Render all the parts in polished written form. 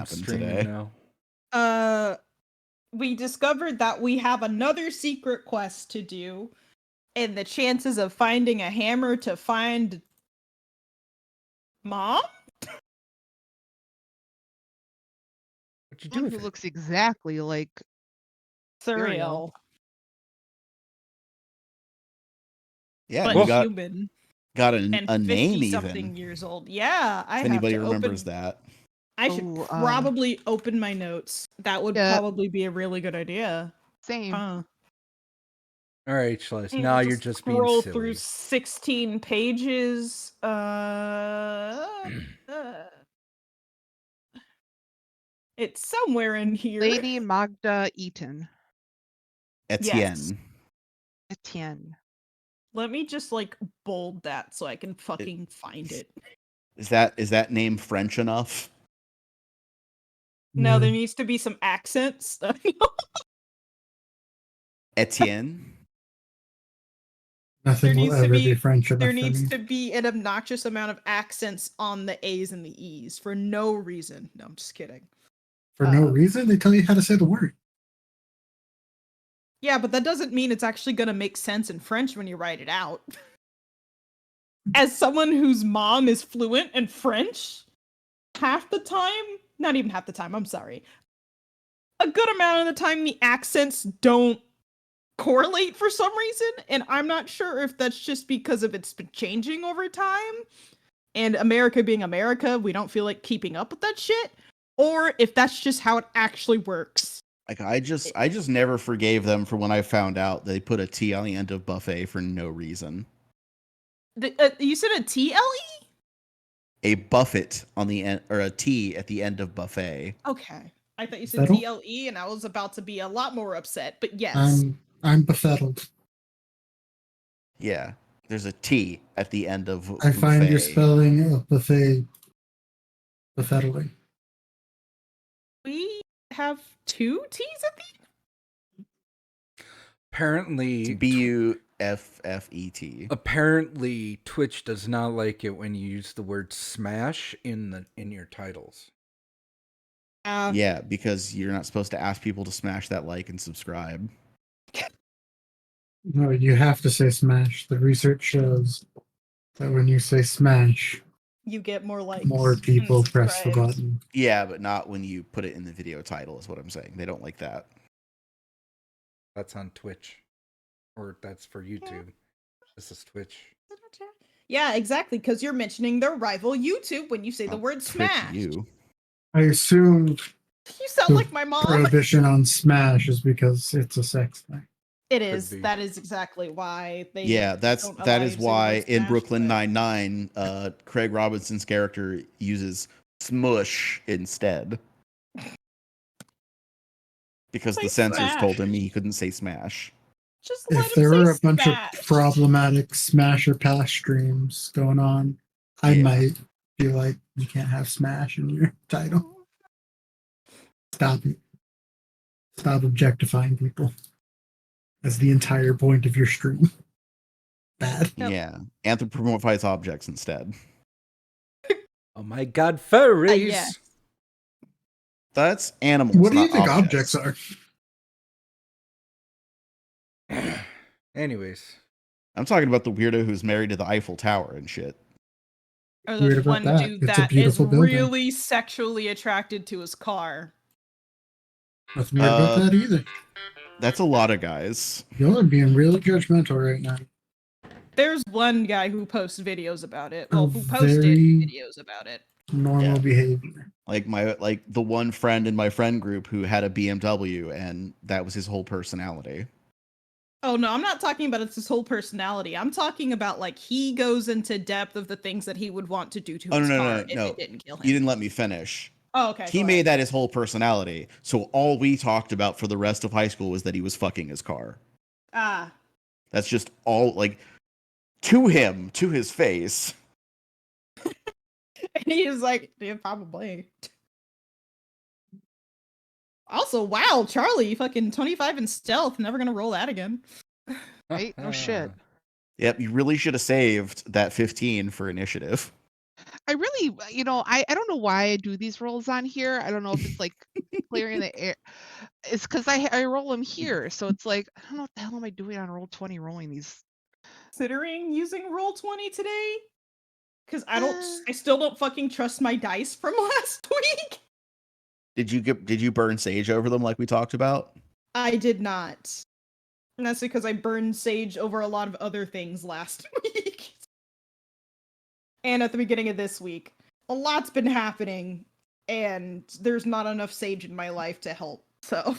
happened streaming today? now. We discovered that we have another secret quest to do, and the chances of finding a hammer to find Mom? What'd you do One with who it? looks exactly like Cereal. Yeah, But we got human. got And a name 50-something even. years old. Yeah, I If have anybody to remembers open... that. I should Oh, probably open my notes. That would Yeah. probably be a really good idea. same. Huh. All right, Schleiss. And Now we'll you're just being scroll silly. through 16 pages. It's somewhere in here. Lady Magda Eaton. Etienne. Etienne. Let me just like bold that so I can fucking find it. Is that name French enough? No, there needs to be some accents. Etienne. Nothing will ever be French enough There for needs me. to be an obnoxious amount of accents on the A's and the E's for no reason. No, I'm just kidding. For no reason? They tell you how to say the word. Yeah, but that doesn't mean it's actually going to make sense in French when you write it out. As someone whose mom is fluent in French, half the time, not even half the time, I'm sorry. A good amount of the time, the accents don't correlate for some reason, and I'm not sure if that's just because of it's been changing over time, and America being America, we don't feel like keeping up with that shit, or if that's just how it actually works. Like I just never forgave them for when I found out they put a T on the end of buffet for no reason. You said a TLE? A buffet on the end, or a T at the end of buffet. Okay. I thought you said Befuddled? TLE, and I was about to be a lot more upset, but yes. I'm befuddled. Yeah, there's a T at the end of I buffet. find your spelling of buffet befuddling. We have two T's at the end? Apparently, BUFFET. Apparently, Twitch does not like it when you use the word "smash" in your titles. Yeah, because you're not supposed to ask people to smash that like and subscribe. No, you have to say smash. The research shows that when you say smash, You get more likes. more people and press the subscribes. button. Yeah, but not when you put it in the video title, is what I'm saying. They don't like that. That's on Twitch. Or that's for YouTube. This is Twitch. Yeah, exactly, because you're mentioning their rival YouTube when you say the word smash. You. I assumed You sound the like my mom. prohibition on smash is because it's a sex thing. It is. That is exactly why they. Yeah, that don't is allow you to say the why word in smash, Brooklyn but- Nine-Nine, Craig Robinson's character uses smush instead. Because the censors told him he couldn't say smash. Just let If him there say were a bunch smash. of problematic smash or pass streams going on, I might be like, you can't have smash in your title. Stop it. Stop objectifying people. That's the entire point of your stream. Bad. Yeah. Anthropomorphize objects instead. Oh my god, furries! Yeah. That's animals. What do you not think objects objects are? Anyways. I'm talking about the weirdo who's married to the Eiffel Tower and shit. Or Weird there's about one that. dude It's a that is beautiful building. really sexually attracted to his car. Nothing weird about that either. That's a lot of guys. Y'all are being really judgmental right now. There's one guy who posts videos about it. Well, who posted very videos about it. Normal behavior. Like the one friend in my friend group who had a BMW and that was his whole personality. Oh no, I'm not talking about it's his whole personality. I'm talking about like he goes into depth of the things that he would want to do to his car if it didn't kill him. You didn't let me finish. Oh, okay. He made that his whole personality. So all we talked about for the rest of high school was that he was fucking his car. Ah. That's just all, like, to him, to his face. He was like, yeah, probably. Also, wow, Charlie, fucking 25 in stealth. Never gonna roll that again. Right? No shit. Yep, you really should have saved that 15 for initiative. I really, I don't know why I do these rolls on here. I don't know if it's like clearing the air. It's because I roll them here, so it's like I don't know what the hell am I doing on roll 20 rolling these. Considering using roll 20 today, because Uh, I still don't fucking trust my dice from last week. Did you burn sage over them like we talked about? I did not. And that's because I burned sage over a lot of other things last week. And at the beginning of this week. A lot's been happening, and there's not enough sage in my life to help. So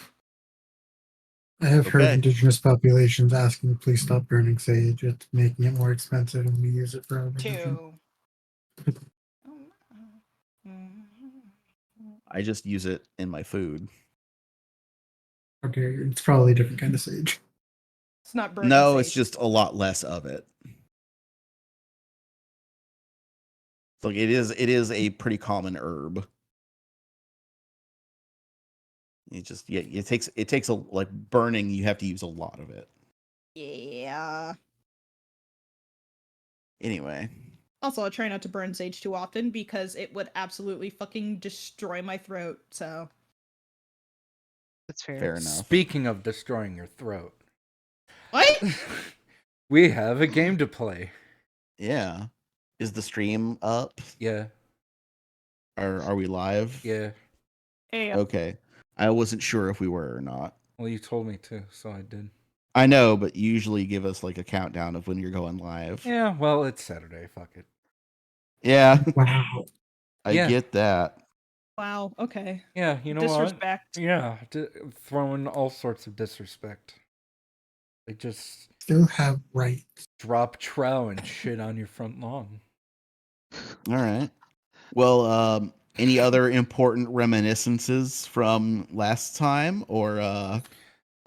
I have heard Okay. indigenous populations asking, please stop burning sage. It's making it more expensive and we use it for everything. I just use it in my food. Okay, it's probably a different kind of sage. It's not burning No, sage. it's just a lot less of it. Like it is a pretty common herb. It takes a like burning, you have to use a lot of it. Yeah. Anyway. Also, I try not to burn sage too often because it would absolutely fucking destroy my throat, so. That's fair. Fair enough. Speaking of destroying your throat, What? we have a game to play. Yeah. Is the stream up? Yeah, Are we live? yeah. Hey, Okay. I wasn't sure if we were or not. Well, you told me to, so I did. I know, but you usually give us like a countdown of when you're going live. Yeah, well, it's Saturday. Fuck it. Yeah, Wow. I Yeah. get that. wow, okay. Yeah, you know Disrespect. what? Yeah, throwing all sorts of disrespect. They just Still have rights. drop trow and shit on your front lawn. All right. Well, any other important reminiscences from last time, or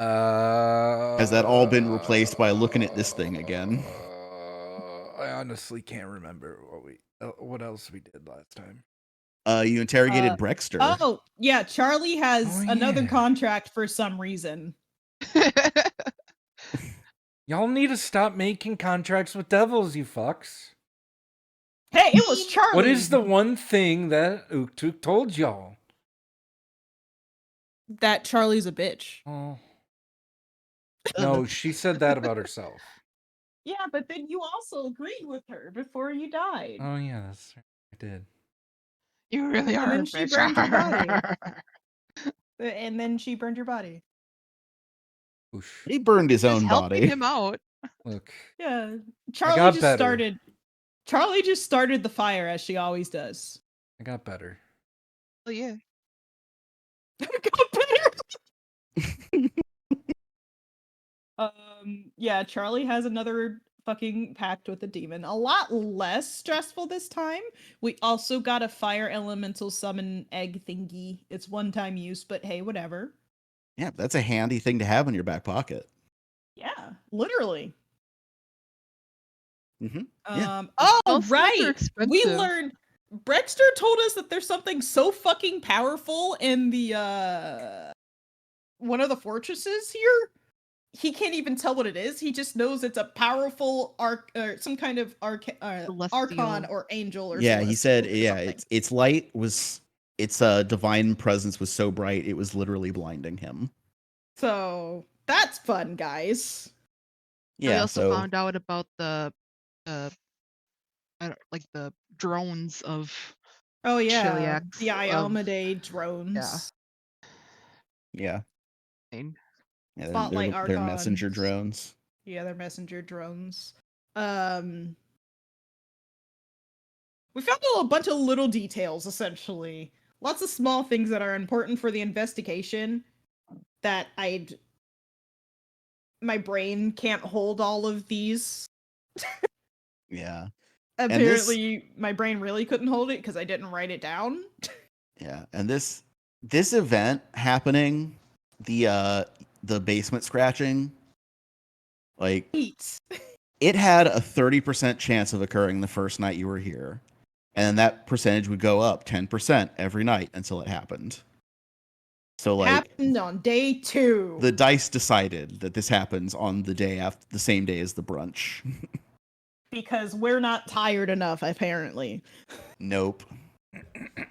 has that all been replaced by looking at this thing again? I honestly can't remember what else we did last time. You interrogated Brexter. Oh, yeah, Charlie has Oh, another yeah. contract for some reason. Y'all need to stop making contracts with devils, you fucks. Hey, it was Charlie. What is the one thing that Uktuk told y'all? That Charlie's a bitch. Oh. No, she said that about herself. Yeah, but then you also agreed with her before you died. Oh, yeah, that's right. I did. You really And are then a she bitch. burned your body. And then she burned your body. Oosh. He burned his Just own helping body. him out. Look, Yeah, got Charlie just better. started. Charlie just started the fire as she always does. I got better. Oh yeah. Got better. Yeah, Charlie has another fucking pact with the demon. A lot less stressful this time. We also got a fire elemental summon egg thingy. It's one-time use, but hey, whatever. Yeah, that's a handy thing to have in your back pocket. Yeah, literally. Mm-hmm. Oh, Those things are right. We expensive. learned Brexter told us that there's something so fucking powerful in the one of the fortresses here. He can't even tell what it is. He just knows it's a powerful some kind of archon Celestial. or angel or Yeah, he said, celestial or yeah, something. its light was, its divine presence was so bright it was literally blinding him. So that's fun, guys. We Yeah, also so found out about the like the drones of Oh yeah, Chiliacs the of- Iomade drones. yeah, thing. yeah, Spotlight they're messenger archons. drones. Yeah, they're messenger drones. We found a bunch of little details, essentially. Lots of small things that are important for the investigation that my brain can't hold all of these. Yeah, Apparently, my brain really couldn't hold it because I didn't write it down. yeah, and this event happening, the basement scratching, like Eats. it had a 30% chance of occurring the first night you were here, and that percentage would go up 10% every night until it happened. So like Happened on day 2. the dice decided that this happens on the day after, the same day as the brunch. because we're not tired enough, apparently. Nope.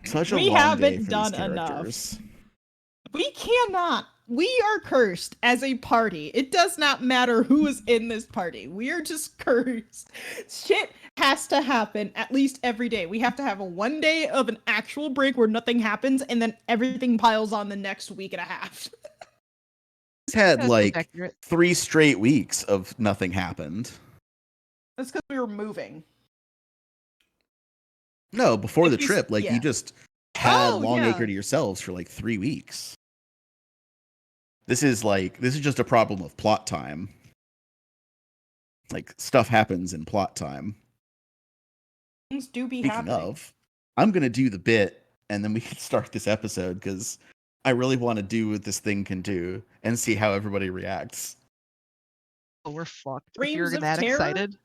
Such a We long day haven't for done these enough. characters. We cannot. We are cursed as a party. It does not matter who is in this party. We are just cursed. Shit has to happen at least every day. We have to have a 1 day of an actual break where nothing happens, and then everything piles on the next week and a half. He's had That's like accurate. 3 straight weeks of nothing happened. That's because we were moving. No, before If the you s- trip, like yeah. you just had Oh, Longacre yeah. to yourselves for like 3 weeks. This is just a problem of plot time. Like stuff happens in plot time. Things do be Speaking happening. of, I'm gonna do the bit and then we can start this episode because I really want to do what this thing can do and see how everybody reacts. Oh, we're fucked. If Dreams you're of that terror? excited.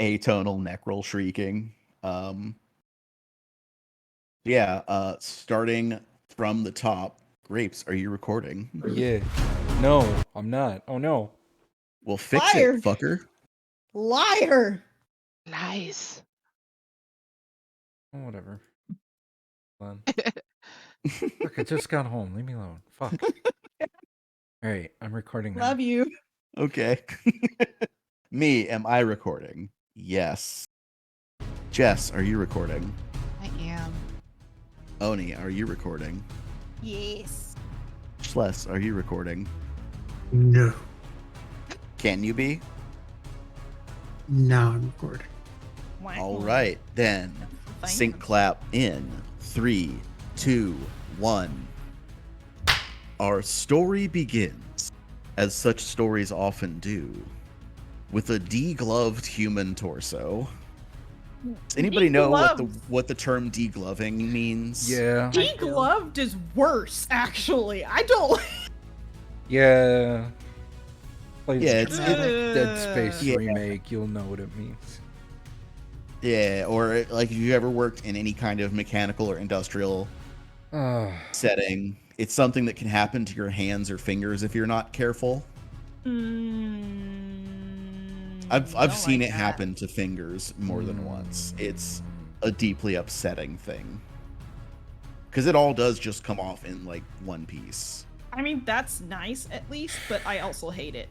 Atonal neck roll shrieking. Starting from the top. Grapes, are you recording? Yeah. No, I'm not. Oh no. Well, fix Fire. it, fucker. Liar! Nice. Oh, whatever. Hold on. Look, I just got home. Leave me alone. Fuck. All right, I'm recording now. Love you. Okay. Me, am I recording? Yes. Jess, are you recording? I am. Oni, are you recording? Yes. Schless, are you recording? No. Can you be? Now I'm recording. All right, then. Sync clap in 3, 2, 1. Our story begins, as such stories often do, with a degloved human torso. Does anybody know what the term degloving means? Yeah. Degloved is worse, actually. I don't. Yeah. Played Yeah, the it's- Dead Space Yeah. remake. You'll know what it means. Yeah, or like if you ever worked in any kind of mechanical or industrial setting, it's something that can happen to your hands or fingers if you're not careful. I've seen it happen to fingers more than once. It's a deeply upsetting thing. Because it all does just come off in like one piece. I mean, that's nice at least, but I also hate it.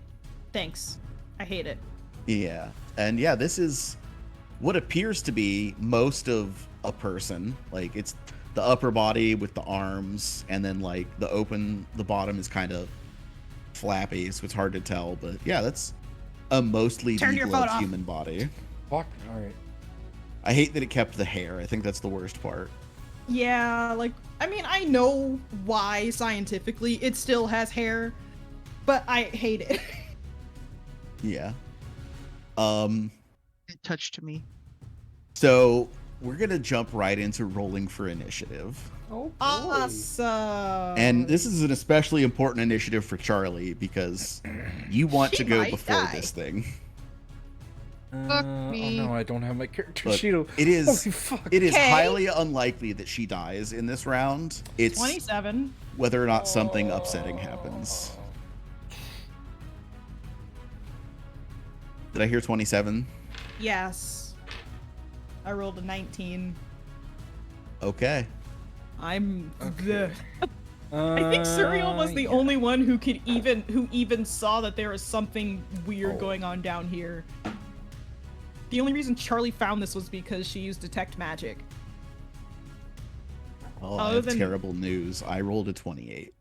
Thanks. I hate it. Yeah. And yeah, this is what appears to be most of a person. Like it's the upper body with the arms, and then like the bottom is kind of flappy, so it's hard to tell. But yeah, that's a mostly Turn your phone degloved off. human body. Fuck. All right. I hate that it kept the hair. I think that's the worst part. Yeah, like, I mean, I know why scientifically it still has hair, but I hate it. Yeah. It touched me. So we're gonna jump right into rolling for initiative. Oh boy. Awesome. And this is an especially important initiative for Charlie because you want She to go might before die. this thing. Fuck Oh me. no, I don't have my character Look, sheet. it is Holy fuck. it is Okay. highly unlikely that she dies in this round. It's 27. whether or not something upsetting happens. Did I hear 27? Yes. I rolled a 19. Okay. I'm Okay. I think Surreal was the Yeah. only one who even saw that there was something weird Oh. going on down here. The only reason Charlie found this was because she used detect magic. Oh, I Other have than- terrible news. I rolled a 28.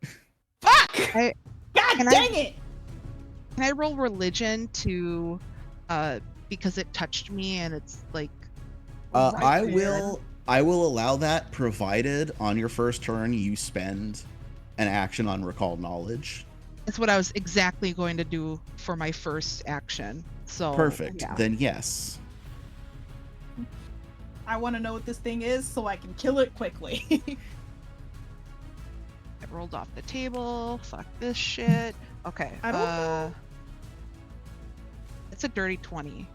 Fuck! I- God can I- dang it! Can I roll religion to because it touched me and it's like I there. will allow that provided on your first turn you spend an action on recall knowledge. it's what I was exactly going to do for my first action. So Perfect. yeah. Then yes. I want to know what this thing is so I can kill it quickly. I rolled off the table. Fuck this shit. Okay. I don't know. It's a dirty 20.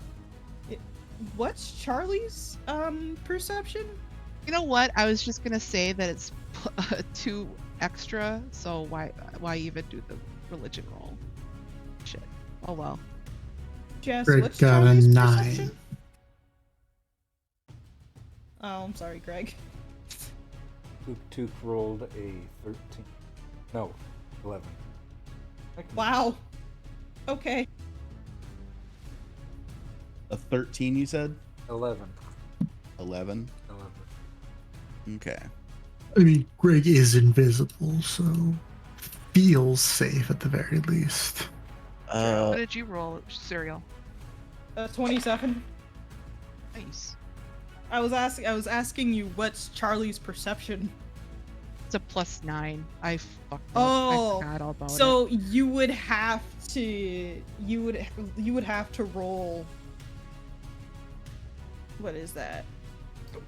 What's Charlie's perception? You know what? I was just gonna say that it's 2 extra. So why even do the religion roll? Shit. Oh well. Jess, Greg what's got a Charlie's 9. perception? Oh, I'm sorry, Greg. Took rolled a 13. No, 11. Wow. Okay. A 13, you said? 11. 11. 11. Okay. I mean, Greg is invisible, so feels safe at the very least. What did you roll, Serial? 27. Nice. I was asking you what's Charlie's perception. It's a +9. I fucked up. Oh, I forgot all about it. so you would have to roll. What is that?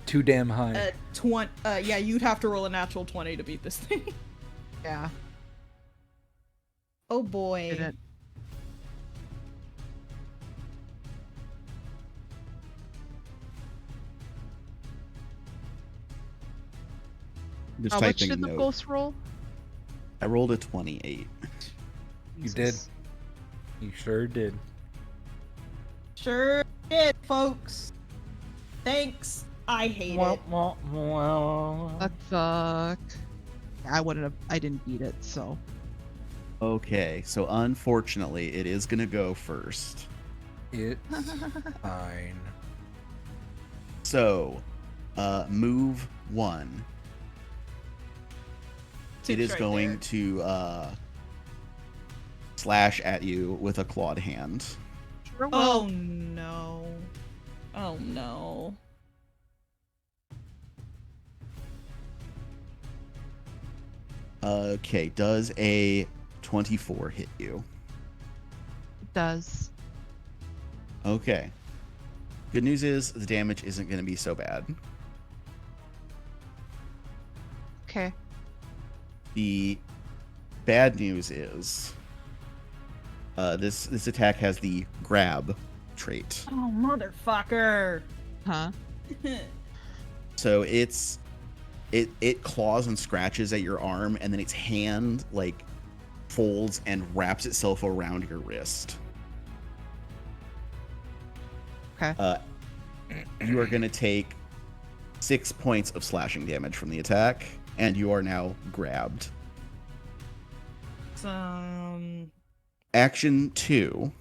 Too damn high. Yeah, you'd have to roll a natural 20 to beat this thing. Yeah. Oh boy. Did it. Just How much typing did the note. ghost roll? I rolled a 28. You did. You sure did. Sure did, folks. Thanks. I hate it. Fuck. I didn't beat it, so. Okay, so unfortunately, it is gonna go first. It's fine. So, move 1. It is Right going there. to slash at you with a clawed hand. Sure will. Oh no. Oh no. Okay, does a 24 hit you? It does. Okay. Good news is the damage isn't going to be so bad. Okay. The bad news is this attack has the grab trait. Oh motherfucker. Huh? So it claws and scratches at your arm, and then its hand like folds and wraps itself around your wrist. Okay. You are going to take 6 points of slashing damage from the attack, and you are now grabbed. Action 2.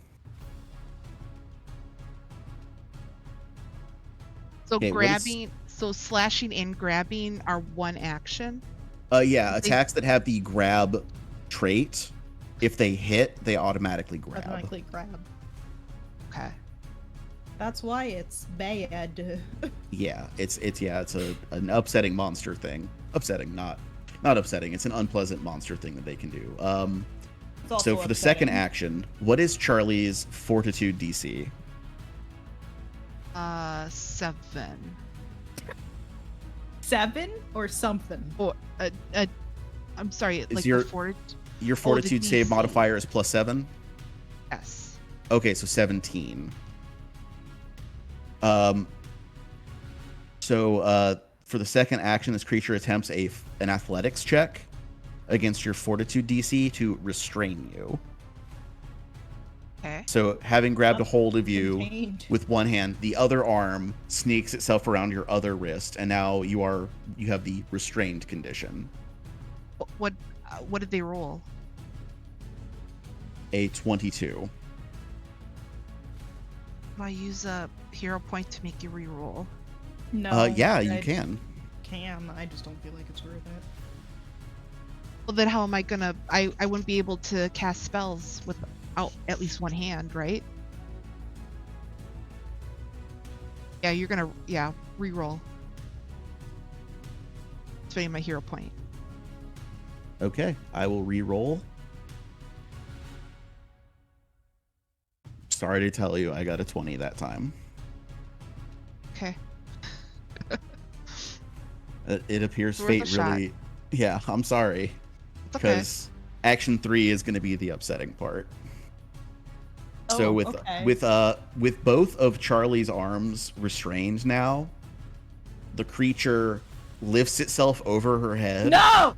So Okay, grabbing, so slashing and grabbing are one action. Yeah, They- attacks that have the grab trait, if they hit, they automatically grab. Automatically grab. Okay. That's why it's bad. Yeah, it's an upsetting monster thing. Upsetting, not upsetting. It's an unpleasant monster thing that they can do. It's also So for the second upsetting. action, what is Charlie's Fortitude DC? 7. 7 or something. Or I'm sorry, Is like your- the fort. Your Fortitude save DC. modifier is +7. Yes. Okay, so 17. For the second action, this creature attempts an athletics check against your Fortitude DC to restrain you. Okay. So, having grabbed a hold of you Contained. with one hand, the other arm sneaks itself around your other wrist, and now you have the restrained condition. What did they roll? A 22. Do I use a hero point to make you re-roll? No. Yeah, you I can. Can. I just don't feel like it's worth it. Well, then how am I gonna? I wouldn't be able to cast spells without at least one hand, right? Yeah, you're gonna re-roll. Spending my hero point. Okay, I will re-roll. Sorry to tell you, I got a 20 that time. Okay. It appears Worth a fate shot. really. Yeah, I'm sorry. It's okay. Because action 3 is going to be the upsetting part. So Oh, with okay. with both of Charlie's arms restrained now, the creature lifts itself over her head No!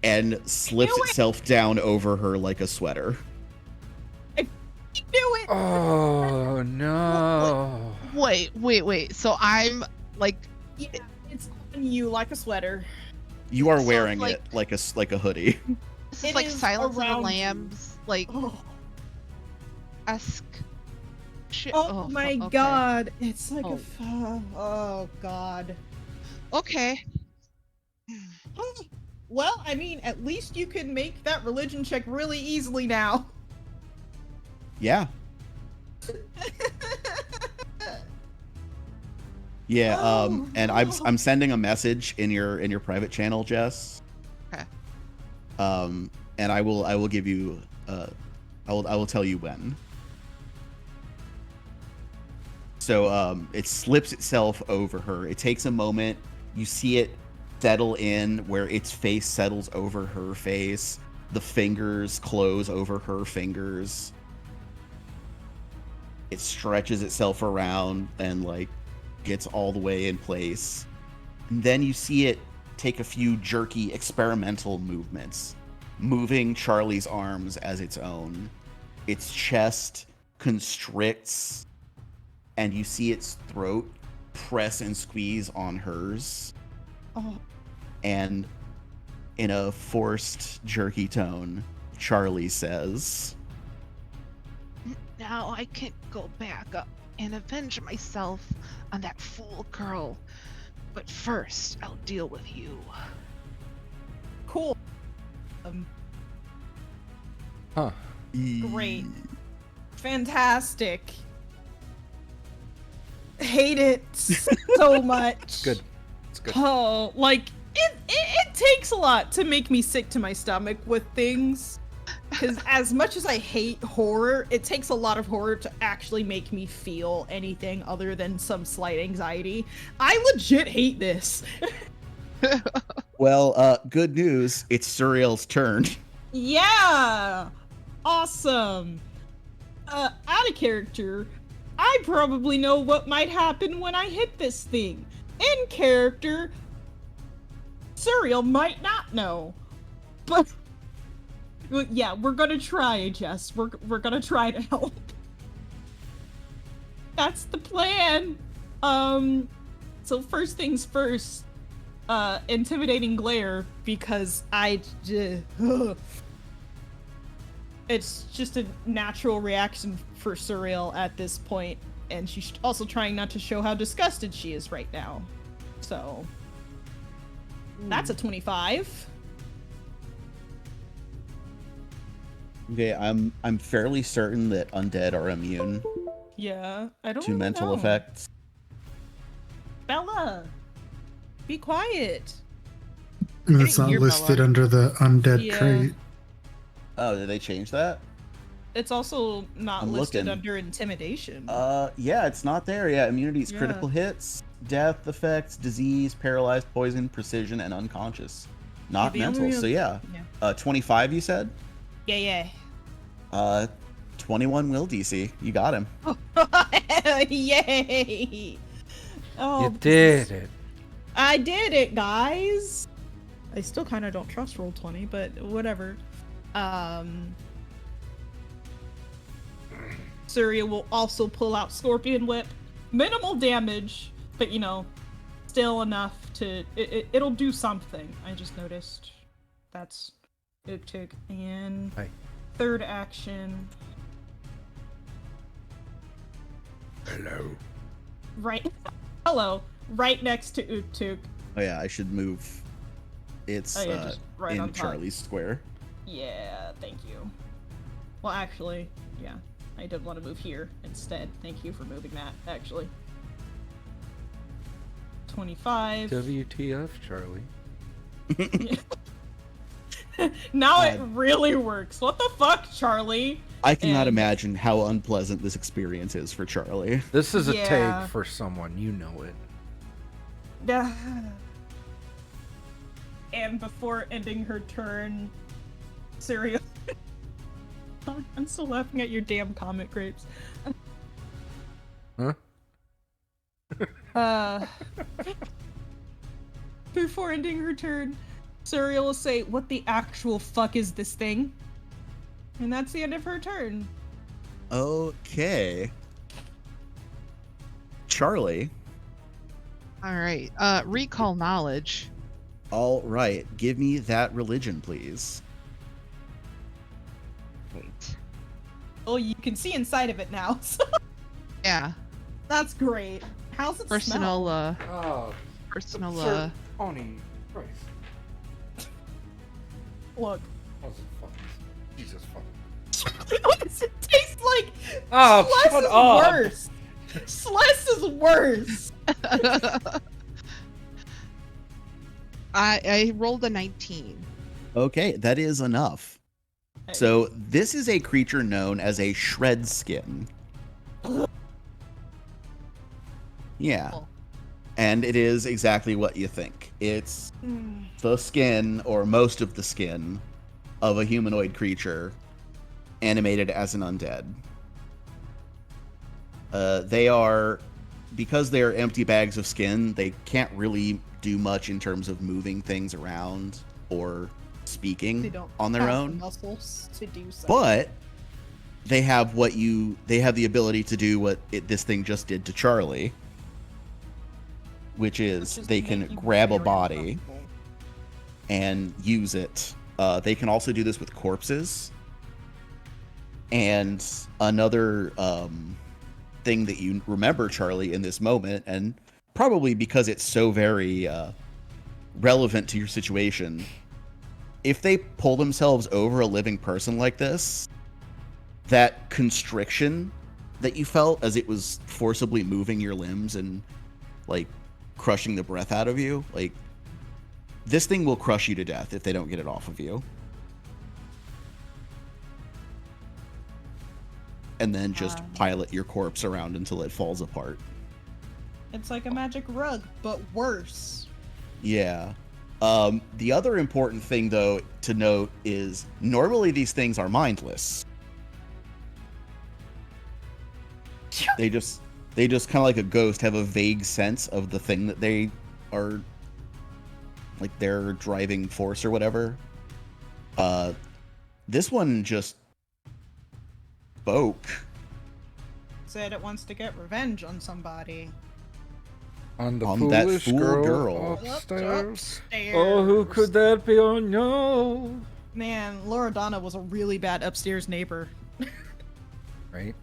and slips Knew it! itself down over her like a sweater. knew it. Oh no. Wait. So I'm like, Yeah, it's on you like a sweater. You are So it's wearing like- it like a hoodie. this is It like is Silence of the around you. Lambs, like Oh, esque shit. oh my okay. god. It's like Oh. oh god. Okay. Well, I mean, at least you can make that religion check really easily now. Yeah. Yeah, Oh, and no. I'm sending a message in your private channel, Jess. Okay. And I will give you I will tell you when. So it slips itself over her. It takes a moment. You see it settle in where its face settles over her face. The fingers close over her fingers. It stretches itself around and like gets all the way in place. And then you see it take a few jerky experimental movements, moving Charlie's arms as its own. Its chest constricts, and you see its throat press and squeeze on hers. Oh, And in a forced, jerky tone, Charlie says, Now I can go back up and avenge myself on that fool girl. But first, I'll deal with you. cool. Huh. Great. Fantastic. Hate it so much. Good. It's good. Oh, like it takes a lot to make me sick to my stomach with things. Because as much as I hate horror, it takes a lot of horror to actually make me feel anything other than some slight anxiety. I legit hate this. well, good news, it's Suriel's turn. Yeah! Awesome. Out of character, I probably know what might happen when I hit this thing. In character, Suriel might not know. But yeah, we're gonna try, Jess. We're gonna try to help. That's the plan. So first things first, intimidating glare, because it's just a natural reaction for Suriel at this point, and she's also trying not to show how disgusted she is right now. So that's a 25. Okay, I'm fairly certain that undead are immune Yeah, I don't to really mental know. effects. Bella, be quiet. And it's didn't not hear listed Bella. under the undead Yeah. trait. Oh, did they change that? It's also not I'm listed looking. under intimidation. Yeah, it's not there. Yeah, immunity's Yeah. critical hits, death effects, disease, paralyzed, poison, precision, and unconscious. Not the only mental. real- So yeah. Yeah. 25 you said? Yeah. 21 will DC. You got him. Yay! Oh, You did it. I did it, guys. I still kind of don't trust Roll20, but whatever. Surya will also pull out Scorpion Whip. Minimal damage, but you know, still enough to it'll do something. I just noticed. That's Tick. And Hi. third action. Hello. Right. Hello. Right next to Uktuk. Oh yeah, I should move. It's Oh, yeah, just right in on top. Charlie's square. Yeah, thank you. Well, actually, yeah, I did want to move here instead. Thank you for moving that, actually. 25. WTF, Charlie? Now it really works. What the fuck, Charlie? I cannot And- imagine how unpleasant this experience is for Charlie. This is a Yeah. take for someone, you know it. And before ending her turn, Syria. I'm still laughing at your damn comic grapes. Huh? Before ending her turn, Syria will say, "What the actual fuck is this thing?" And that's the end of her turn. Okay. Charlie. All right. Recall knowledge. All right. Give me that religion, please. Wait. Oh, you can see inside of it now. So Yeah. that's great. How's it Personal. smell? Oh, Personal. sir, Oni Christ. Look. How's it fucking? Jesus fucking. What does it taste like? Oh, Sless shut is up. worse. Sless is worse. I rolled a 19. Okay, that is enough. So this is a creature known as a shred skin. Yeah. Cool. And it is exactly what you think. It's the skin, or most of the skin, of a humanoid creature animated as an undead. They are, because they are empty bags of skin, they can't really do much in terms of moving things around or They speaking don't on their have the own. muscles to do so. But they have the ability to do what this thing just did to Charlie, which is Which is they make can you grab a very body uncomfortable. and use it. They can also do this with corpses. And another thing that you remember, Charlie, in this moment, and probably because it's so very relevant to your situation, if they pull themselves over a living person like this, that constriction that you felt as it was forcibly moving your limbs and like crushing the breath out of you, like this thing will crush you to death if they don't get it off of you. And then just pilot your corpse around until it falls apart. It's like a magic rug, but worse. Yeah. The other important thing, though, to note is normally these things are mindless. They just kind of like a ghost have a vague sense of the thing that they are, like their driving force or whatever. This one just spoke. Said it wants to get revenge on somebody. On the On that foolish fool girl. girl upstairs. Upstairs. Oh, who could that be? Oh no! Man, Loredana was a really bad upstairs neighbor. Right?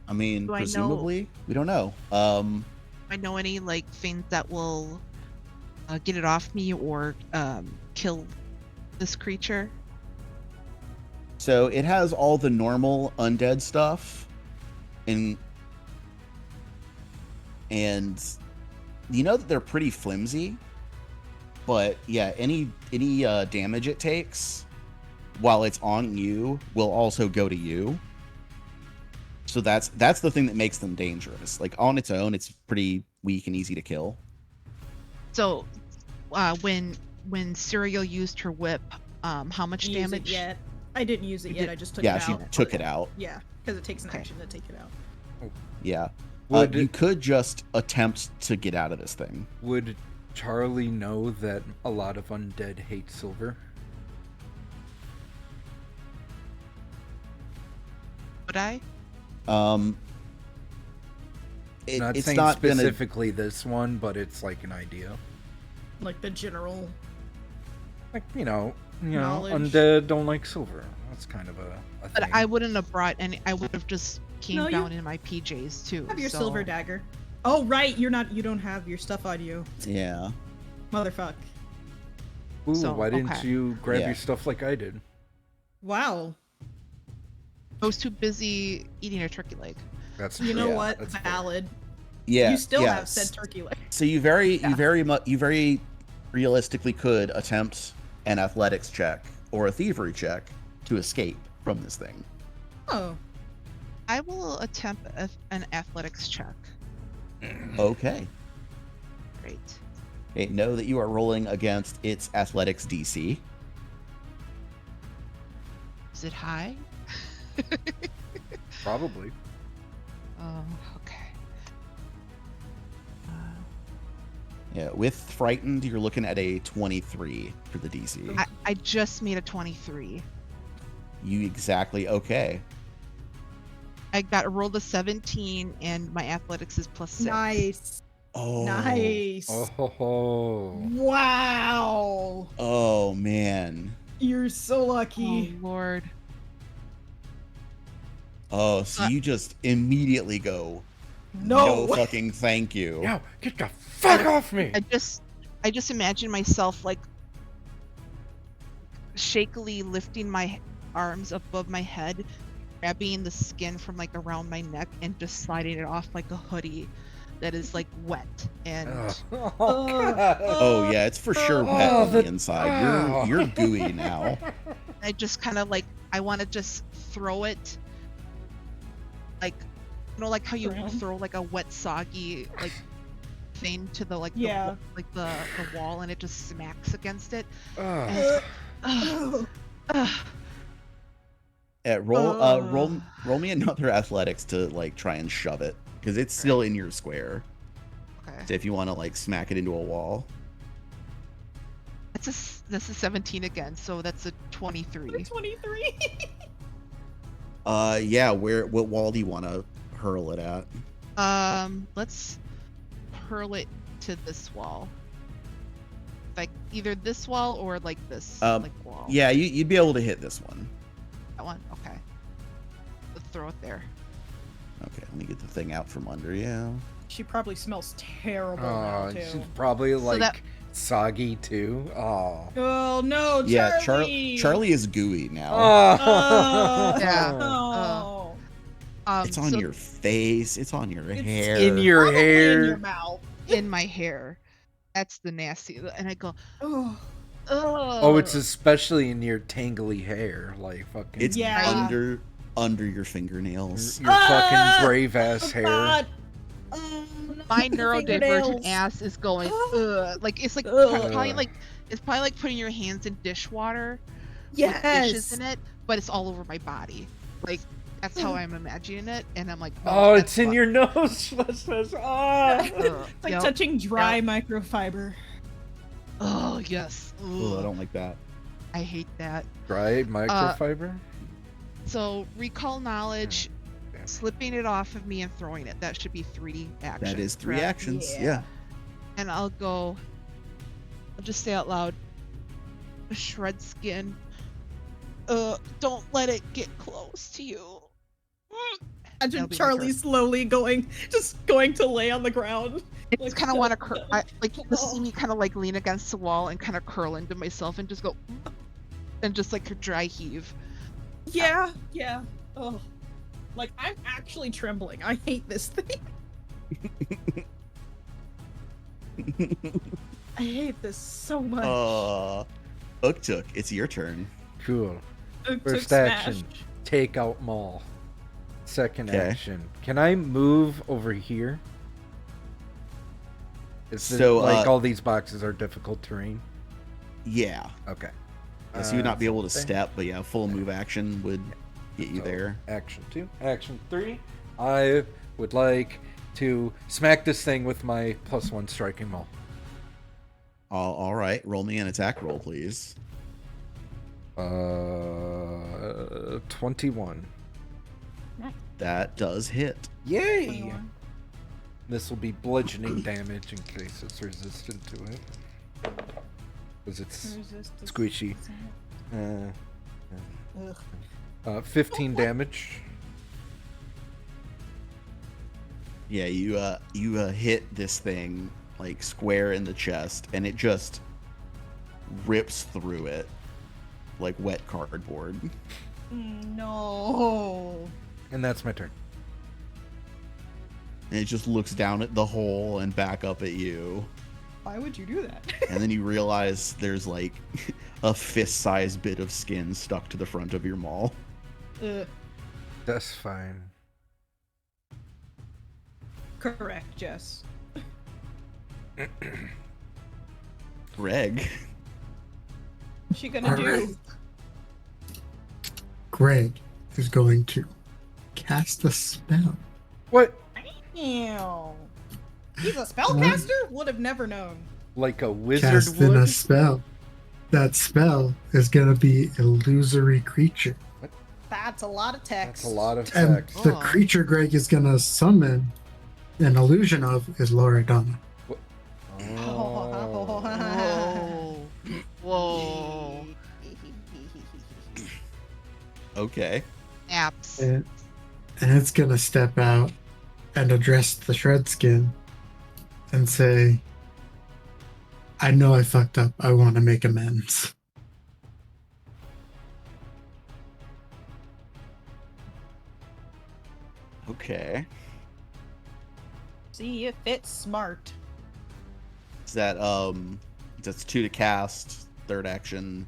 I mean, Do I know- presumably, we don't know. I know any like things that will get it off me or kill this creature. So it has all the normal undead stuff, and you know that they're pretty flimsy. But yeah, any damage it takes while it's on you will also go to you. So that's the thing that makes them dangerous. Like on its own, it's pretty weak and easy to kill. So when Serial used her whip, how much Use it damage? yet. I didn't use it You yet. did- I just took Yeah, it she out. took it out. Yeah, because it takes an Okay. action to take it out. Yeah. Would You could just attempt to get out of this thing. would Charlie know that a lot of undead hate silver? Would I? Not It's saying not gonna. specifically this one, but it's like an idea. Like the general. Like Knowledge. undead don't like silver. That's kind of a But thing. I wouldn't have brought any. I would have just came No, you down in my PJs too. Have your so- silver dagger. Oh right, you don't have your stuff on you. Yeah. Motherfuck. Ooh, so, why didn't okay. you grab Yeah. your stuff like I did? Wow. I was too busy eating a turkey leg. That's You know Yeah, what? that's fair. Valid. Yeah. You still yeah. have said turkey leg. So you very realistically could attempt an athletics check or a thievery check to escape from this thing. Oh. I will attempt an athletics check. Okay. Great. Okay, know that you are rolling against its athletics DC. Is it high? Probably. Oh, okay. Yeah, with frightened, you're looking at a 23 for the DC. I just made a 23. You exactly okay. I got rolled a 17, and my athletics is +6. Nice. Oh. Nice. Oh ho ho. Wow. Oh man. You're so Oh lucky. Lord. Oh, so you just immediately go, No. fucking thank you. Yo, get the fuck off me! I just imagine myself like shakily lifting my arms above my head, grabbing the skin from like around my neck and just sliding it off like a hoodie that is like wet and Oh, God. Oh yeah, it's for sure wet Oh, on the inside. oh. You're gooey now. I just kind of like I want to just throw it like like how you Around. throw like a wet soggy like thing to the like Yeah. the wall and it just smacks against it. And Ugh. it's like, ugh, ugh. Roll me another athletics to like try and shove it because it's still in your square. Okay. So if you want to like smack it into a wall. That's a 17 again, so that's a 23. 23. Yeah, what wall do you want to hurl it at? Let's hurl it to this wall. Like either this wall or like this like wall. Yeah, you'd be able to hit this one. That one? Okay. Let's throw it there. Okay, let me get the thing out from under you. She probably smells terrible Oh, now too. she's probably like that- soggy too. Oh. Oh no, Charlie. Yeah, Charlie is gooey now. Oh. Yeah. No. It's on so your face. It's on your It's hair. In your Probably in hair. your mouth. in my hair. That's the nasty. And I go, Oh. oh. Oh, it's especially in your tangly hair, like fucking. It's Yeah. under your fingernails. your fucking brave ass hair. God. my The neurodivergent fingernails. ass is going. Ugh. Like it's like Ugh. probably like it's probably like putting your hands in dishwater with Yes. dishes in it, but it's all over my body. Like that's how I'm imagining it, and I'm like, Oh, that's it's in fu- your nose. Ah. Ugh, It's like yep. touching dry microfiber. Oh yes. Oh, I Ugh, don't like that. I hate that. Dry microfiber. So recall knowledge, Damn. slipping it off of me and throwing it. That should be 3 actions. That is 3 correct? actions. Yeah. Yeah. And I'll just say out loud, shred skin. Don't let it get close to you. That'll Imagine be my Charlie turn. slowly just going to lay on the ground. I just kind of want to like you just Oh. see me kind of like lean against the wall and kind of curl into myself and just go, and just like a dry heave. Yeah, yeah. Oh. Like, I'm actually trembling. I hate this thing. I hate this so much. Uktuk, it's your turn. Cool. Took First smash. action, take out Maul. Second Okay. action, can I move over here? Is it So, like all these boxes are difficult terrain? Yeah. Okay. So you would not be able to something. step, but yeah, full move action would get you So, there. Action 2. Action 3. I would like to smack this thing with my +1 striking maul. All right. Roll me an attack roll, please. 21. That does hit. Yay! 21. This will be bludgeoning damage in case it's resistant to it. Because it's Resistance. squishy. Ugh. 15 damage. Yeah, you hit this thing like square in the chest, and it just rips through it like wet cardboard. No. And that's my turn. And it just looks down at the hole and back up at you. Why would you do that? And then you realize there's like a fist-sized bit of skin stuck to the front of your maul. Ugh. That's fine. Correct, Jess. Greg. What's she gonna do? Greg is going to cast a spell. What? Ew. He's a spellcaster? Would have never known. Like a wizard Casting would? a spell. That spell is going to be illusory creature. What? That's a lot of text. That's a lot of And text. the Oh. creature Greg is gonna summon an illusion of is Loredana. Oh. Whoa. Whoa. Okay. Apps. And it's gonna step out and address the shred skin and say, I know I fucked up. I want to make amends. Okay. See if it's smart. Is that that's 2 to cast, third action.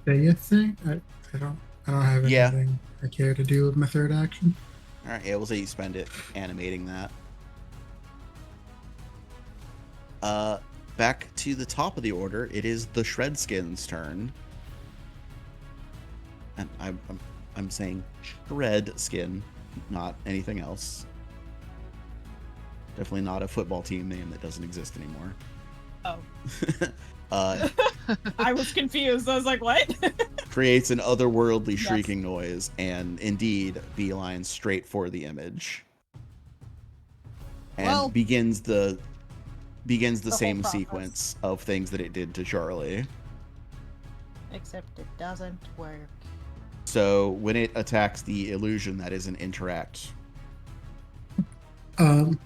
Say you think? I don't have Yeah. anything I care to do with my third action. All right, yeah, we'll say you spend it animating that. Back to the top of the order. It is the Shredskin's turn, and I'm saying Shred Skin, not anything else. Definitely not a football team name that doesn't exist anymore. Oh. I was confused. I was like, what? Creates an otherworldly Yes. shrieking noise, and indeed beelines straight for the image, and Well, begins the whole same process. sequence of things that it did to Charlie. Except it doesn't work. So when it attacks the illusion, that is an interact. When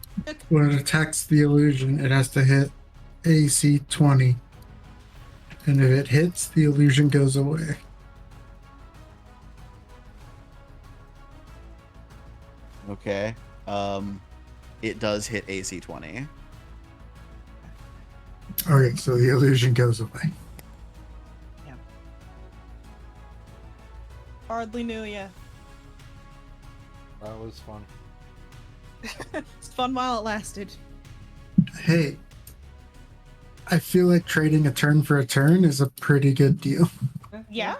it attacks the illusion, it has to hit AC 20. And if it hits, the illusion goes away. Okay. It does hit AC 20. Okay, so the illusion goes away. Hardly knew ya. That was fun. It's fun while it lasted. Hey, I feel like trading a turn for a turn is a pretty good deal. Yeah.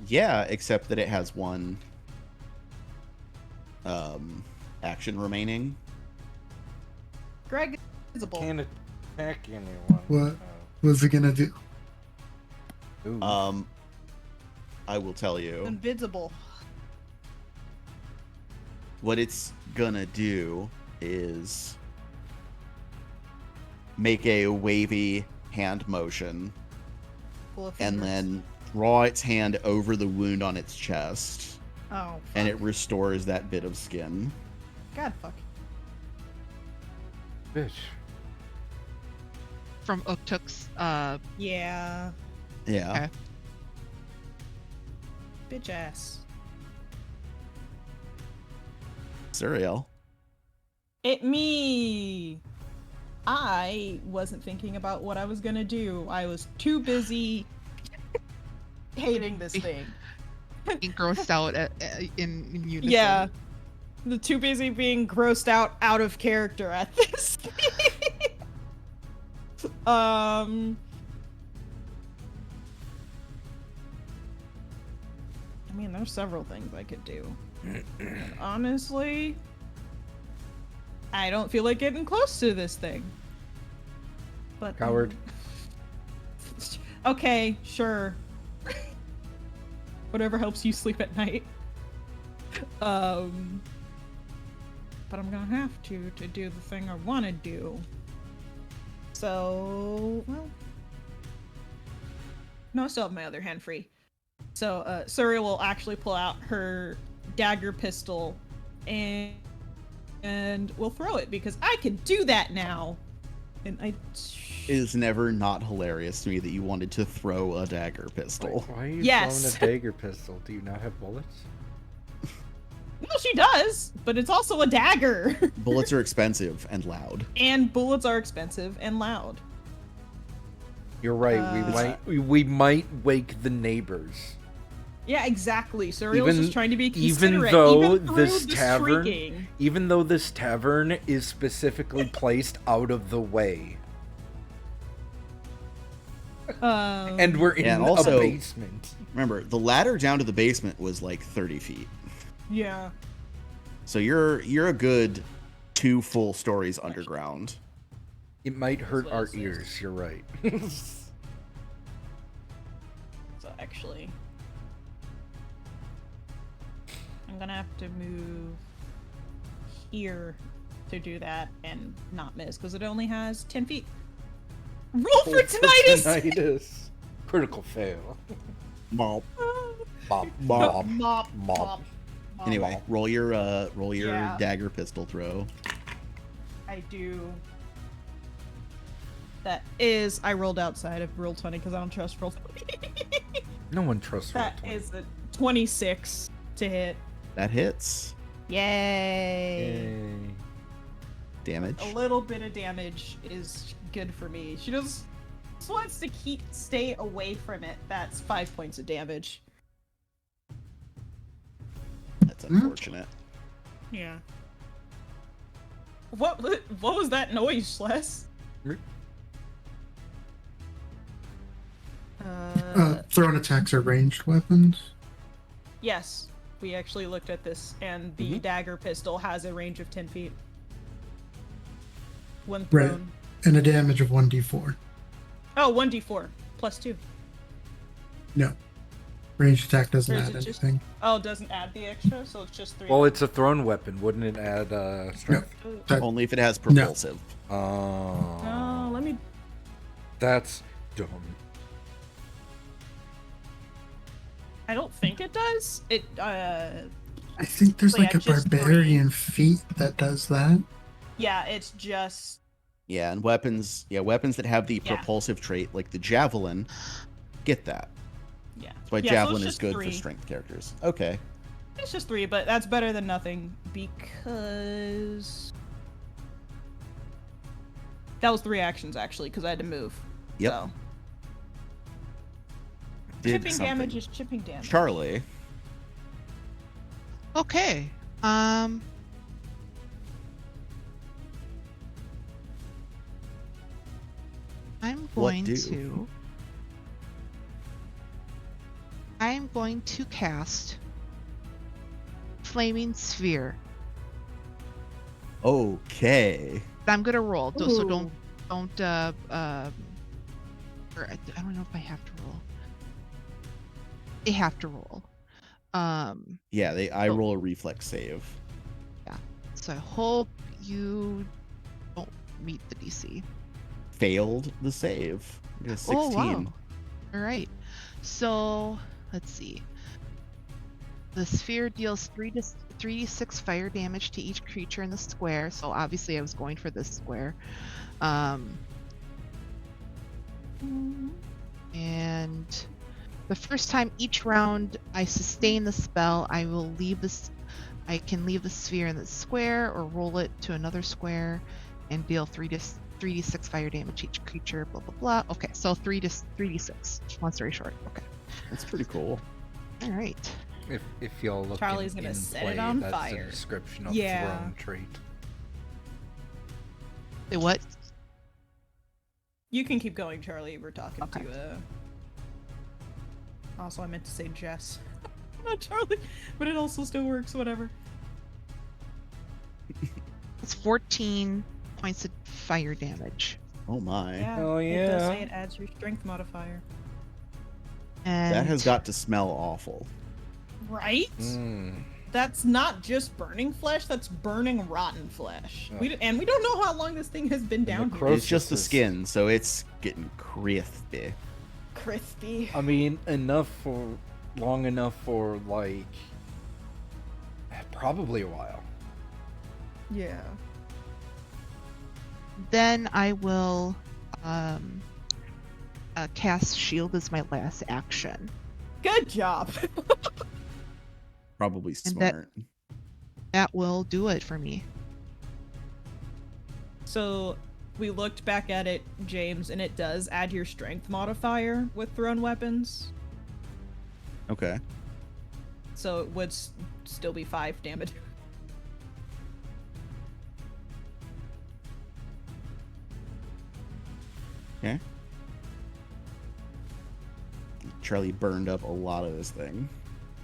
Yeah, except that it has one action remaining. Greg is visible. Can't attack anyone. What? What's it gonna do? Ooh. I will tell you. Invisible. What it's gonna do is make a wavy hand motion Full of and fingers. then draw its hand over the wound on its chest, Oh, fuck. and it restores that bit of skin. God, fuck. Bitch. From Uktuk's Yeah. Yeah. Okay. Bitch ass. Suriel. It me. I wasn't thinking about what I was gonna do. I was too busy hating this thing. being grossed out in unison. Yeah. Too busy being grossed out of character at this. I mean, there's several things I could do. And honestly, I don't feel like getting close to this thing. But Coward. Okay, sure. Whatever helps you sleep at night. But I'm gonna have to do the thing I want to do. So, well, no, I still have my other hand free. So, Suri will actually pull out her dagger pistol and we'll throw it because I can do that now. And It is never not hilarious to me that you wanted to throw a dagger pistol. Why are you Yes. throwing a dagger pistol? Do you not have bullets? Well, she does, but it's also a dagger. Bullets are expensive and loud. And bullets are expensive and loud. You're right. We might wake the neighbors. Yeah, exactly. Suriel's just trying to be even considerate. though even through this the tavern, shrieking. even though this tavern is specifically placed out of the way, and we're in and also- a basement. Remember, the ladder down to the basement was like 30 feet. Yeah. So you're a good 2 full stories underground. It might hurt what our it says. ears. You're right. So actually, gonna have to move here to do that and not miss because it only has 10 feet. Roll for tinnitus! Tinnitus. Critical fail. Mop. Mop. Mop, Mop. mop. Anyway, roll your Yeah. dagger pistol throw. I do. That is, I rolled outside of roll 20 because I don't trust roll 20. No one trusts roll That 20. is a 26 to hit. That hits. Yay! Yay. Damage. A little bit of damage is good for me. She just wants to stay away from it. That's 5 points of damage. That's unfortunate. Yeah. What was that noise, Sles? Thrown attacks are ranged weapons. Yes, we actually looked at this, and the dagger pistol has a range of 10 feet. When Right. thrown. And a damage of 1d4. Oh, 1d4 plus 2. No. Ranged attack doesn't Or is add it just- anything. Oh, it doesn't add the extra, so it's just 3. Well, it's a thrown weapon. Wouldn't it add strength? That- Only if it has propulsive. Oh, let me. That's dumb. I don't think it does. It. I think there's So like yeah, a just barbarian feat that does that. Yeah, it's just. Yeah, and weapons that have the Yeah. propulsive trait, like the javelin, get that. Yeah. That's why Yeah, so javelin it's is just good 3. for strength characters. Okay. It's just 3, but that's better than nothing because. That was 3 actions actually, because I had to move. Yep. So. Did Chipping something. damage is chipping damage. Charlie. Okay. I'm going do? to. I am going to cast Flaming Sphere. Okay. I'm gonna roll, so Ooh. don't. Or I don't know if I have to roll. I have to roll. Yeah, I Oh. roll a reflex save. So I hope you don't meet the DC. Failed the save. I got a 16. Oh wow! All right. So let's see. The sphere deals 3d6 fire damage to each creature in the square. So obviously I was going for this square. And the first time each round I sustain the spell, I will leave this. I can leave the sphere in the square or roll it to another square, and deal 3d6 fire damage each creature. Blah blah blah. Okay, so 3d6. Long story short. Okay. That's pretty cool. All right. If y'all look Charlie's in gonna set play, it on that's fire. the description of Yeah. thrown trait. Say what? You can keep going, Charlie. We're talking Okay. to. Also, I meant to say Jess, not Charlie, but it also still works. Whatever. It's 14 points of fire damage. Oh my. Yeah. Hell It does yeah. say it adds your strength modifier. And That has got to smell awful. Right? Mm. That's not just burning flesh. That's burning rotten flesh. Yeah. We don't know how long this thing has been down here. It's just the Processes. skin, so it's getting crispy. Crispy. I mean, long enough for like probably a while. Yeah. then I will cast shield as my last action. Good job. Probably And that- smart. That will do it for me. So we looked back at it, James, and it does add your strength modifier with thrown weapons. Okay. So it would still be 5 damage. Okay. Charlie burned up a lot of this thing.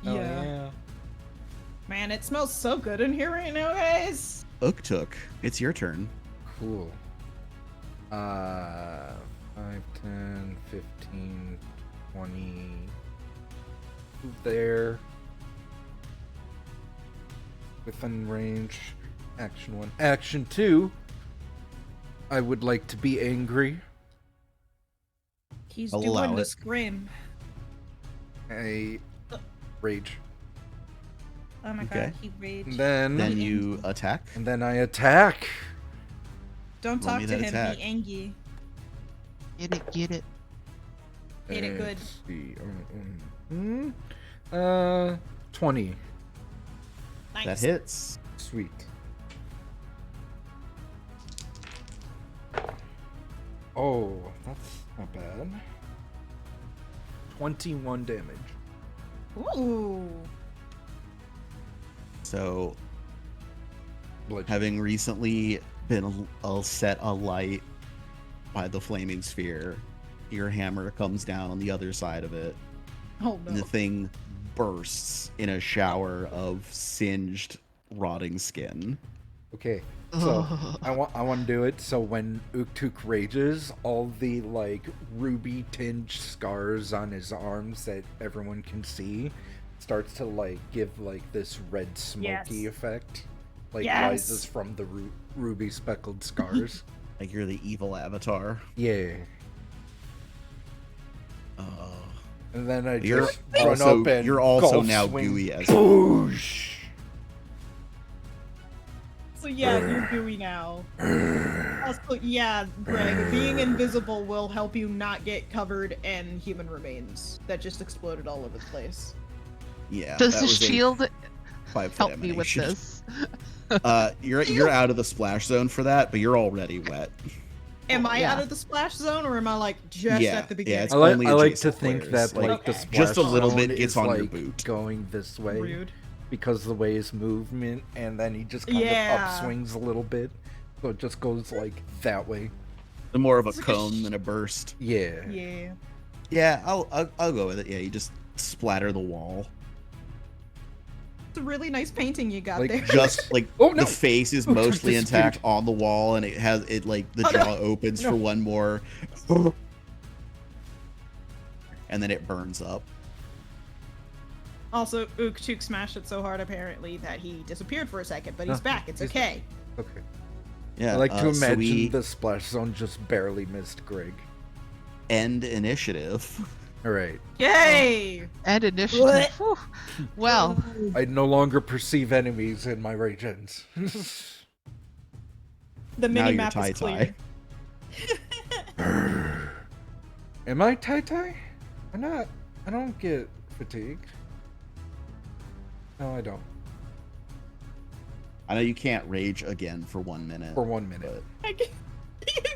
Oh, yeah. Man, it smells so good in here right now, guys. Uktuk, it's your turn. Cool. 5, 10, 15, 20. Move there. within range. Action 1. Action 2. I would like to be angry. He's Allow doing the it. scream. I rage. Oh my Okay. god, he raged. Then you attack. And then I attack. Don't Roll talk me to that him, attack. be angry. Get it. Hit it good. Let's see. 20. Nice. That hits. Sweet. Oh, that's not bad. 21 damage. Ooh. So, Bludgeon. having recently been set alight by the flaming sphere, your hammer comes down on the other side of it, Oh and the no. thing bursts in a shower of singed, rotting skin. Okay, so Ugh. I want to do it so when Uktuk rages, all the like ruby tinged scars on his arms that everyone can see starts to like give like this red smoky Yes. effect, like Yes. rises from the ruby speckled scars. Like you're the evil avatar. Yeah, and then I You're just run also up and you're also golf now swing. gooey as Boosh! So yeah, you're gooey now. Also, yeah, Greg, being invisible will help you not get covered in human remains that just exploded all over the place. yeah. Does that the was a shield 5-foot help me with emanation. this? You're out of the splash zone for that, but you're already wet. Am I yeah. out of the splash zone, or am I like just Yeah, at the yeah, beginning? it's I like only to adjacent think players, that like the Okay. splash Just a little zone bit gets is, on your like, boot. going this way Rude. because of the way his movement, and then he just kind Yeah. of upswings a little bit, so it just goes like that way. The more of a It's like a cone than a burst. Yeah. Yeah. Yeah, I'll go with it. Yeah, you just splatter the wall. It's a really nice painting you got Like, there. Just like Oh, no. the face is Oh, mostly disappeared. intact on the wall, and it has it like the Oh, no. jaw opens No. for one more, and then it burns up. Also, Uktuk smashed it so hard apparently that he disappeared for a second, but he's No, back. It's he's okay. Okay. Yeah, I like to so imagine we the splash zone just barely missed Gregg. end initiative. All right. Yay! And initiative. What? Whew. Well, I no longer perceive enemies in my rage ends. The Now mini you're map is tie-tie. clear. Am I tie-tie? I'm not. I don't get fatigued. No, I don't. I know you can't rage again for 1 minute. For 1 minute.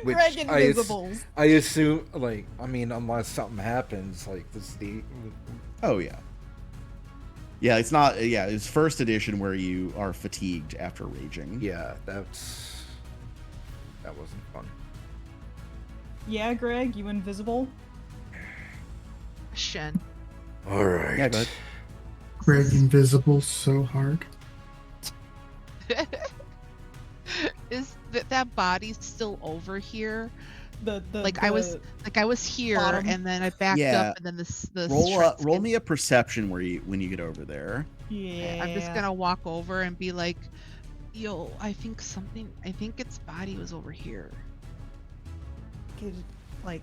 Which Greg I ass- Invisibles. I assume, like, I mean, unless something happens, like this the. Oh yeah. Yeah, it's not. Yeah, it's first edition where you are fatigued after raging. Yeah, that wasn't fun. Yeah, Greg, you invisible? Shen. All right. Yeah, bud. Greg Invisible so hard. Is that body still over here? The Like I was here, bottom. and then I backed Yeah. up, and then the Roll me a perception when you get over there. Yeah. I'm just gonna walk over and be like, "Yo, I think its body was over here." like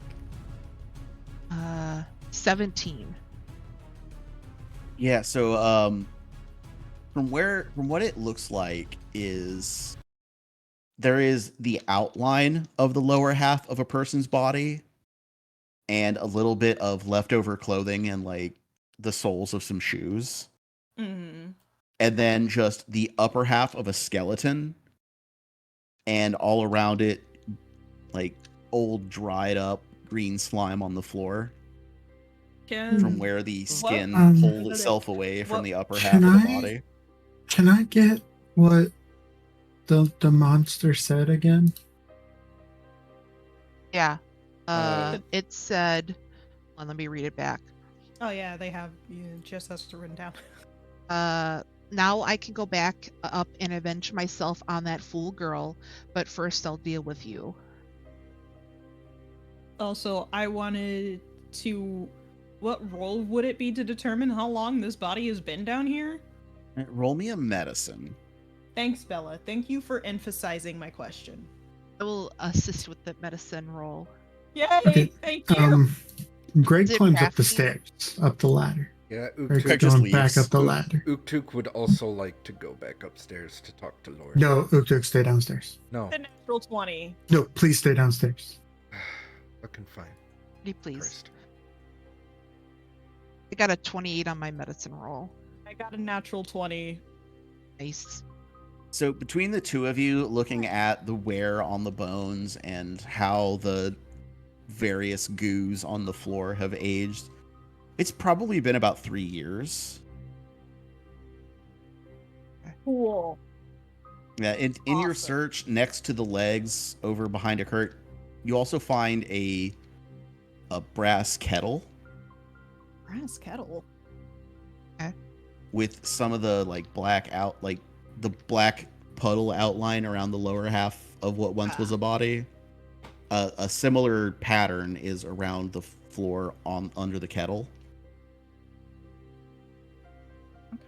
17. Yeah, so from what it looks like is there is the outline of the lower half of a person's body and a little bit of leftover clothing and like the soles of some shoes. mm, And then just the upper half of a skeleton and all around it like old dried up green slime on the floor from where the skin pulled itself away from the upper half of the body. Can I get what the monster said again? Yeah. Uh, It said, well, let me read it back. Oh yeah, they have just has to written down. Now I can go back up and avenge myself on that fool girl, but first I'll deal with you. Also, I wanted to. What role would it be to determine how long this body has been down here? Roll me a medicine. Thanks, Bella. Thank you for emphasizing my question. I will assist with the medicine roll. Yay! Okay, Thank you. Greg Is it climbs up the crafty? stairs, up the ladder. Yeah, Greg's Greg just going back leaves. up the ladder. Uktuk would also like to go back upstairs to talk to Lord. No, Uktuk, stay downstairs. No. The natural 20. No, please stay downstairs. Fucking fine. Pretty please. Christ. I got a 28 on my medicine roll. I got a natural 20. Nice. So between the two of you looking at the wear on the bones and how the various goos on the floor have aged, it's probably been about 3 years. Cool. Yeah, in your Awesome. search next to the legs over behind a cart, you also find a brass kettle Brass kettle. with some of the the black puddle outline around the lower half of what once was a body. A similar pattern is around the floor under the kettle.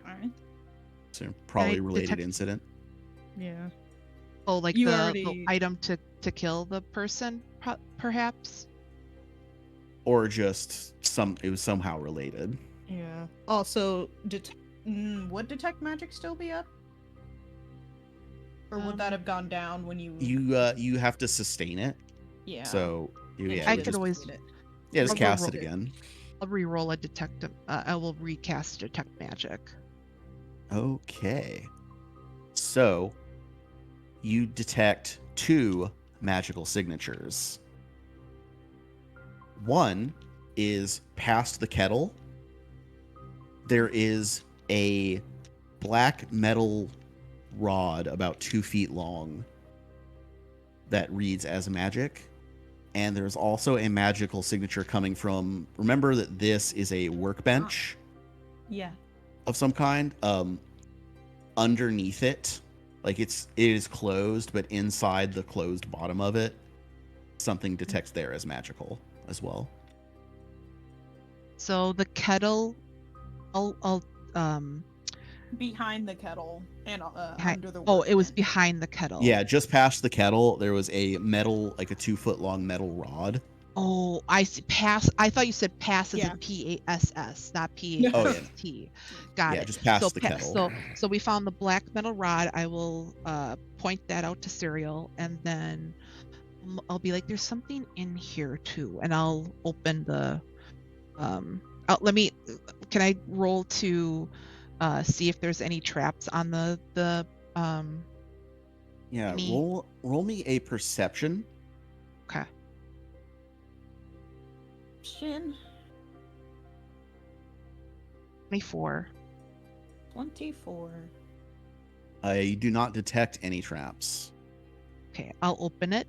Okay. So probably I related detect- incident. Yeah. Oh, like You the already- item to kill the person, perhaps? Or just it was somehow related. Yeah. Also, would detect magic still be up? Or would that have gone down when you? You have to sustain it. Yeah. So yeah, I you could just, always- delete it. yeah, just I'll cast roll it it. again. I'll re-roll a detect. I will recast detect magic. Okay. So you detect 2 magical signatures. One is past the kettle. There is a black metal rod about 2 feet long that reads as magic. And there's also a magical signature coming from, remember that this is a workbench Yeah. of some kind. Underneath it, like it is closed, but inside the closed bottom of it, something detects there as magical as well. So the kettle, I'll Behind the kettle and behind- under the. oh, it was workbench. behind the kettle. Yeah, just past the kettle, there was a metal, like a 2-foot long metal rod. Oh, I see. Pass. I thought you said pass as Yeah. in PASS, not Oh, yeah. PAST. Got Yeah, it. just past so the kettle. So we found the black metal rod. I will point that out to Serial, and then I'll be like, "There's something in here too," and I'll open the. Let me. Can I roll to see if there's any traps on the Yeah, any- roll me a perception. Okay. Shin 24. 24. You do not detect any traps. Okay, I'll open it.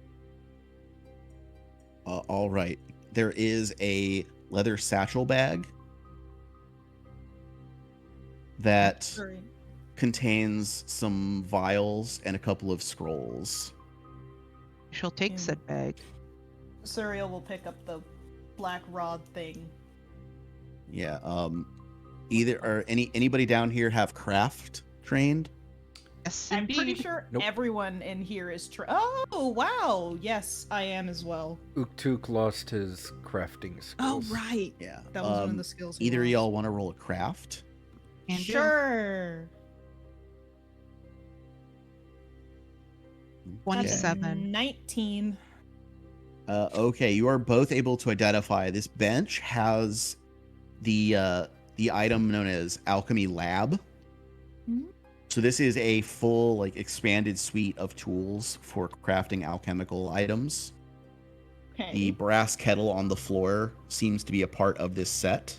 All right. There is a leather satchel bag that Sorry. contains some vials and a couple of scrolls. She'll take Yeah. said bag. Suriel will pick up the black rod thing. Yeah. Anybody down here have craft trained? Yes, I'm pretty indeed. sure Nope. everyone in here is. Oh wow! Yes, I am as well. Uktuk lost his crafting Oh skills. right. Yeah. That was one of the skills. he Either of lost. y'all want to roll a craft? Can do. Sure. 27. 19. Okay, you are both able to identify this bench has the item known as Alchemy Lab. Mhm. So this is a full, like, expanded suite of tools for crafting alchemical items. Okay. The brass kettle on the floor seems to be a part of this set.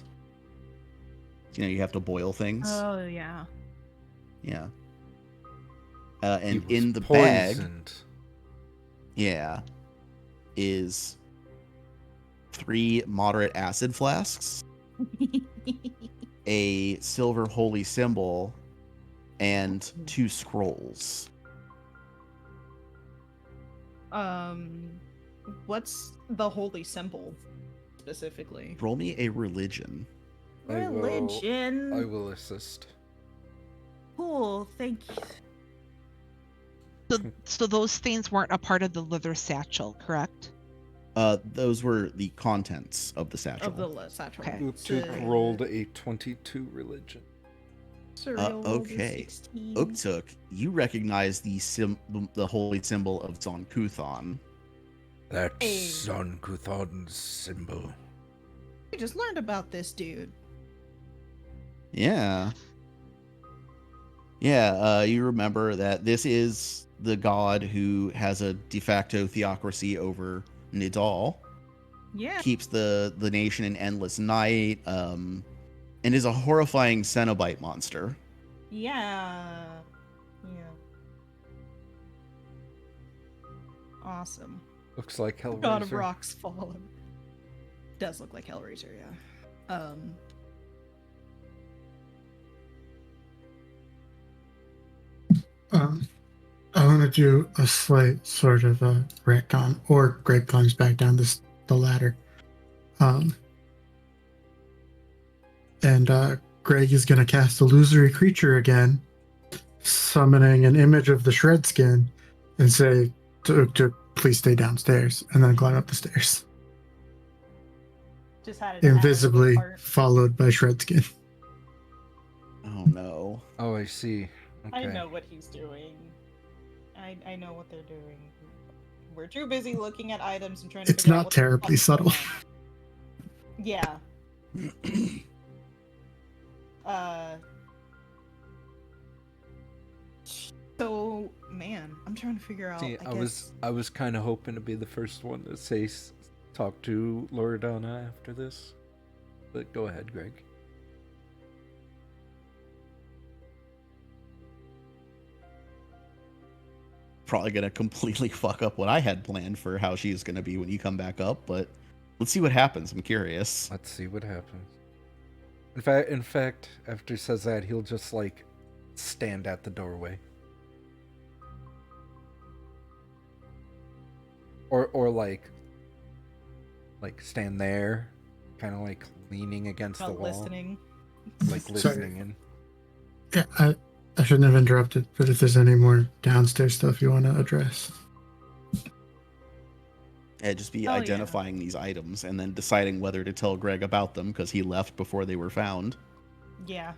You know, you have to boil things. Oh yeah. Yeah. He And was in the bag, poisoned. yeah, is 3 moderate acid flasks, a silver holy symbol, and 2 scrolls. What's the holy symbol specifically? Roll me a religion. I will- Religion. I will assist. Cool. Thank you. So those things weren't a part of the leather satchel, correct? Those were the contents of the satchel. Of the satchel. Okay. Uktuk rolled a 22 religion. Surreal rolled a Okay. 16. Uktuk, you recognize the holy symbol of Zonkuthon. That's Hey. Son Kuthon's symbol. We just learned about this dude. Yeah. Yeah, you remember that this is the god who has a de facto theocracy over Nidal, Yeah. keeps the nation in endless night, and is a horrifying Cenobite monster. Yeah. Awesome. Looks like Hellraiser. God of Rocks Fallen. Does look like Hellraiser, yeah. I want to do a slight sort of a retcon, or Greg climbs back down the ladder. And Greg is going to cast Illusory Creature again, summoning an image of the Shred Skin, and say to please stay downstairs, and then climb up the stairs. Just had it Invisibly followed by Shred Skin. Oh no. Oh, I see. Okay. I know what he's doing. I know what they're doing. We're too busy looking at items and trying to It's figure out not what the terribly fuck's going subtle. on. Yeah. So man, I'm trying to figure out. See, I guess I was kind of hoping to be the first one to say talk to Loredana after this, but go ahead, Greg. Probably gonna completely fuck up what I had planned for how she's gonna be when you come back up, but let's see what happens. I'm curious. Let's see what happens. In fact, after he says that, he'll just like stand at the doorway, or like stand there, kind of like leaning against the about wall, listening. like listening in. Yeah, I shouldn't have interrupted, but if there's any more downstairs stuff you want to address. Yeah, just be Oh, yeah. identifying these items and then deciding whether to tell Greg about them because he left before they were found. Yeah.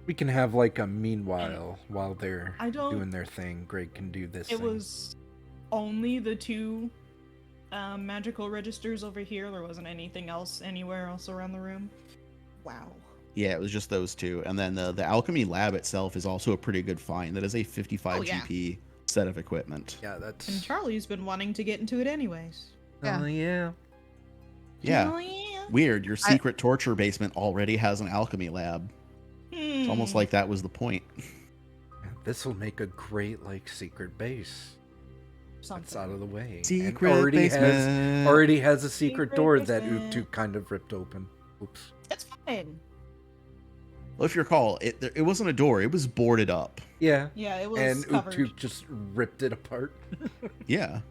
We can have like a meanwhile while they're I don't- doing their thing. Greg can do this. It thing. was only the two magical registers over here. There wasn't anything else anywhere else around the room. Wow. Yeah, it was just those two. And then the alchemy lab itself is also a pretty good find. That is a 55 Oh, yeah. GP set of equipment. Yeah, that's. And Charlie's been wanting to get into it anyways. Oh yeah. Yeah. Oh, yeah. Weird. Your secret torture basement already has an alchemy lab. It's almost like that was the point. This will make a great like secret base. That's out of the way. And Secret already basement. already has a secret Secret door that basement. Uktuk kind of ripped open. Oops. That's fine. Well, if you recall, it wasn't a door. It was boarded up. Yeah. Yeah, it was And covered. Uktuk just ripped it apart. Yeah.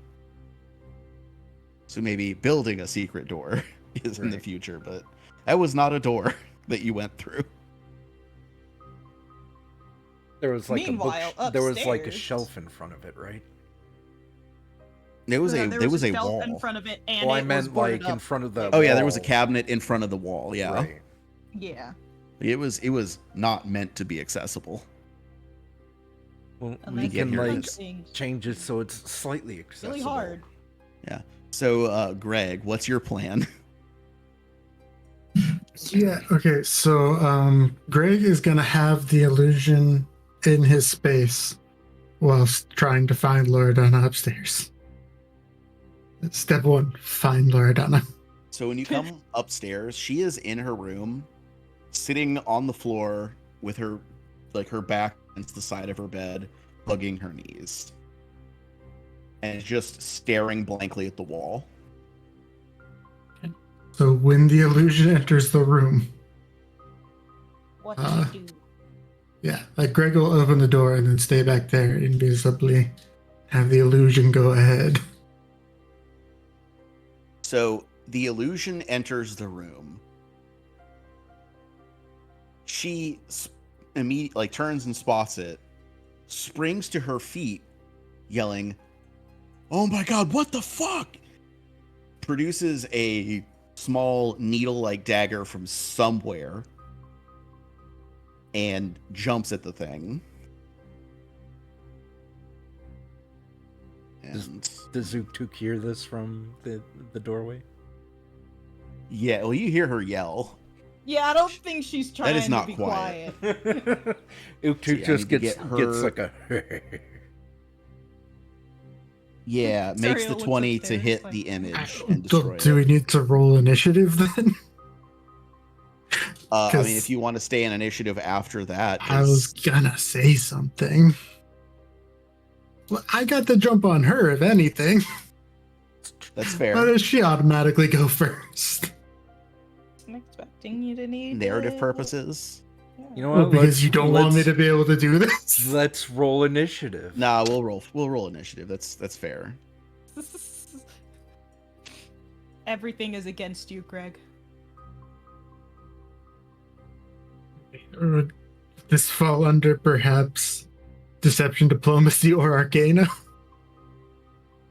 So maybe building a secret door is in the Right. future, but that was not a door that you went through. There was like Meanwhile, there was like a upstairs- shelf in front of it, right? There was Yeah, there was a shelf wall. in front of it, and Well, I it was meant boarded like in up. front of the. Oh yeah, there was a wall. cabinet in front of the wall. Yeah. Right. Yeah. It was not meant to be accessible. Well, And we then get can here like punching change it so it's slightly accessible. really hard. So Greg, what's your plan? Yeah, okay, so Greg is going to have the illusion in his space whilst trying to find Loredana upstairs. Step one, find Loredana. So when you come upstairs, she is in her room, sitting on the floor with her back against the side of her bed, hugging her knees. And just staring blankly at the wall. So when the illusion enters the room, What did you do? yeah, like Greg will open the door and then stay back there invisibly, have the illusion go ahead. So the illusion enters the room. She immediately turns and spots it, springs to her feet, yelling, "Oh my god, what the fuck?" Produces a small needle-like dagger from somewhere and jumps at the thing. And Does Uktuk hear this from the doorway? yeah, well, you hear her yell. Yeah, I don't think she's trying is not to be quiet. quiet. Uktuk See, I just need to gets get her- like a. Yeah, makes the Ariel looks 20 to upstairs, hit like- the image and destroy Do we it. need to roll initiative then? I 'Cause mean, if you want to stay in initiative after that, I was gonna say something. Well, I got the jump on her, if anything. that's Why fair. does she automatically go first? I'm expecting you to need Narrative it. purposes. Yeah. You know Well, what? because you don't want me let's- to be able to do this. Let's roll initiative. Nah, we'll roll initiative. That's fair. Everything is against you, Greg. Or would this fall under perhaps deception, diplomacy, or arcana?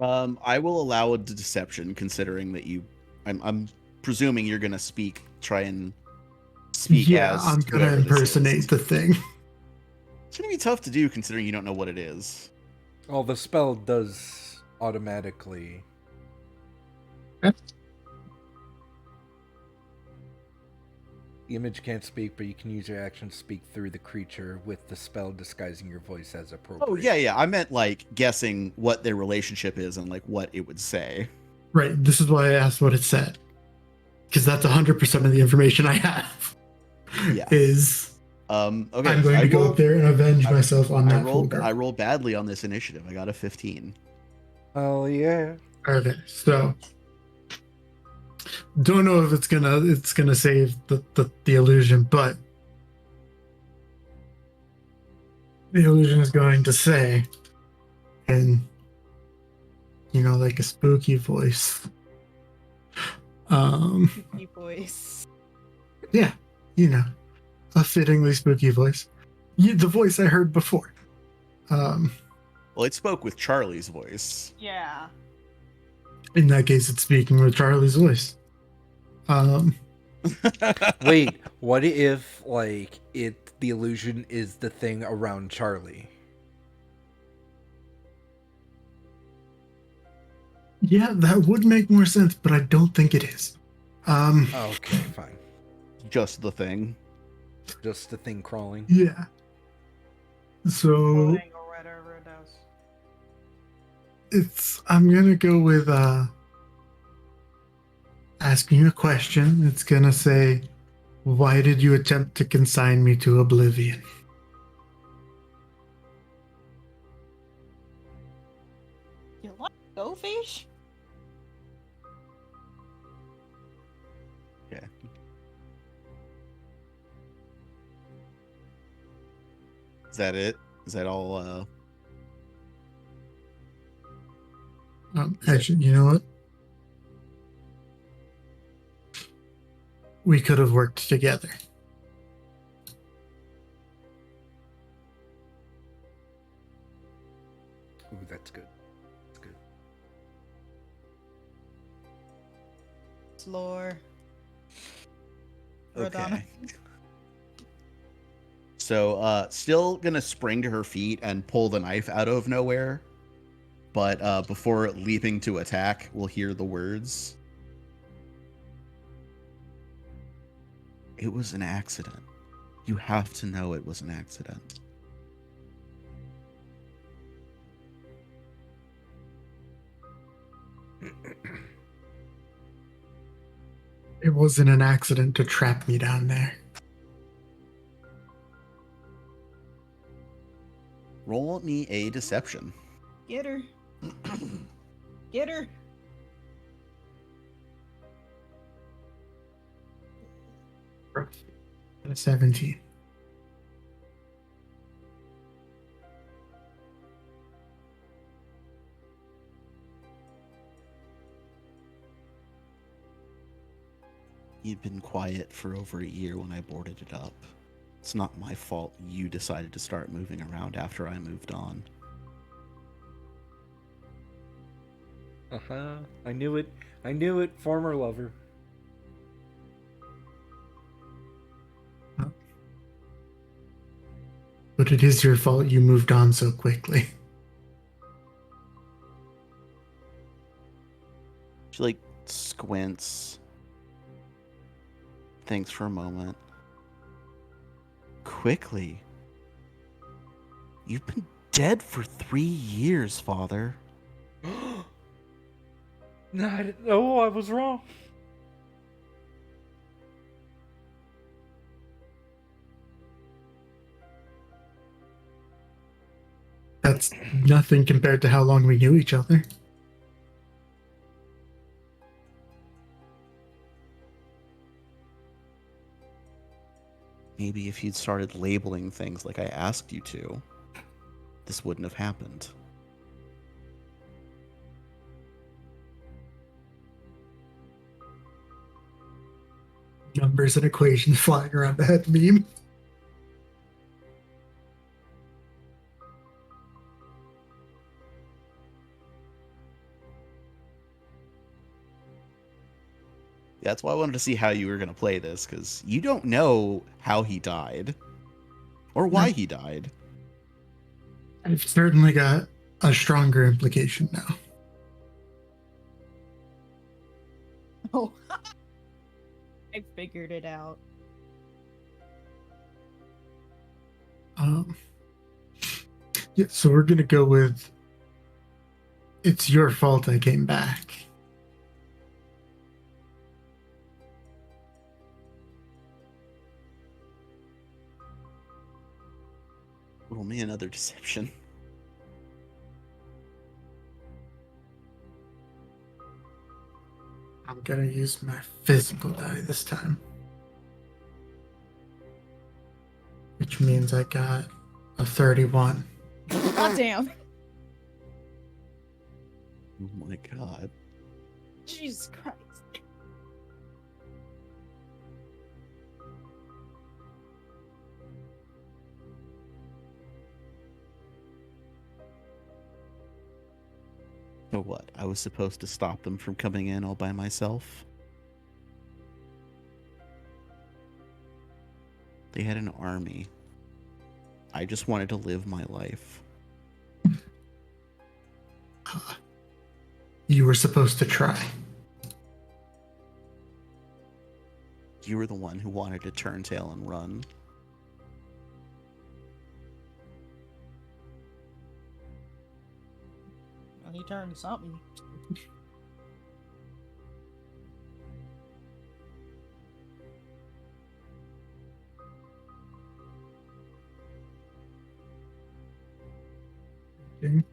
I will allow a deception, considering that I'm presuming you're gonna try and speak Yeah, as I'm gonna whoever this is. impersonate the thing. It's gonna be tough to do, considering you don't know what it is. Oh, the spell does automatically. The image can't speak, but you can use your action to speak through the creature with the spell disguising your voice as appropriate. Oh yeah. I meant like guessing what their relationship is and like what it would say. Right, this is why I asked what it said. Because that's 100% of the information I have. Yeah. Is Okay. I'm going to go up there and avenge myself on that folder. I rolled badly on this initiative. I got a 15. Oh yeah. Okay, so don't know if it's gonna save the illusion, but the illusion is going to say, and like a spooky voice. Spooky voice. Yeah, a fittingly spooky voice. The voice I heard before. Well, it spoke with Charlie's voice. Yeah. In that case, it's speaking with Charlie's voice. Wait, what if the illusion is the thing around Charlie? Yeah, that would make more sense, but I don't think it is. Okay, fine. Just the thing. Just the thing crawling. Yeah. So Floating or whatever it does. I'm gonna go with asking you a question. It's gonna say, why did you attempt to consign me to oblivion? You like go fish? Okay. Is that it? Is that all? Actually, you know what? We could have worked together. Ooh, that's good. That's good. Lore. Okay. Rodana. So, still gonna spring to her feet and pull the knife out of nowhere. But before leaping to attack, we'll hear the words. It was an accident. You have to know it was an accident. It wasn't an accident to trap me down there. Roll me a deception. Get her. Get her. A 17. You'd been quiet for over a year when I boarded it up. It's not my fault you decided to start moving around after I moved on. I knew it. I knew it, former lover. But it is your fault you moved on so quickly. She like squints, thinks for a moment. Quickly? You've been dead for 3 years, Father. No, I was wrong. That's nothing compared to how long we knew each other. Maybe if you'd started labeling things like I asked you to, this wouldn't have happened. Numbers and equations flying around the head meme. That's why I wanted to see how you were going to play this, because you don't know how he died or why he died. I've certainly got a stronger implication now. Oh, I figured it out. Yeah, so we're gonna go with it's your fault I came back. Roll me another deception. I'm gonna use my physical die this time. Which means I got a 31. God damn. Oh my god. Jesus Christ. So what? I was supposed to stop them from coming in all by myself? They had an army. I just wanted to live my life. You were supposed to try. You were the one who wanted to turn tail and run. Well, he turned to something. Okay.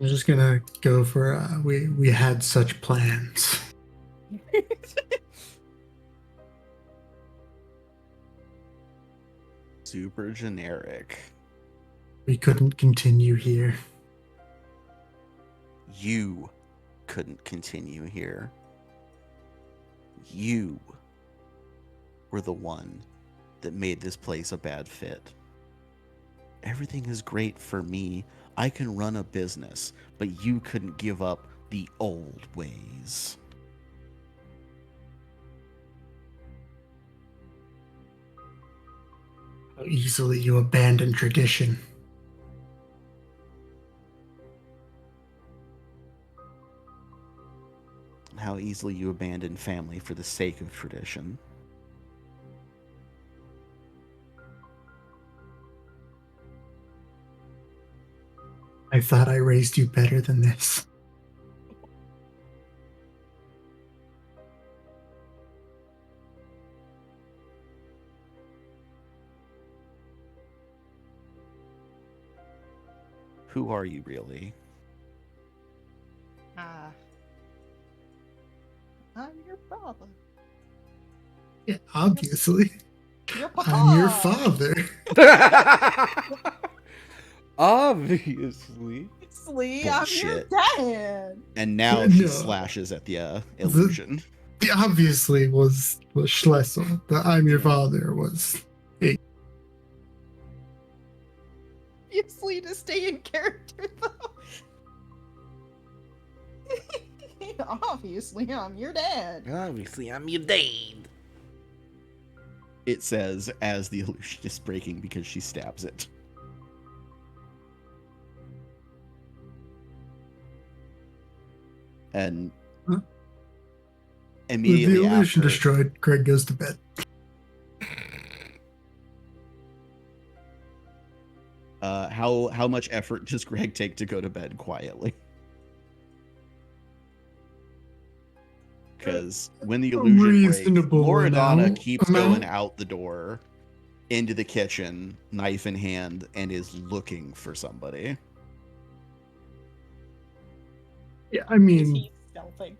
I'm just gonna go for we had such plans. Super generic. We couldn't continue here. You couldn't continue here. You were the one that made this place a bad fit. Everything is great for me. I can run a business, but you couldn't give up the old ways. How easily you abandon tradition. How easily you abandon family for the sake of tradition. I thought I raised you better than this. Who are you really? I'm your father. Yeah, obviously. Your papa. I'm your father. Obviously. Obviously, I'm your Bullshit. dad. And now she No. slashes at the illusion. The obviously was Schlessel. The I'm your father was Obviously, to stay in character, though. Obviously, I'm your dad. Obviously, I'm your dad. It says as the illusion is breaking because she stabs it. And Huh? With immediately the illusion after, destroyed, Gregg goes to bed. how much effort does Gregg take to go to bed quietly? Because when the A illusion breaks, reasonable Loredana keeps going amount. out the door into the kitchen, knife in hand, and is looking for somebody. Yeah, I Is mean, he stealthing?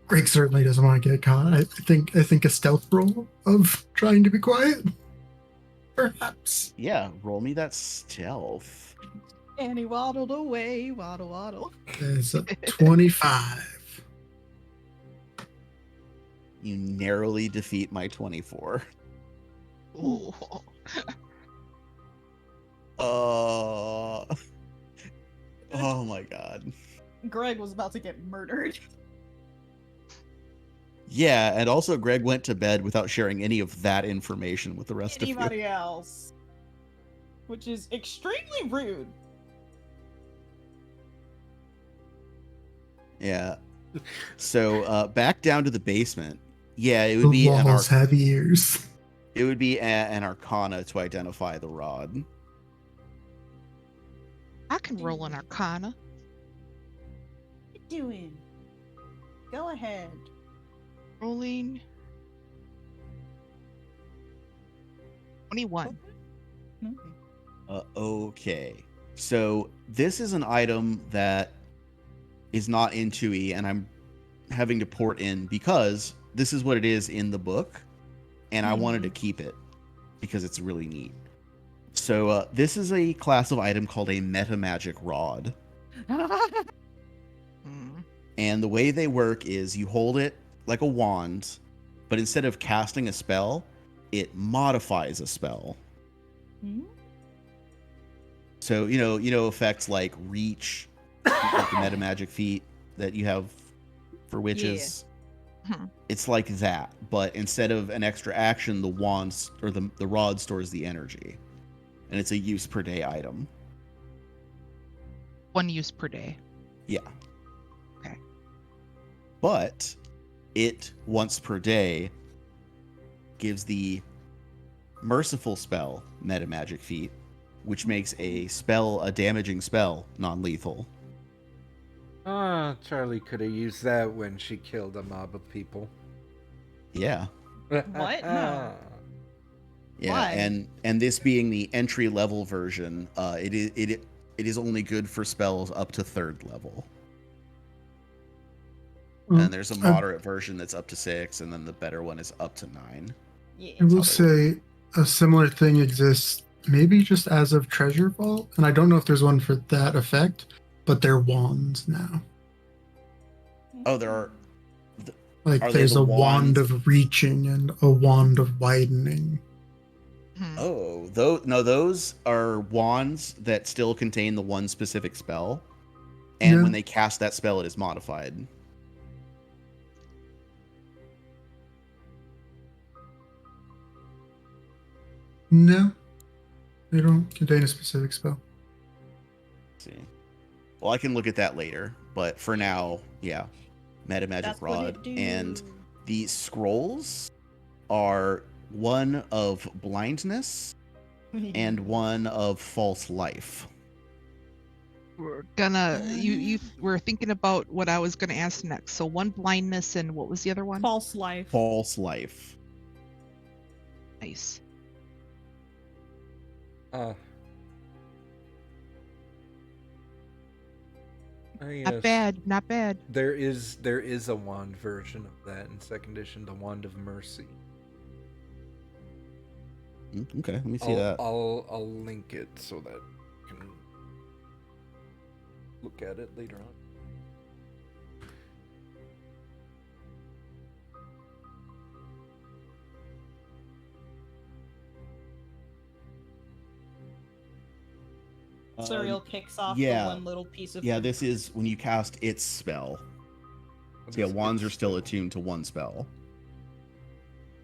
Greg certainly doesn't want to get caught. I think a stealth roll of trying to be quiet, perhaps. Yeah, roll me that stealth. And he waddled away, waddle, waddle. There's a 25. You narrowly defeat my 24. Ooh. Oh my god. Gregg was about to get murdered. Yeah, and also Gregg went to bed without sharing any of that information with the rest of you. Anybody else. Which is extremely rude. Yeah. So back down to the basement. Yeah, it The would be walls have ears. it would be an Arcana to identify the rod. I can roll an Arcana. What you doing? Go ahead. Rolling 21. Okay. So this is an item that is not in 2E, and I'm having to port in because this is what it is in the book, and I wanted to keep it because it's really neat. So this is a class of item called a meta magic rod. And the way they work is you hold it like a wand, but instead of casting a spell, it modifies a spell. So, you know effects like reach, like the meta magic feat that you have for witches. Yeah. It's like that, but instead of an extra action, the wand or the rod stores the energy. And it's a use per day item. 1 use per day. Yeah. Okay. But it once per day gives the merciful spell meta magic feat, which makes a damaging spell non-lethal. Charlie could have used that when she killed a mob of people. Yeah. What? No. Yeah, Why? and this being the entry level version, it is only good for spells up to 3rd level. And there's a moderate version that's up to 6, and then the better one is up to 9. Yeah. I will say a similar thing exists, maybe just as of Treasure Vault, and I don't know if there's one for that effect, but they're wands now. Oh, there are. Like Are they there's the a wand wands? of reaching and a wand of widening. Oh, those are wands that still contain the one specific spell, and Yeah. when they cast that spell, it is modified. No, they don't contain a specific spell. Let's see. Well, I can look at that later, but for now, yeah, meta magic That's what rod, it do. and the scrolls are one of blindness and one of false life. We're gonna you were thinking about what I was gonna ask next. So 1 blindness and what was the other one? False life. False life. Nice. Not bad, not bad. There is a wand version of that in 2nd edition, the Wand of Mercy. Okay, let me see that. I'll link it so that you can look at it later on. Suriel kicks off yeah. the one little piece of Yeah, fruit. this is when you cast its spell. What So yeah, is wands it? are still attuned to one spell.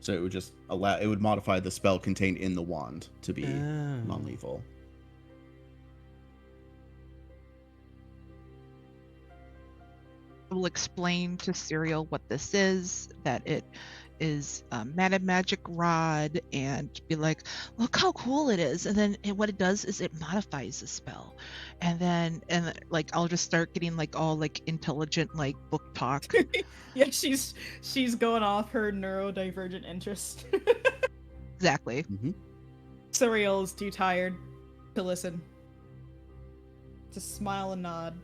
So it would just it would modify the spell contained in the wand to be Oh. non-lethal. I will explain to Serial what this is, that it is a mana magic rod, and be like, look how cool it is. And then what it does is it modifies the spell. And like I'll just start getting like all like intelligent like book talk. Yeah, she's going off her neurodivergent interest. Exactly. Mm-hmm. Suriel is too tired to listen. Just smile and nod.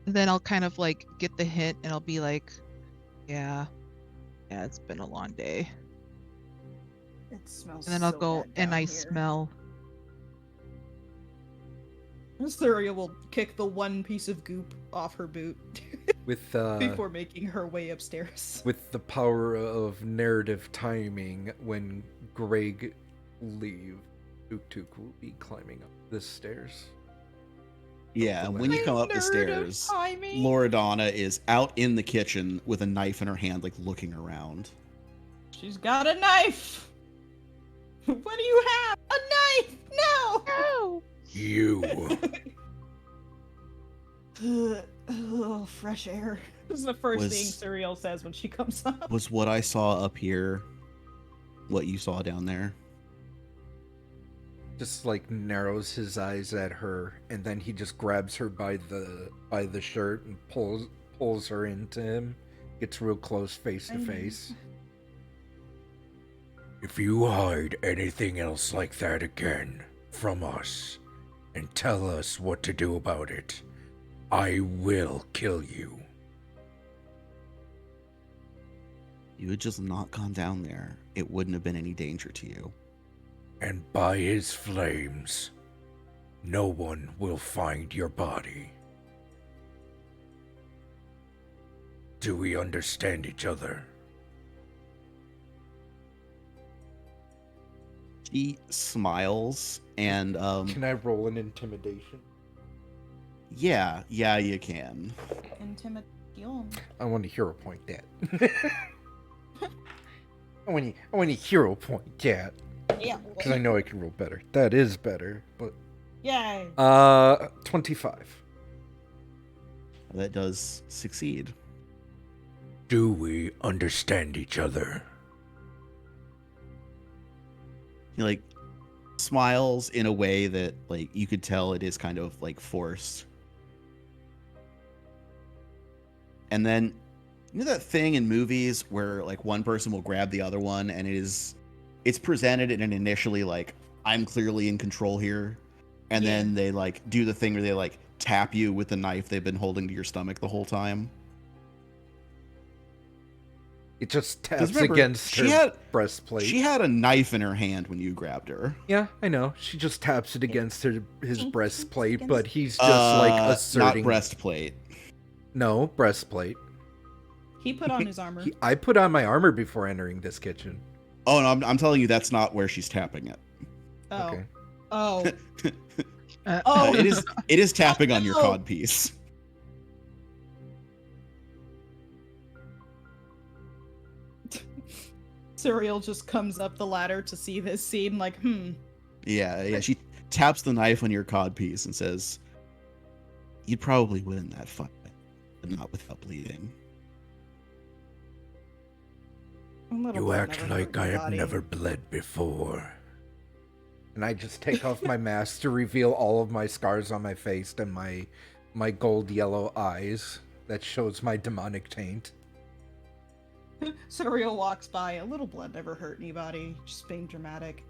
And then I'll kind of like get the hint, and I'll be like, yeah, it's been a long day. It smells. And then I'll so go bad and down I here. smell. Suriel will kick the one piece of goop off her boot With before making her way upstairs. with the power of narrative timing, when Gregg leave, Tuk will be climbing up the stairs. Yeah, the when you ladder. come up the Narrative stairs, timing. Loredana is out in the kitchen with a knife in her hand, like looking around. She's got a knife. What do you have? A knife? No. No! You. Ugh, fresh air. This is the first Was- thing Suriel says when she comes up. Was what I saw up here what you saw down there? Just like narrows his eyes at her, and then he just grabs her by the shirt and pulls her into him. Gets real close, face to face. If you hide anything else like that again from us, and tell us what to do about it, I will kill you. You had just not gone down there. It wouldn't have been any danger to you. And by his flames, no one will find your body. Do we understand each other? She smiles and Can I roll an intimidation? yeah, you can. Intimidation. I want to hero point that. I want to hero point that. Yeah. Because I know I can roll better. That is better. But Yay. 25. That does succeed. Do we understand each other? He like smiles in a way that like you could tell it is kind of like forced. And then you know that thing in movies where like one person will grab the other one and it's presented in an initially like I'm clearly in control here, and Yeah. then they like do the thing where they like tap you with the knife they've been holding to your stomach the whole time. It just 'Cause taps remember, against she her had- breastplate. She had a knife in her hand when you grabbed her. Yeah, I know. She just taps it against his Tink, breastplate, against- but he's just like asserting. Not breastplate. No, breastplate. He put on his armor. I put on my armor before entering this kitchen. Oh no, I'm telling you that's not where she's tapping it. Oh. Okay. Oh. Uh, Oh. It is tapping on your no. cod piece. Suriel just comes up the ladder to see this scene, like, Yeah. She taps the knife on your cod piece and says, "You'd probably win that fight, but not without bleeding." a little You bit act never like hurt I my have body. never bled before. And I just take off my mask to reveal all of my scars on my face and my gold yellow eyes. That shows my demonic taint. Suriel walks by. A little blood never hurt anybody. Just being dramatic.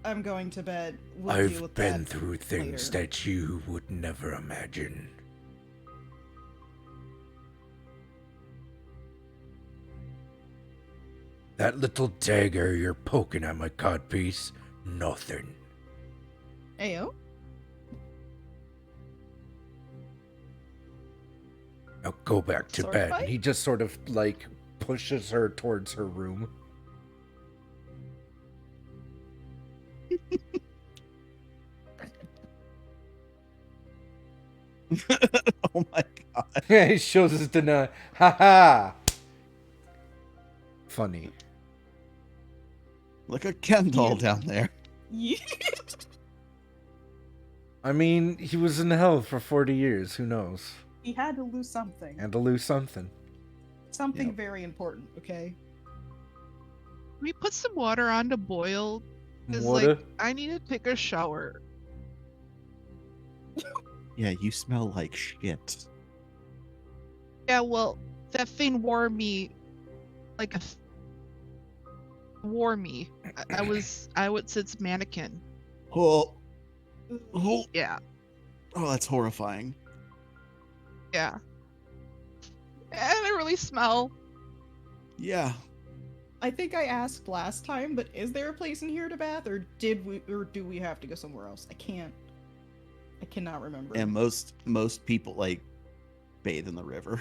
I'm going to bed. We'll deal I've with been that through things later. that you would never imagine. That little dagger you're poking at my codpiece, nothing. Ayo. Now go back to Sword bed. fight? He just sort of like pushes her towards her room. Oh my god. He shows us the ha. Funny. Look at Ken doll Yeah. down there. Yeah. I mean, he was in hell for 40 years. Who knows? He had to lose something. And to lose something. Something Yep. very important, okay? We put some water on to boil. Cause Water? like I need to take a shower. Yeah, you smell like shit. Yeah, well, that thing wore me like wore me. I was its mannequin. Oh, oh, Yeah, that's horrifying. yeah. And I really smell. Yeah. I think I asked last time, but is there a place in here to bath, or do we have to go somewhere else? I cannot remember. And most people like bathe in the river.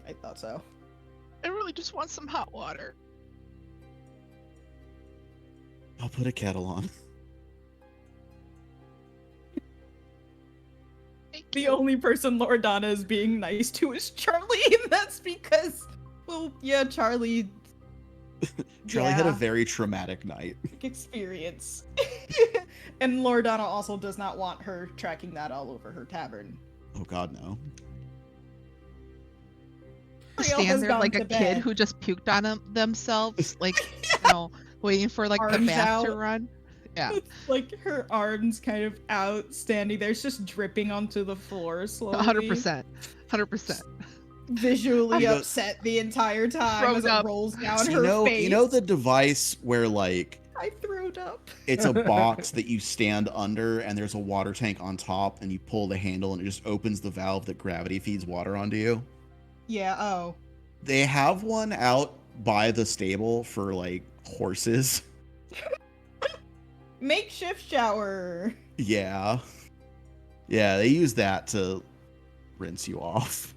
I thought so. I really just want some hot water. I'll put a kettle on. Thank The you. only person Loredana is being nice to is Charlie, and that's because, well, yeah, Charlie Charlie had a Yeah. very traumatic night. experience. And Loredana also does not want her tracking that all over her tavern. Oh god, no. Ariel Stand has there gone like to a bed. kid who just puked on themselves, like you know, waiting for like the Arms bath to out. run. Yeah, Like her arms kind of out, standing there, it's just dripping onto the floor slowly. 100%, 100%. Visually You know- upset the entire time Thrown as it up. rolls down So her face. you know the device where like I threw it up. it's a box that you stand under and there's a water tank on top and you pull the handle and it just opens the valve that gravity feeds water onto you. Yeah, oh. They have one out by the stable for like horses. Makeshift shower. Yeah. Yeah, they use that to rinse you off.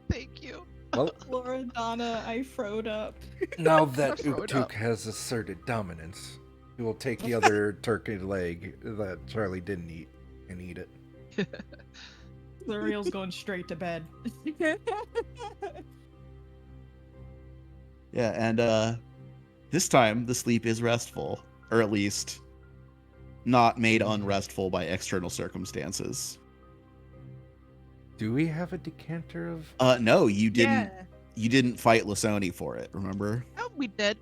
Thank you. Well, Loredana, I froed up. now that Throw it up. Uktuk has asserted dominance, he will take the other turkey leg that Charlie didn't eat and eat it. L'Oreal's going straight to bed. Yeah, and this time the sleep is restful, or at least not made unrestful by external circumstances. Do we have a decanter of... No, you didn't. Yeah. You didn't fight Lasoni for it. Remember? Oh, we did.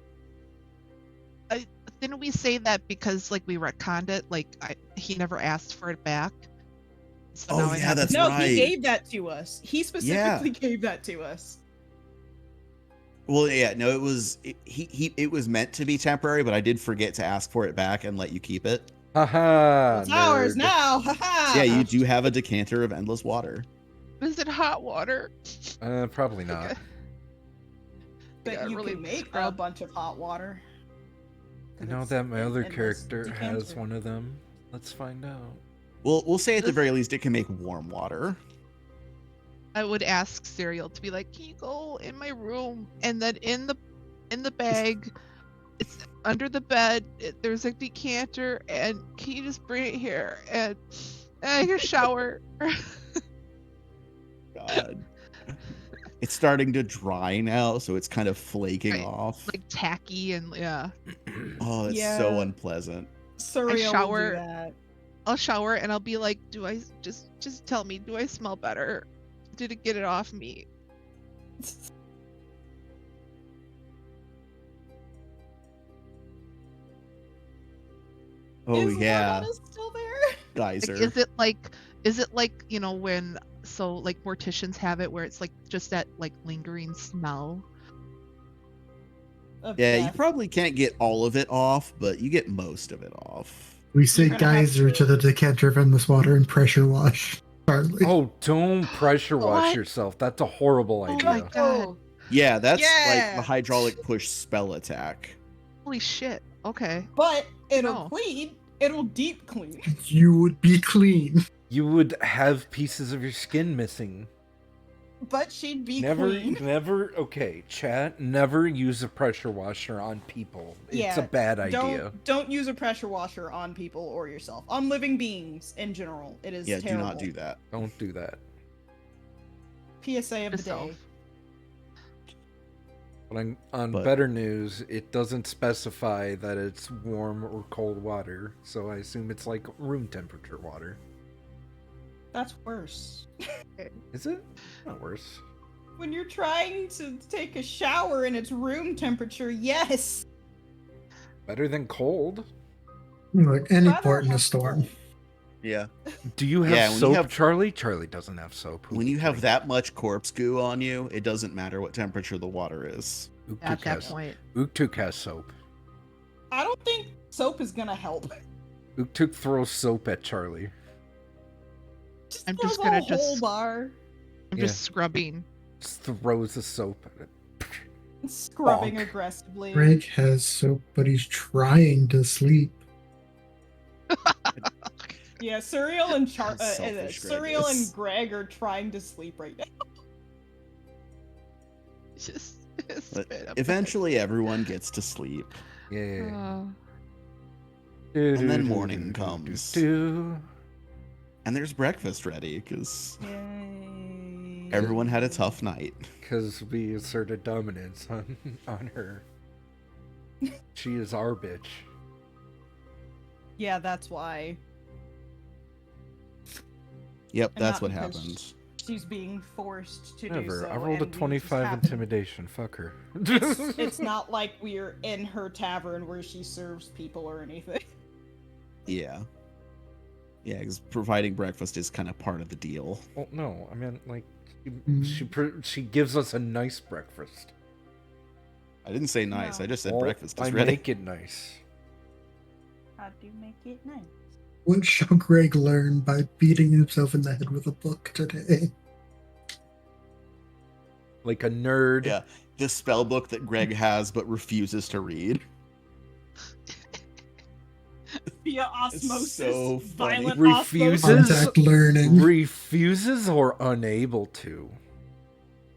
Didn't we say that because like we retconned it? Like he never asked for it back. So Oh, now I yeah, have that's No, right. he gave that to us. He specifically gave that to us. Well, yeah, no, it was it was meant to be temporary, but I did forget to ask for it back and let you keep it. Haha, It's ours nerd. now. Haha. Yeah, you do have a decanter of endless water. Is it hot water? Probably not. Okay. But Yeah, you really can make a scrub. bunch of hot water. I know It's that my an other endless character has decanter. one of them. Let's find out. We'll say at the very least it can make warm water. I would ask Serial to be like, "Can you go in my room?" And then in the bag, it's under the bed. There's a decanter, and can you just bring it here and I can shower. God. It's starting to dry now, so it's kind of flaking Right. off. Like tacky and yeah. Oh, that's so Yeah. unpleasant. Surreal will shower- do that. I'll shower and I'll be like, "Do I just tell me? Do I smell better? Did it get it off me?" Oh Is yeah, Loredana still there? Like, geyser. is it like you know when like morticians have it where it's like just that like lingering smell? Of Yeah, you death. probably can't get all of it off, but you get most of it off. We say You're gonna have geyser to the decanter of endless water and pressure wash. Charlie. Oh, don't pressure wash What? yourself. That's a horrible Oh idea. my God. Yeah, that's like Yeah. the hydraulic push spell attack. Holy shit. Okay. But it'll No. clean. It'll deep clean. You would be clean. You would have pieces of your skin missing. but she'd be Never, queen. never. Okay, chat. Never use a pressure washer on people. It's a bad idea. Don't use a pressure washer on people or yourself. On living beings in general. It is Yeah, terrible. do not do that. Don't do that. PSA of the Yourself. day. But on better news, it doesn't specify that it's warm or cold water, so I assume it's like room temperature water. That's worse. Is it? Not worse. When you're trying to take a shower and it's room temperature, yes. Better than cold. Like any Rather port in a have storm. cold. Yeah. Do you have Yeah, when you soap, have- Charlie? Charlie doesn't have soap. Who When you can have drink? that much corpse goo on you, it doesn't matter what temperature the water is. At Uktuk that has, point. Uktuk has soap. I don't think soap is gonna help. Uktuk throws soap at Charlie. Just I'm throws just gonna a whole just- bar. I'm Yeah. just scrubbing. Just throws the soap at it. Scrubbing Bonk. aggressively. Gregg has soap, but he's trying to sleep. Yeah, Suriel and Selfish Gregg Suriel is. and Greg are trying to sleep right now. Just But spit up. eventually everyone gets to sleep. Yeah. And then morning comes. Do. And there's breakfast ready, because Yay. everyone had a tough night. Because we asserted dominance on her. She is our bitch. Yeah, that's why. Yep, And that's not what because happened. She's being forced to do Whatever. so. I rolled a and we just 25 happen- intimidation. Fuck her. It's not like we're in her tavern where she serves people or anything. Yeah. Yeah, because providing breakfast is kind of part of the deal. Well, no. I mean, like, Mm. she gives us a nice breakfast. I didn't say nice. No. I just said Well, breakfast is I ready. make it nice. How do you make it nice? What shall Gregg learn by beating himself in the head with a book today? Like a nerd. Yeah, the spell book that Gregg has but refuses to read. Via osmosis. so funny. Violent Refuses? osmosis. Contact learning. Refuses or unable to.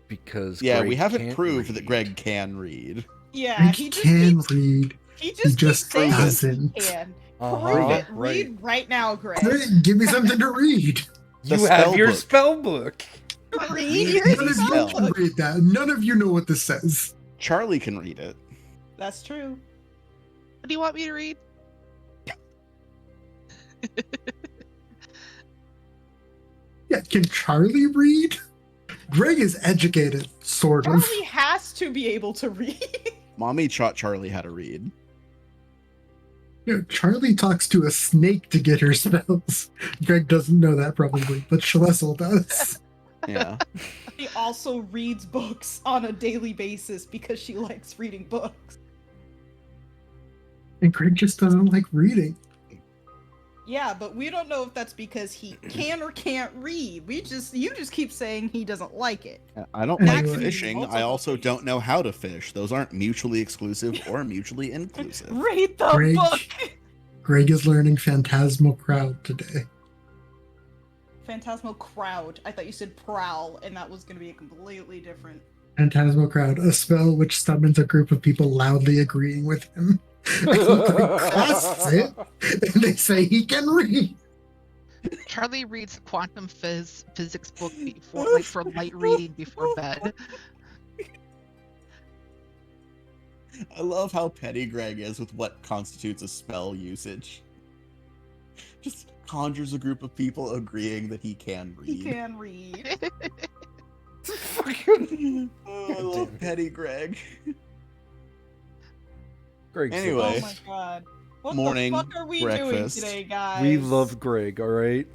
Because Yeah, Greg we haven't can't proved that read. Greg can read. Yeah, Gregg he just can keeps, read. he He just, just keeps saying doesn't. he can. Uh-huh, Prove it. right. Read right now, Greg. Gregg, give me something to read. The You have spell your book. spell book. Read Read your the None of you spell. can read that. None of you know what this says. Charlie can read it. That's true. What do you want me to read? Yeah, can Charlie read? Gregg is educated, sort of. Charlie has to be able to read. Mommy taught Charlie how to read. You know, Charlie talks to a snake to get her spells. Gregg doesn't know that probably, but Schlessel does. Yeah. She also reads books on a daily basis because she likes reading books. And Gregg just doesn't like reading. Yeah, but we don't know if that's because he can or can't read. You just keep saying he doesn't like it. I don't That like could be fishing. I multiple also things. don't know how to fish. Those aren't mutually exclusive or mutually inclusive. Read the Greg. book. Greg is learning Phantasmal Crowd today. Phantasmal crowd. I thought you said prowl, and that was going to be a completely different. Phantasmal Crowd, a spell which summons a group of people loudly agreeing with him. And Greg casts it, and they say he can read. Charlie reads the quantum physics book before, like for light reading before bed. I love how petty Greg is with what constitutes a spell usage. Just conjures a group of people agreeing that he can read. He can read. Oh, I love petty Greg. Greg's the Anyway. Oh best. my god. What Morning, the fuck are we breakfast. doing today, guys? We love Greg, alright?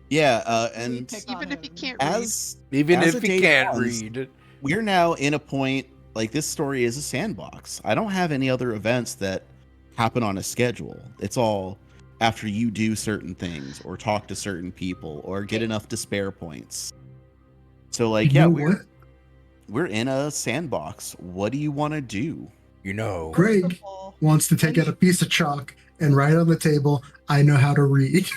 Yeah, We and pick on Even if he him. can't read. as Even As if the he day can't goes, read. we're now in a point, like this story is a sandbox. I don't have any other events that happen on a schedule. It's all after you do certain things or talk to certain people or get enough despair points. So like, You yeah, know we're in a sandbox. What do you want to do? You know. Greg First of all, wants to take out a piece of chalk and write on the table, I know how to read.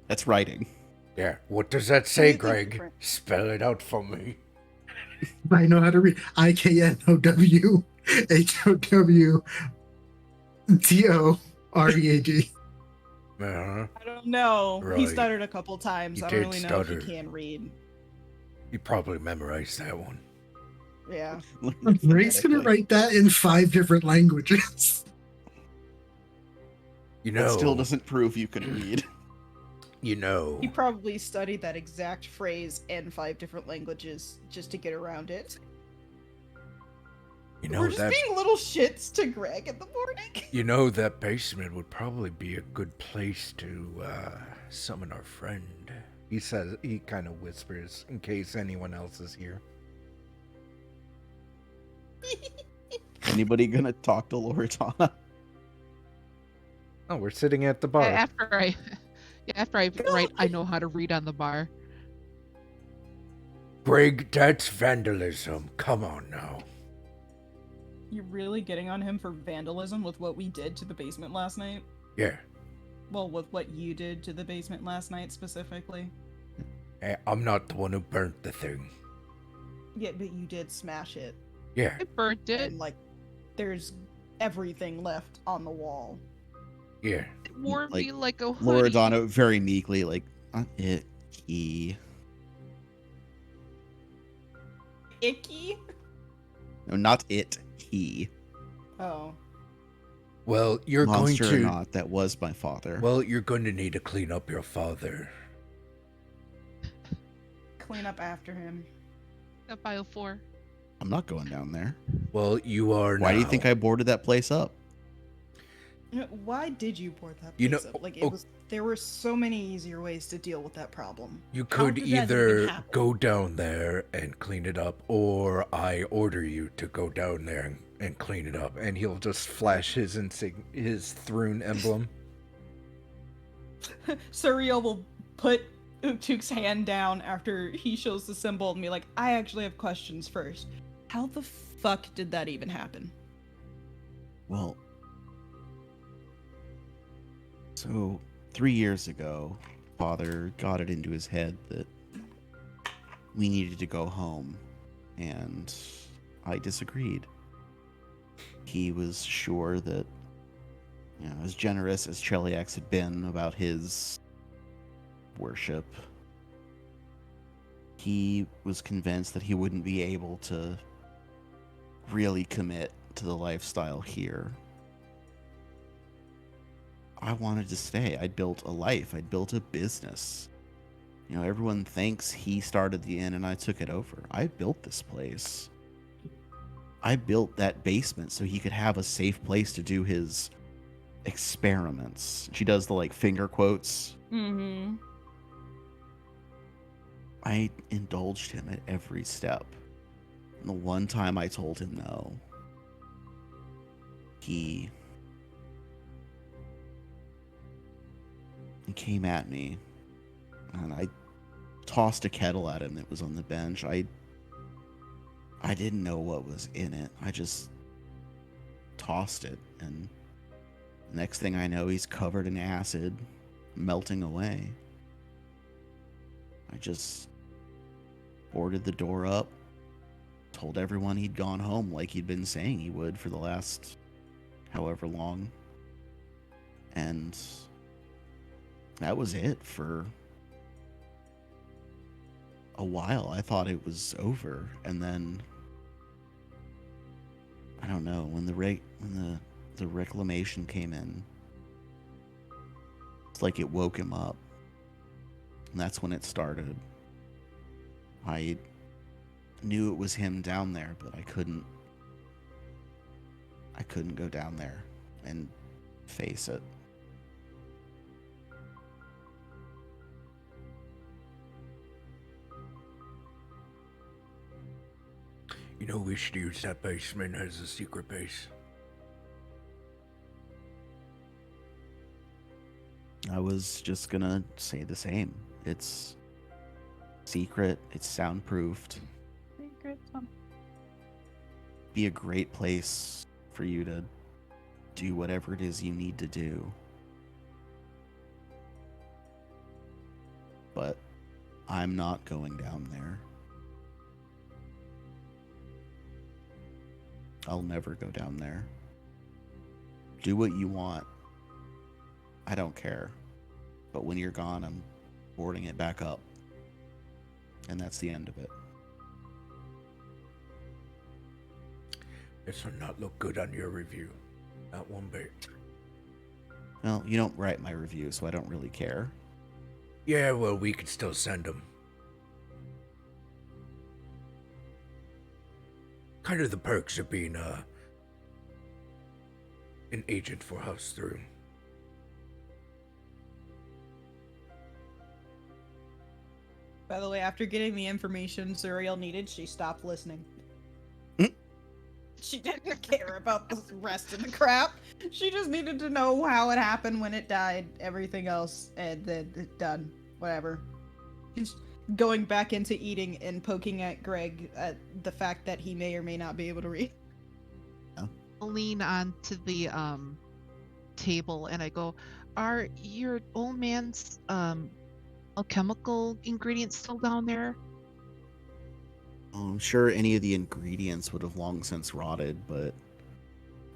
That's writing. Yeah, what does that say, you think, Greg? French? Spell it out for me. I know how to read. IKNOWHOWTOREAD. Uh-huh. I don't know. He Right. stuttered a couple times. He I don't did really know if stutter. he can read. You probably memorized that one. Yeah. Greg's gonna write that in 5 different languages. You That know, still doesn't prove you can read. you know. He probably studied that exact phrase in 5 different languages just to get around it. You know We're just that. being little shits to Greg in the morning. You know that basement would probably be a good place to summon our friend. He says. He kind of whispers in case anyone else is here. Anybody gonna talk to Loredana? Oh, we're sitting at the bar. After I write, I know how to read on the bar. Greg, that's vandalism. Come on now. You're really getting on him for vandalism with what we did to the basement last night? Yeah. Well, with what you did to the basement last night specifically? Hey, I'm not the one who burnt the thing. Yeah, but you did smash it. Yeah. I burnt it. And, like, there's everything left on the wall. Yeah. It wore like, me like a hoodie. Loredana very meekly, like, icky. Icky? No, not it. He. Oh. Well, you're Monster going or to. not, that was my father. Well, you're going to need to clean up your father. Clean up after him. At Bio 4. I'm not going down there. Well, you are now. Why do you think I boarded that place up? You know, why did you board that You know- place up? Like, it was. There were so many easier ways to deal with that problem. You How could did that even either happen? go down there and clean it up, or I order you to go down there and clean it up. And he'll just flash his his Thrune emblem. Suriel will put Uktuk's hand down after he shows the symbol and be like, I actually have questions first. How the fuck did that even happen? Well, so 3 years ago, father got it into his head that we needed to go home, and I disagreed. He was sure that, you know, as generous as Cheliax had been about his worship, he was convinced that he wouldn't be able to really commit to the lifestyle here. I wanted to stay. I'd built a life. I'd built a business. You know, everyone thinks he started the inn and I took it over. I built this place. I built that basement so he could have a safe place to do his experiments. She does the like finger quotes. Mm-hmm. I indulged him at every step. And the one time I told him no, he came at me, and I tossed a kettle at him that was on the bench. I didn't know what was in it. I just tossed it, and next thing I know, he's covered in acid, melting away. I just boarded the door up, told everyone he'd gone home like he'd been saying he would for the last however long. And that was it for a while. I thought it was over, and then I don't know, when the reclamation came in, it's like it woke him up. And that's when it started. I knew it was him down there, but I couldn't go down there and face it. You know, we should use that basement as a secret base. I was just gonna say the same. It's secret, it's soundproofed. Be a great place for you to do whatever it is you need to do. but I'm not going down there. I'll never go down there. Do what you want. I don't care. But when you're gone, I'm boarding it back up. And that's the end of it. This will not look good on your review. Not one bit. Well, you don't write my review, so I don't really care. Yeah, well, we could still send them. Kind of the perks of being an agent for House 3. By the way, after getting the information Zuriel needed, she stopped listening. She didn't care about the rest of the crap. She just needed to know how it happened, when it died, everything else, and then it's done. Whatever. She's going back into eating and poking at Gregg at the fact that he may or may not be able to read. I'll lean onto the table and I go, "Are your old man's alchemical ingredients still down there?" I'm sure any of the ingredients would have long since rotted, but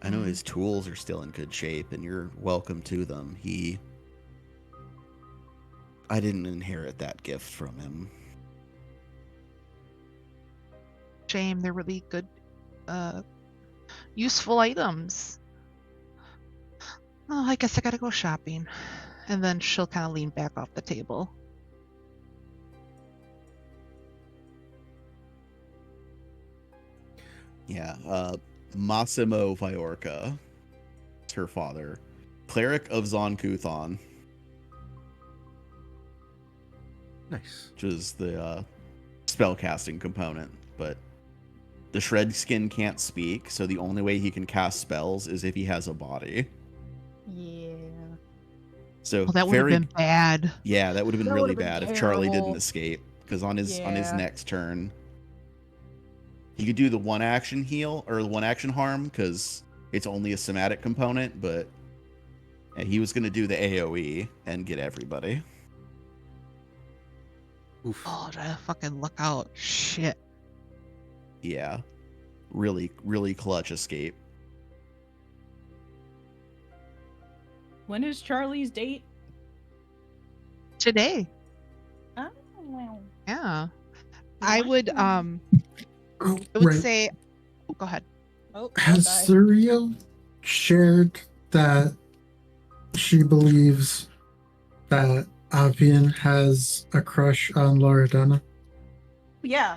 I know his tools are still in good shape, and you're welcome to them. I didn't inherit that gift from him. Shame, they're really good, useful items. Oh, I guess I gotta go shopping. And then she'll kind of lean back off the table. Yeah, Massimo Viorca, her father, cleric of Zonkuthon, Nice. which is the spellcasting component, but the shred skin can't speak, so the only way he can cast spells is if he has a body. Yeah. So Oh, that would have been bad. Yeah, that would have been That really would've been bad if Charlie didn't terrible. escape, because on his Yeah. next turn, he could do the one action heal or the one action harm because it's only a somatic component, but he was going to do the AoE and get everybody. Oof. Oh, fucking look out. Shit. Yeah, really, really clutch escape. When is Charlie's date? Today. Oh, well. Yeah. I would Oh, I would right. say go ahead. Oh, Has okay. Suriel shared that she believes that Avian has a crush on Loredana? Yeah.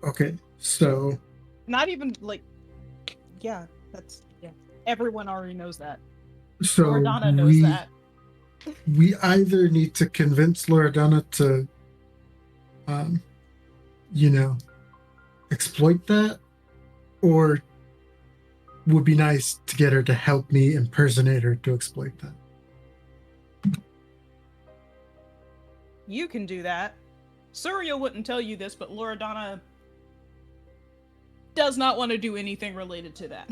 Okay, so Not even like. Yeah, everyone already knows that. so Loredana knows that. we either need to convince Loredana to, exploit that, or would be nice to get her to help me impersonate her to exploit that. You can do that. Suriel wouldn't tell you this, but Loredana does not want to do anything related to that.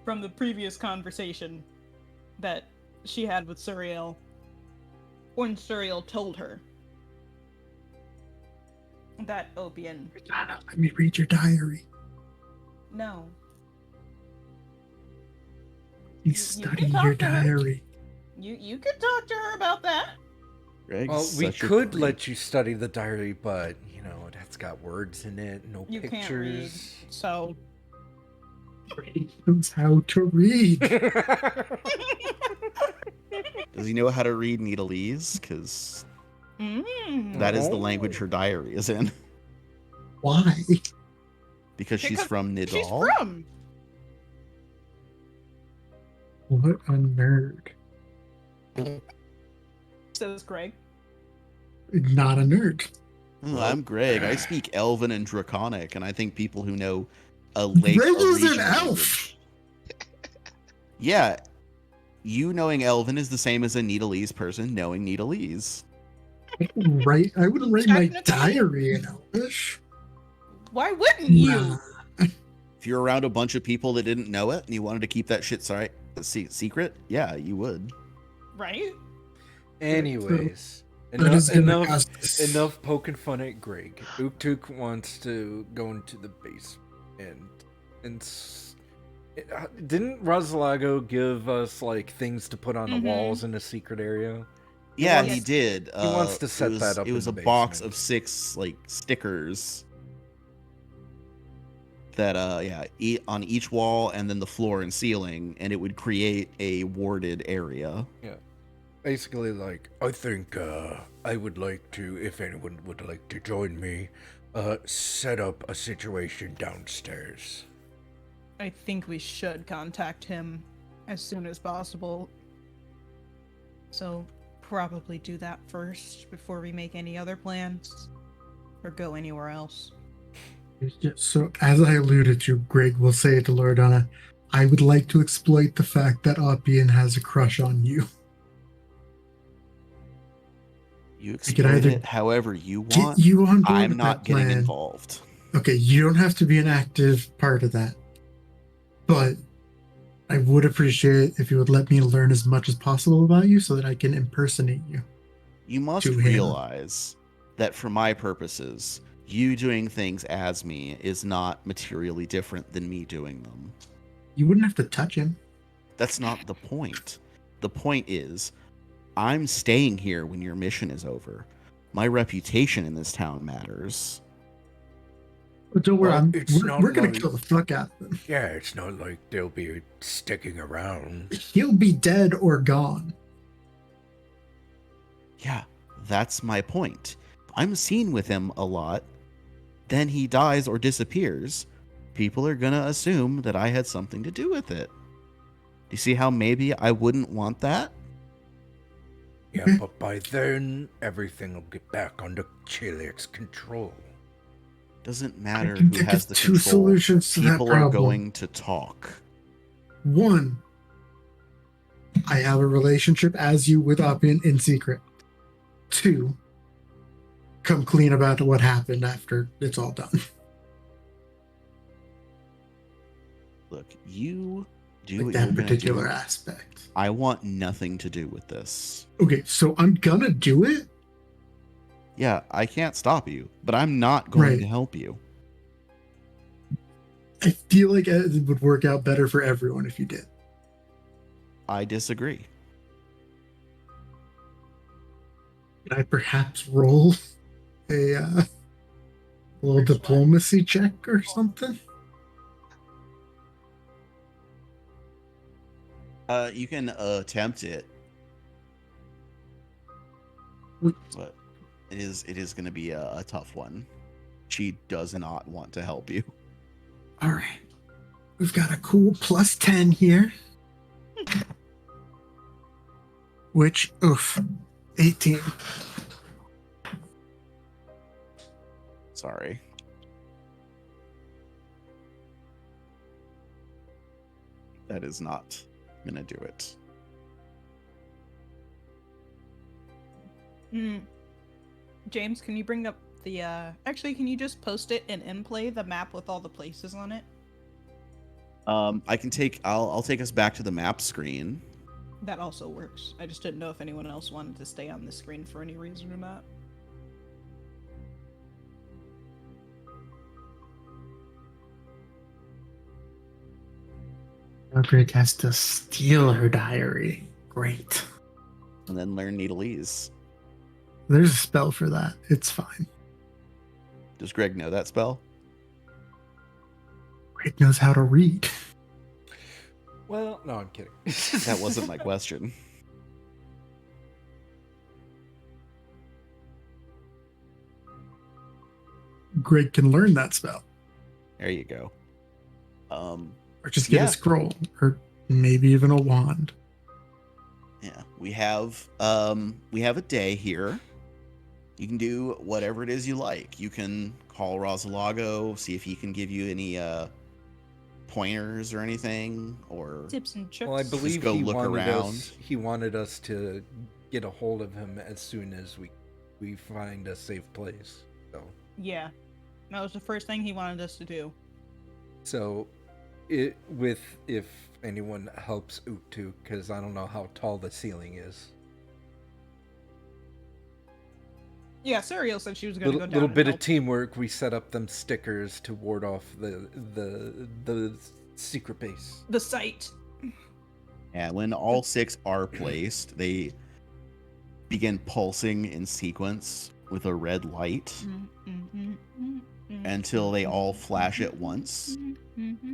From the previous conversation that she had with Suriel, when Suriel told her that Opian. Loredana, let me read your diary. No. You You study can talk your to her. diary. You could talk to her about that. Greg's Well, we such a could creep. let you study the diary, but, that's got words in it, no You can't read, pictures. so. He knows how to read. Does he know how to read Needlese? Because that is the language her diary is in. Why? Because she's Because from Nidal. She's from. What a nerd. Says Gregg. Not a nerd. Oh, I'm Greg. I speak Elven and Draconic, and I think people who know a lake Greg or is an region elf. language- Yeah, you knowing Elven is the same as a Needlese person knowing Needlese. Right? I wouldn't write my Technically- diary in Elvish. Why wouldn't you? Nah. If you're around a bunch of people that didn't know it and you wanted to keep that shit secret, yeah, you would. Right? Anyways, That is gonna enough cost us- enough poking fun at Gregg. Uktuk wants to go into the base, didn't Rosalago give us like things to put on the Mhm. walls in a secret area? Yeah, wants- he did. He wants to set that up It was in a the box basement. of 6 like stickers that on each wall and then the floor and ceiling, and it would create a warded area. Basically, like, I think I would like to, if anyone would like to join me, set up a situation downstairs. I think we should contact him as soon as possible. So probably do that first before we make any other plans or go anywhere else. So, as I alluded to, Gregg will say to Loredana, I would like to exploit the fact that Oppian has a crush on you. You could exploit either it however you Get want. you on board I'm with not that getting plan. involved. Okay, you don't have to be an active part of that. But I would appreciate if you would let me learn as much as possible about you so that I can impersonate you. You must To him. realize that for my purposes, you doing things as me is not materially different than me doing them. You wouldn't have to touch him. That's not the point. The point is, I'm staying here when your mission is over. My reputation in this town matters. But don't worry, Well, it's not we're going like- to kill the fuck out of him. Yeah, it's not like they'll be sticking around. He'll be dead or gone. Yeah, that's my point. I'm seen with him a lot. Then he dies or disappears. People are gonna assume that I had something to do with it. Do you see how maybe I wouldn't want that? Yeah, but by then, everything will get back under Chiliak's control. Doesn't I matter can who think has of the two control. solutions to that People are problem. going to talk. One, I have a relationship as you with Oppian in secret. Two, come clean about what happened after it's all done. Look, you do Like what that you're gonna particular do. aspect. I want nothing to do with this. Okay, so I'm gonna do it. Yeah, I can't stop you, but I'm not going Right. to help you. I feel like it would work out better for everyone if you did. I disagree. Can I perhaps roll a little diplomacy check or something? You can attempt it, Wait. but it is going to be a tough one. She does not want to help you. All right. We've got a cool plus 10 here. Which, 18. Sorry. That is not gonna do it. James, can you bring up the actually can you just post it in play, the map with all the places on it? I can take. I'll take us back to the map screen. That also works. I just didn't know if anyone else wanted to stay on the screen for any reason or not. Now Greg has to steal her diary. Great. And then learn Needleese. There's a spell for that. It's fine. Does Greg know that spell? Greg knows how to read. Well, no, I'm kidding. That wasn't my question. Greg can learn that spell. There you go. Or just get Yeah. a scroll. Or maybe even a wand. Yeah, we have a day here. You can do whatever it is you like. You can call Rosalago, see if he can give you any pointers or anything, or Tips and tricks. Well, I believe go he look wanted around. he wanted us to get a hold of him as soon as we find a safe place. Yeah. That was the first thing he wanted us to do. So if anyone helps Uktu, because I don't know how tall the ceiling is. Yeah, Suriel said she was going to go down. Little and bit of help. teamwork. We set up them stickers to ward off the secret base. The site. And when all 6 are placed, they begin pulsing in sequence with a red light until they all flash at once.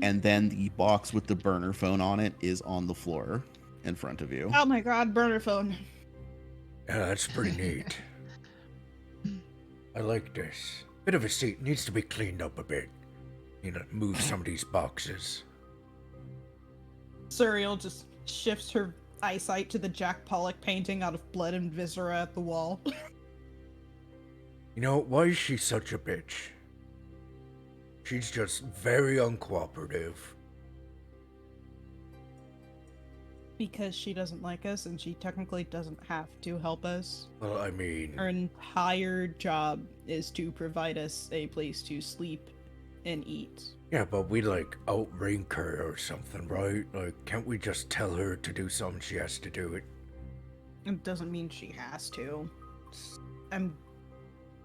And then the box with the burner phone on it is on the floor in front of you. Oh my god, burner phone. Yeah, that's pretty neat. I like this. Bit of a seat. Needs to be cleaned up a bit. Move some of these boxes. Suriel just shifts her eyesight to the Jack Pollock painting out of blood and viscera at the wall. Why is she such a bitch? She's just very uncooperative. Because she doesn't like us and she technically doesn't have to help us. Well, I mean... Her entire job is to provide us a place to sleep and eat. Yeah, but we, outrank her or something, right? Can't we just tell her to do something, she has to do it? It doesn't mean she has to. I'm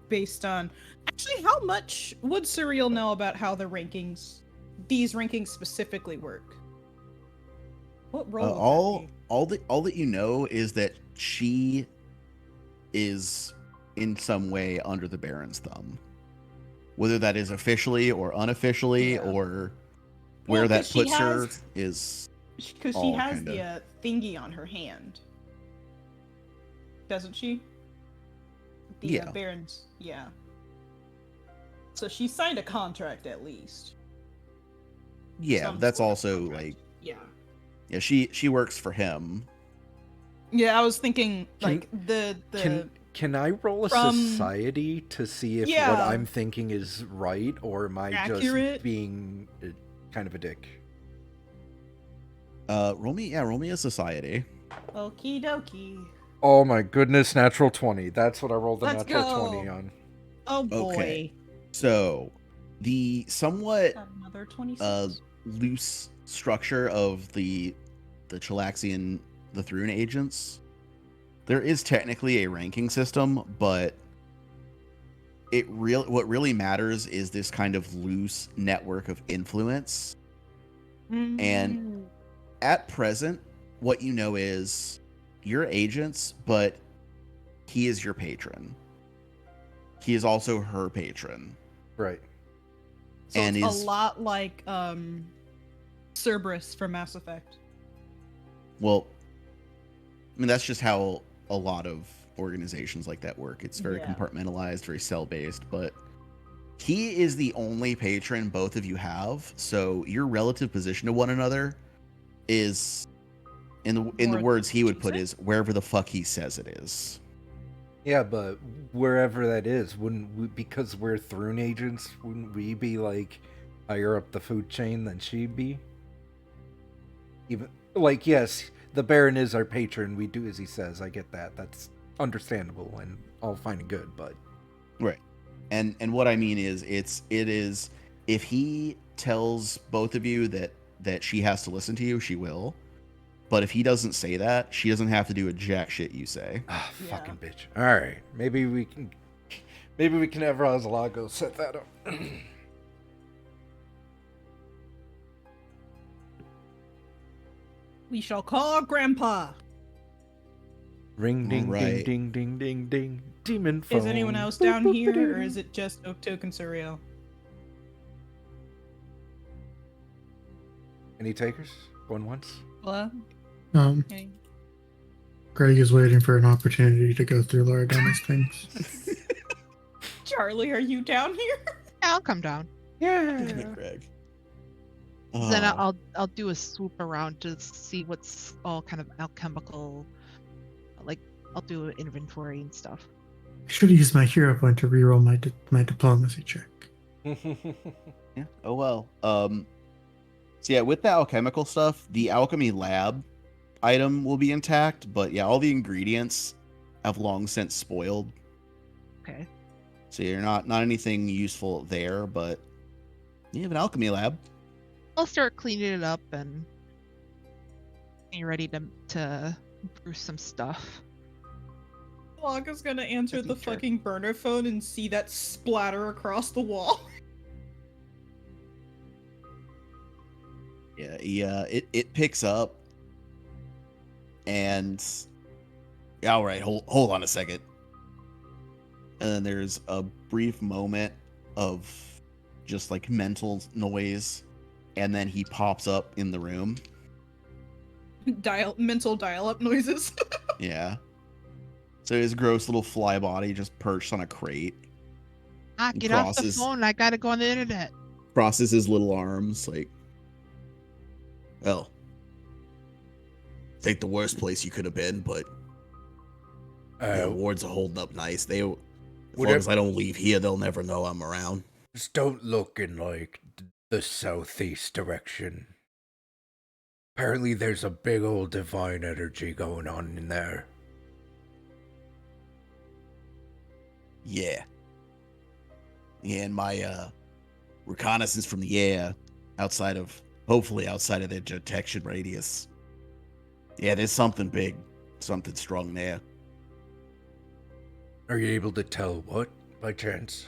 based on... Actually, how much would Suriel know about how these rankings specifically work? What role would that be? all that you know is that she is in some way under the Baron's thumb. Whether that is officially or unofficially, Yeah. or where Well, that 'cause she puts her has- is Because she all has kinda- the thingy on her hand. Doesn't she? The Yeah. Baron's. Yeah. So she signed a contract at least. yeah. Some That's sort of also contract. Yeah. yeah. She works for him. Yeah, I was thinking Can- the Can I roll a From- society to see if what Yeah. I'm thinking is right, or am I Accurate? just being kind of a dick? Roll me a society. okie dokie. Oh my goodness, natural 20. That's what I rolled the Let's natural go. 20 on. Oh boy. Okay. So the somewhat Another 26. loose structure of the Chilaxian, the Thrune agents, there is technically a ranking system, but what really matters is this kind of loose network of influence. and- At present, what you know is you're agents, but he is your patron. He is also her patron. Right. So and it's is- a lot like Cerberus from Mass Effect. Well, I mean, that's just how a lot of organizations like that work. It's very Yeah. compartmentalized, very cell-based, but he is the only patron both of you have, so your relative position to one another is, in the More words he would put, choosing? is wherever the fuck he says it is. Yeah, but wherever that is, wouldn't we, because we're Thrune agents, wouldn't we be higher up the food chain than she'd be? Even yes, the Baron is our patron. We do as he says. I get that. That's understandable and all fine and good. But Right. And what I mean is it is if he tells both of you that she has to listen to you, she will. But if he doesn't say that, she doesn't have to do a jack shit you say. Yeah. fucking bitch. All right, maybe we can have Rosalago set that up. We shall call Grandpa. Ring ding Right. ding ding ding ding ding. Demon phone. Is anyone else down here, or is it just Oktok and Suriel? Any takers? Going once? Hello? Um, Hey. Gregg is waiting for an opportunity to go through Loredana's things. Charlie, are you down here? I'll come down. Yeah. Damn it, Greg. Then Oh, I'll do a swoop around to see what's all kind of alchemical. I'll do an inventory and stuff. I should have used my hero point to reroll my diplomacy check. yeah. Oh well. So yeah, with the alchemical stuff, the alchemy lab item will be intact, but yeah, all the ingredients have long since spoiled. Okay. So you're not anything useful there, but you have an alchemy lab. I'll start cleaning it up and getting ready to brew some stuff. Laga's gonna answer the future. fucking burner phone and see that splatter across the wall. Yeah, it picks up, and all right, hold on a second. And then there's a brief moment of just like mental noise, and then he pops up in the room. Mental dial-up noises. Yeah. So his gross little fly body just perched on a crate. Get off the phone. I gotta go on the internet. Crosses his little arms like, well, take the worst place you could have been, but the wards are holding up nice. As long as I don't leave here, they'll never know I'm around. Just don't look in, like, the southeast direction. Apparently there's a big old divine energy going on in there. Yeah. Yeah, and my reconnaissance from the air, hopefully outside of their detection radius. Yeah, there's something big, something strong there. Are you able to tell what, by chance?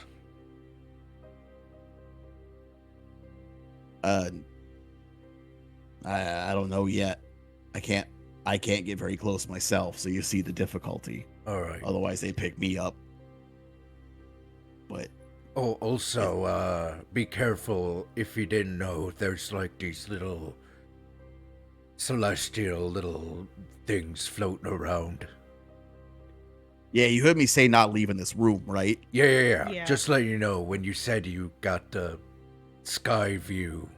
I don't know yet. I can't get very close myself, so you see the difficulty. All right. Otherwise, they pick me up. But oh, also, be careful. If you didn't know, there's like these little celestial little things floating around. Yeah, you heard me say not leaving this room, right? Yeah. Just let you know, when you said you got the sky view,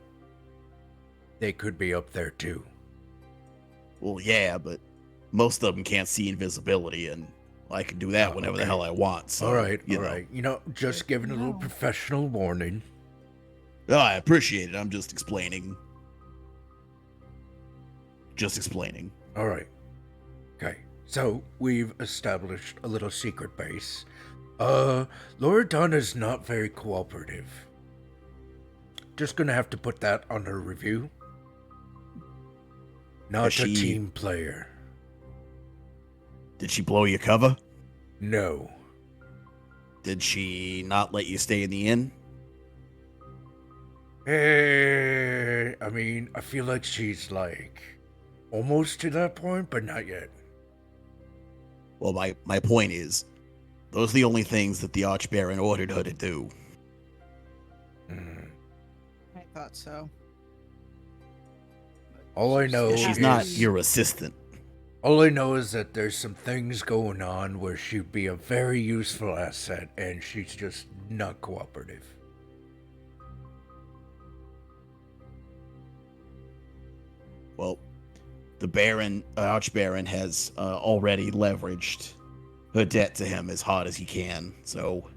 they could be up there too. Well, yeah, but most of them can't see invisibility, and I can do that whenever the hell I want. So, all right. You know, just giving a little professional warning. Oh, I appreciate it. I'm just explaining. All right. Okay. So we've established a little secret base. Laura Donna's not very cooperative. Just gonna have to put that under review. Not a team player. Did she blow your cover? No. Did she not let you stay in the inn? I mean, I feel like she's like almost to that point, but not yet. Well, my point is, those are the only things that the Archbaron ordered her to do. I thought so. All I know She's not your assistant. All I know is that there's some things going on where she'd be a very useful asset, and she's just not cooperative. Well, the Archbaron has already leveraged her debt to him as hard as he can. So,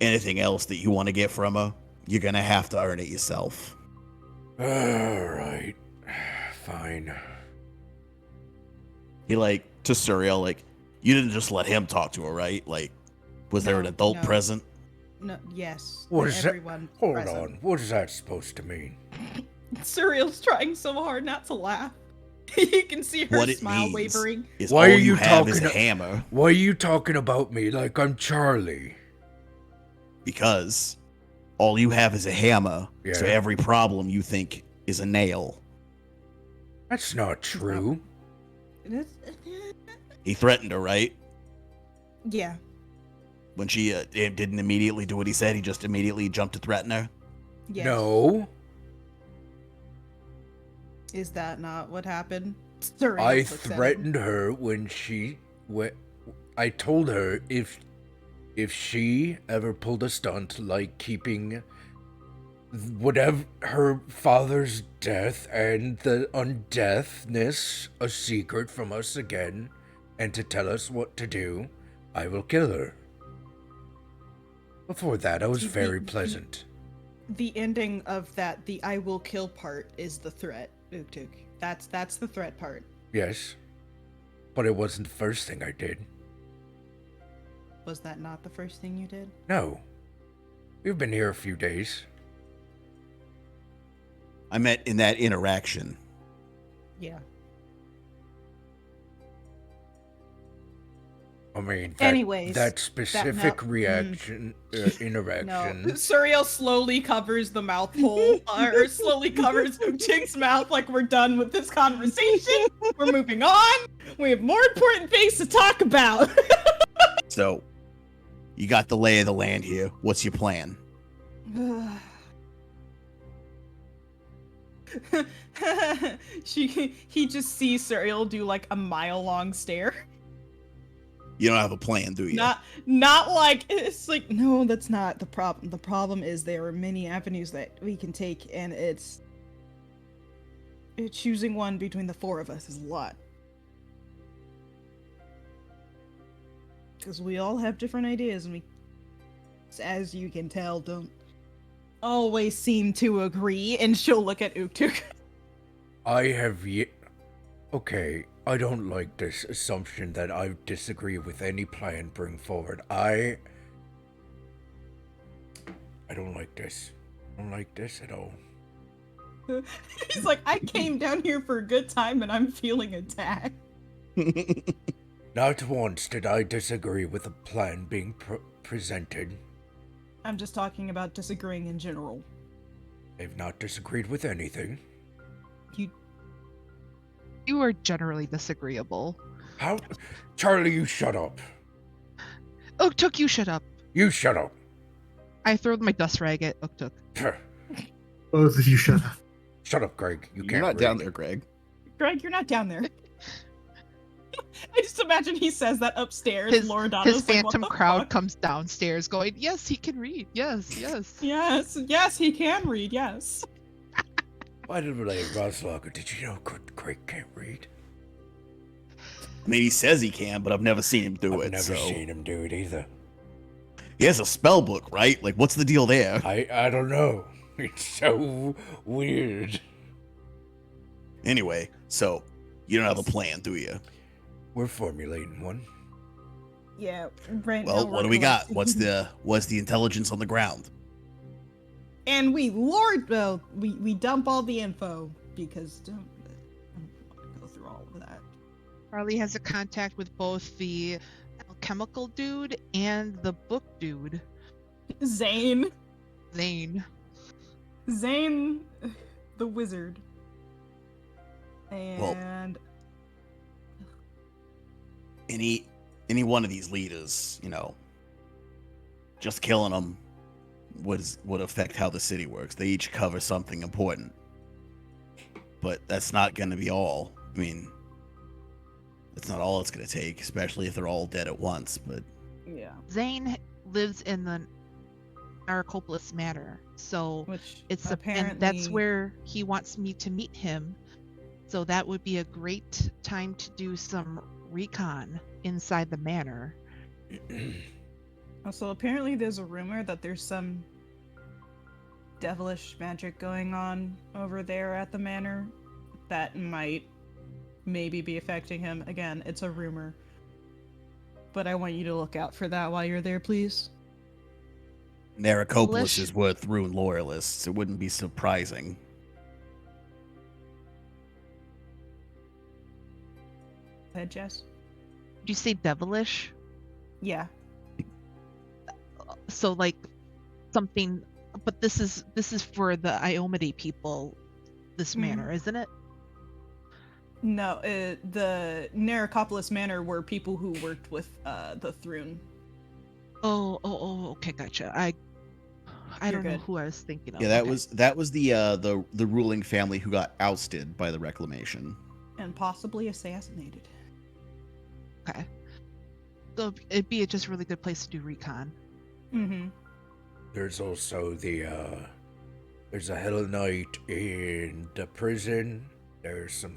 anything else that you want to get from her, you're gonna have to earn it yourself. All right, fine. He to Suriel, you didn't just let him talk to her, right? Was there an adult present? No, yes. What is everyone that? Hold present. on. What is that supposed to mean? Suriel's trying so hard not to laugh. You can see her What it smile means wavering. is Why all are you have is talking a hammer. Why are you talking about me like I'm Charlie? Because all you have is a hammer, Yeah. so every problem you think is a nail. That's not true. He threatened her, right? Yeah. When she didn't immediately do what he said, he just immediately jumped to threaten her. Yes. No. Is that not what happened? I threatened her when I told her if she ever pulled a stunt like keeping whatever her father's death and the undeathness a secret from us again, and to tell us what to do, I will kill her. Before that, I was very pleasant. The ending of that, the I will kill part, is the threat, Uktuk. That's the threat part. Yes. But it wasn't the first thing I did. Was that not the first thing you did? No. We've been here a few days. I meant in that interaction. Yeah. I mean, Anyways, that specific no- reaction, No. interaction. Suriel slowly covers the mouth hole, or slowly covers Uchik's mouth like we're done with this conversation. We're moving on. We have more important things to talk about. So, you got the lay of the land here. What's your plan? He just sees Suriel do like a mile-long stare. You don't have a plan, do you? Not like it's like no, that's not the problem. The problem is there are many avenues that we can take, and it's choosing one between the four of us is a lot. Because we all have different ideas, and we, as you can tell, don't always seem to agree. And she'll look at Uktuk. I have yet. Okay, I don't like this assumption that I disagree with any plan bring forward. I don't like this. I don't like this at all. He's like, I came down here for a good time, and I'm feeling attacked. Not once did I disagree with a plan being presented. I'm just talking about disagreeing in general. I've not disagreed with anything. You are generally disagreeable. How? Charlie, you shut up. Uktuk, you shut up. You shut up. I throw my dust rag at Uktuk. Both of you shut up. Shut up, Gregg. You You're can't not read. down there, Gregg. Greg, you're not down there. I just imagine he says that upstairs. His Loredana's like, phantom what the crowd fuck? comes downstairs going, yes, he can read. Yes, yes. Yes, he can read, yes. By the way, Roslager, did you know Gregg can't read? I mean, he says he can, but I've never seen him do I've it. never So seen him do it either. he has a spell book, right? Like, what's the deal there? I don't know. It's so weird. Anyway, so you don't have a plan, do you? We're formulating one. Yeah, right now Well, we're what do we got? collecting- What's the intelligence on the ground? And we we dump all the info because I don't want to go through all of that. Charlie has a contact with both the alchemical dude and the book dude, Zane, Zane. the wizard, and Any one of these leaders, just killing them would affect how the city works. They each cover something important, but that's not going to be all. I mean, that's not all it's going to take, especially if they're all dead at once. But yeah, Zane lives in the Narcopolis Manor, so which it's apparently and that's where he wants me to meet him. So that would be a great time to do some recon inside the manor. So apparently there's a rumor that there's some devilish magic going on over there at the manor that might maybe be affecting him. Again, it's a rumor. But I want you to look out for that while you're there, please. Narcopolis is worth ruined loyalists. It wouldn't be surprising. Go ahead, Jess. Did you say devilish? Yeah. So like something, but this is for the Iomade people, this manor, isn't it? No, the Narcopolis Manor were people who worked with the Thrune. Oh, okay, gotcha. I You're don't know good. who I was thinking of. Yeah, Okay. that was the ruling family who got ousted by the Reclamation. And possibly assassinated. Okay. So it'd be a just really good place to do recon. Mm-hmm. There's also there's a Hell Knight in the prison. There's some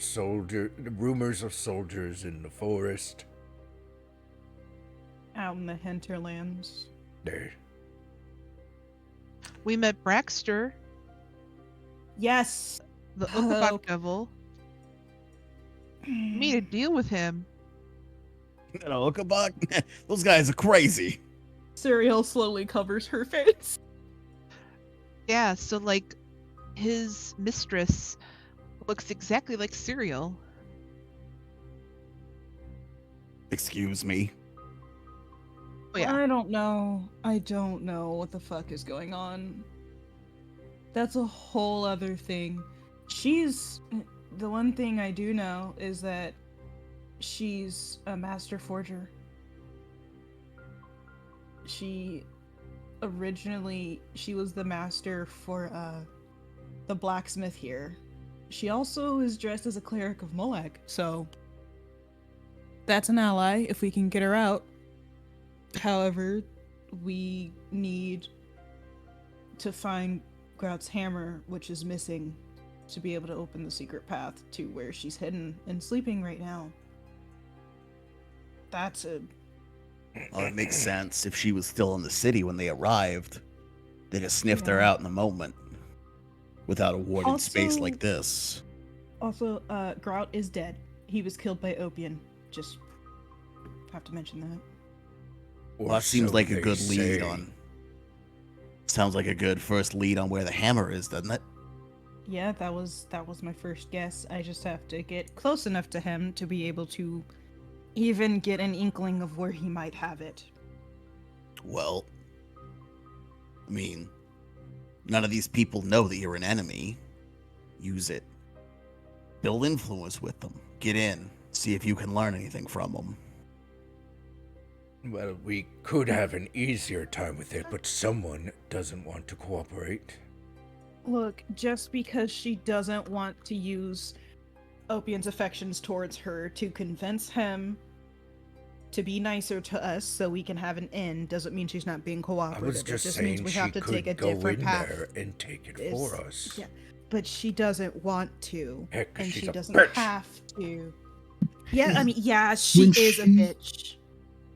rumors of soldiers in the forest. Out in the hinterlands. There. We met Braxter, Yes. the Oh. Ukabak devil. Made a deal with him. Ukabak, those guys are crazy. Suriel slowly covers her face. Yeah, so like his mistress looks exactly like Cereal. Excuse me. Oh, yeah. I don't know. I don't know what the fuck is going on. That's a whole other thing. The one thing I do know is that she's a master forger. She was the master for the blacksmith here. She also is dressed as a cleric of Moag, so that's an ally if we can get her out. However, we need to find Grout's hammer, which is missing, to be able to open the secret path to where she's hidden and sleeping right now. That's a... Well, it makes sense. If she was still in the city when they arrived, they just sniffed her Yeah. out in the moment without a warded space Also- like this. Also, Grout is dead. He was killed by Opian. Just have to mention that. Well, that seems like a good lead on. Sounds like a good first lead on where the hammer is, doesn't it? Yeah, that was my first guess. I just have to get close enough to him to be able to even get an inkling of where he might have it. Well, I mean, none of these people know that you're an enemy. Use it. Build influence with them. Get in. See if you can learn anything from them. Well, we could have an easier time with it, but someone doesn't want to cooperate. Look, just because she doesn't want to use Opian's affections towards her to convince him to be nicer to us so we can have an end doesn't mean she's not being I cooperative. was It just just saying means we she have to could take a go different in path. there and take it Is- for us. Yeah, but she doesn't want to, Heck, and she's she a doesn't bitch. have to. Yeah, I mean, yeah, she When is a she- bitch.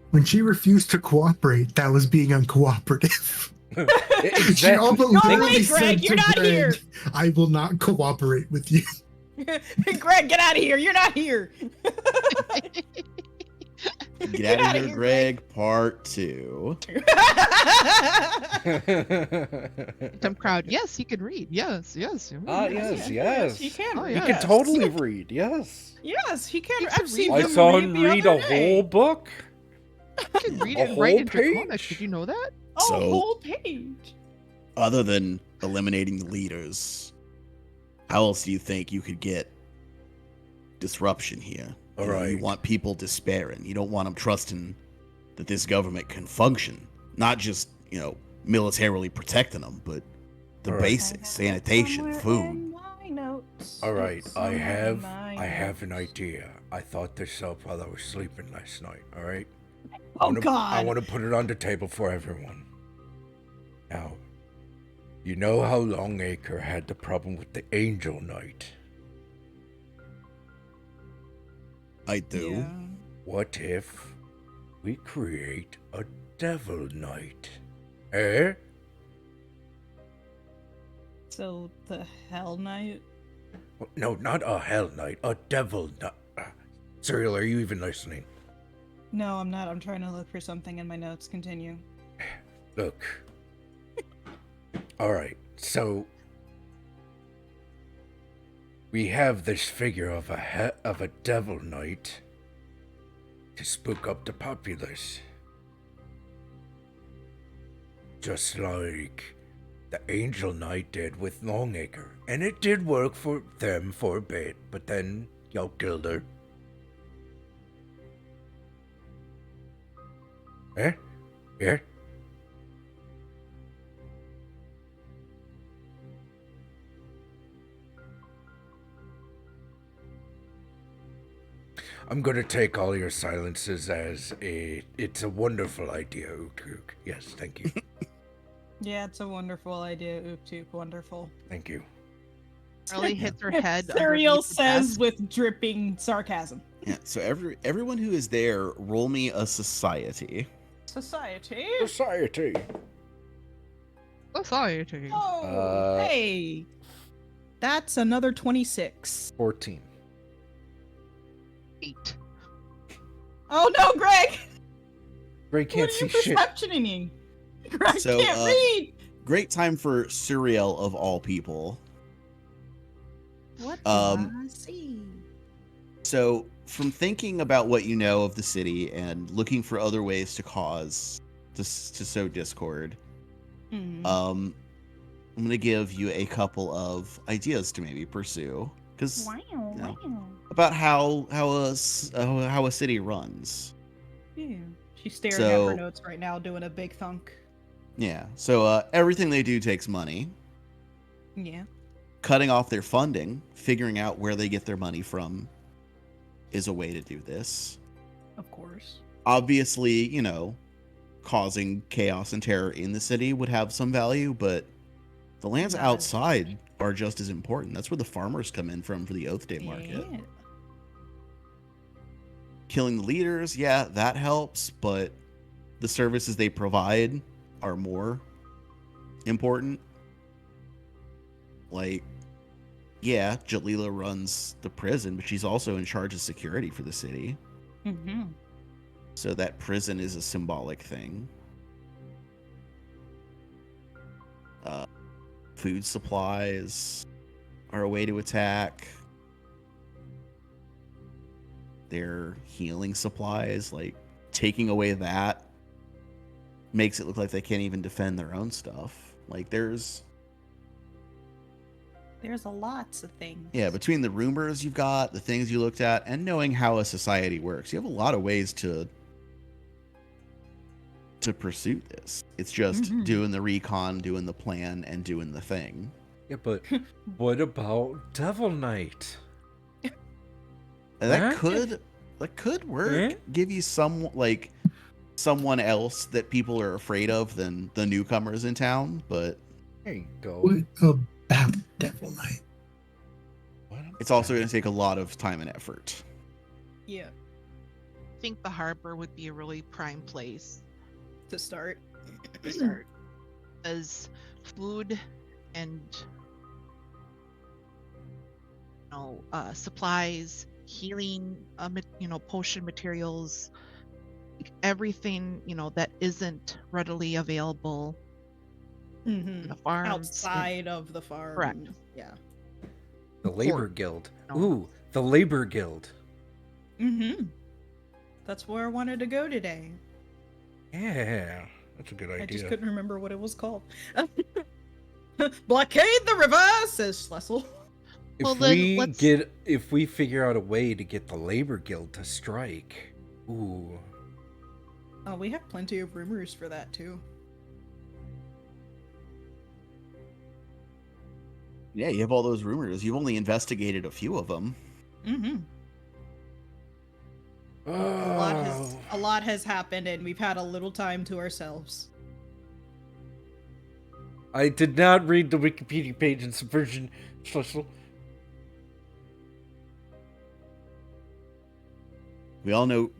When she refused to cooperate, that was being uncooperative. She Exactly. all but No, literally wait, said Greg, to you're not Greg, here. I will not cooperate with you. Greg, get out of here! You're not here. Get out outta of here, here, Greg. Part 2. Dumb crowd. Yes, he can read. Yes, yes. Yes. He can. Oh, read, You yes. can totally read, yes. Yes, he can. He can I've seen read. I him saw him the read other a day. whole book. He can read A it and write whole in Draconic. page? Did you know that? A So- whole page. Other than eliminating the leaders, how else do you think you could get disruption here? All You know, you right. want people despairing. You don't want them trusting that this government can function. Not just, militarily protecting them, but the All right. basics, sanitation, food. All right, I have an idea. I thought this up while I was sleeping last night. All right. Oh God! I want to put it on the table for everyone. Now, you know how Longacre had the problem with the Angel Knight. I do. Yeah. What if we create a Devil Knight? Eh? So the Hell Knight. No, not a Hell Knight, a Devil Knight. Cyril, are you even listening? No, I'm not. I'm trying to look for something in my notes. Continue. Look. Alright, so we have this figure of a Devil Knight to spook up the populace. Just like the Angel Knight did with Longacre. And it did work for them for a bit, but then y'all killed her. Eh? Yeah? I'm gonna take all your silences as it's a wonderful idea, Uktuk. Yes, thank you. Yeah, it's a wonderful idea, Uktuk. Wonderful. Thank you. Charlie hits her head. Ariel underneath the says desk. with dripping sarcasm. Yeah. So everyone who is there, roll me a society. Society. Society. Society. Oh, hey. That's another 26. 14. 8. Oh no, Greg! Greg can't What are see you shit. perceptioning? Greg So, can't read! Great time for Suriel of all people. What do Um, I see? So, from thinking about what you know of the city and looking for other ways to cause to sow discord, Mm. I'm gonna give you a couple of ideas to maybe pursue because Wow. about how a city runs. Yeah. She's staring at her So notes right now, doing a big thunk. yeah, so everything they do takes money. Yeah. Cutting off their funding, figuring out where they get their money from, is a way to do this. Of course. Obviously, causing chaos and terror in the city would have some value, but the lands Not as outside are just as important. That's where the farmers come in from for the Oath Day market. Yeah. Killing the leaders, yeah, that helps, but the services they provide are more important. Like, yeah, Jalila runs the prison, but she's also in charge of security for the city. Mm-hmm. So that prison is a symbolic thing. Food supplies are a way to attack. Their healing supplies, like taking away that makes it look like they can't even defend their own stuff. Like there's There's a lots of things. yeah, between the rumors you've got, the things you looked at, and knowing how a society works, you have a lot of ways to pursue this. It's just Mhm. doing the recon, doing the plan, and doing the thing. Yeah, but what about Devil Knight? And that Huh? could work. Eh? Give you someone else that people are afraid of than the newcomers in town, but There you go. What about Devil Knight? it's also going to take a lot of time and effort. Yeah. I think the harbor would be a really prime place To start. to start. As food and supplies, healing, potion materials, everything that isn't readily available in Mm-hmm. the farms. Outside of the farm. Correct. Yeah. The Labor Port. Guild. No. Ooh, the Labor Guild. Mm-hmm. That's where I wanted to go today. Yeah, that's a good idea. I just couldn't remember what it was called. Blockade the river, says Schlessel. If Well, then we let's- if we figure out a way to get the Labor Guild to strike, ooh, Oh, we have plenty of rumors for that too. Yeah, you have all those rumors. You've only investigated a few of them. Mm-hmm. A lot has happened, and we've had a little time to ourselves. I did not read the Wikipedia page in Subversion. Schlessel. We all know,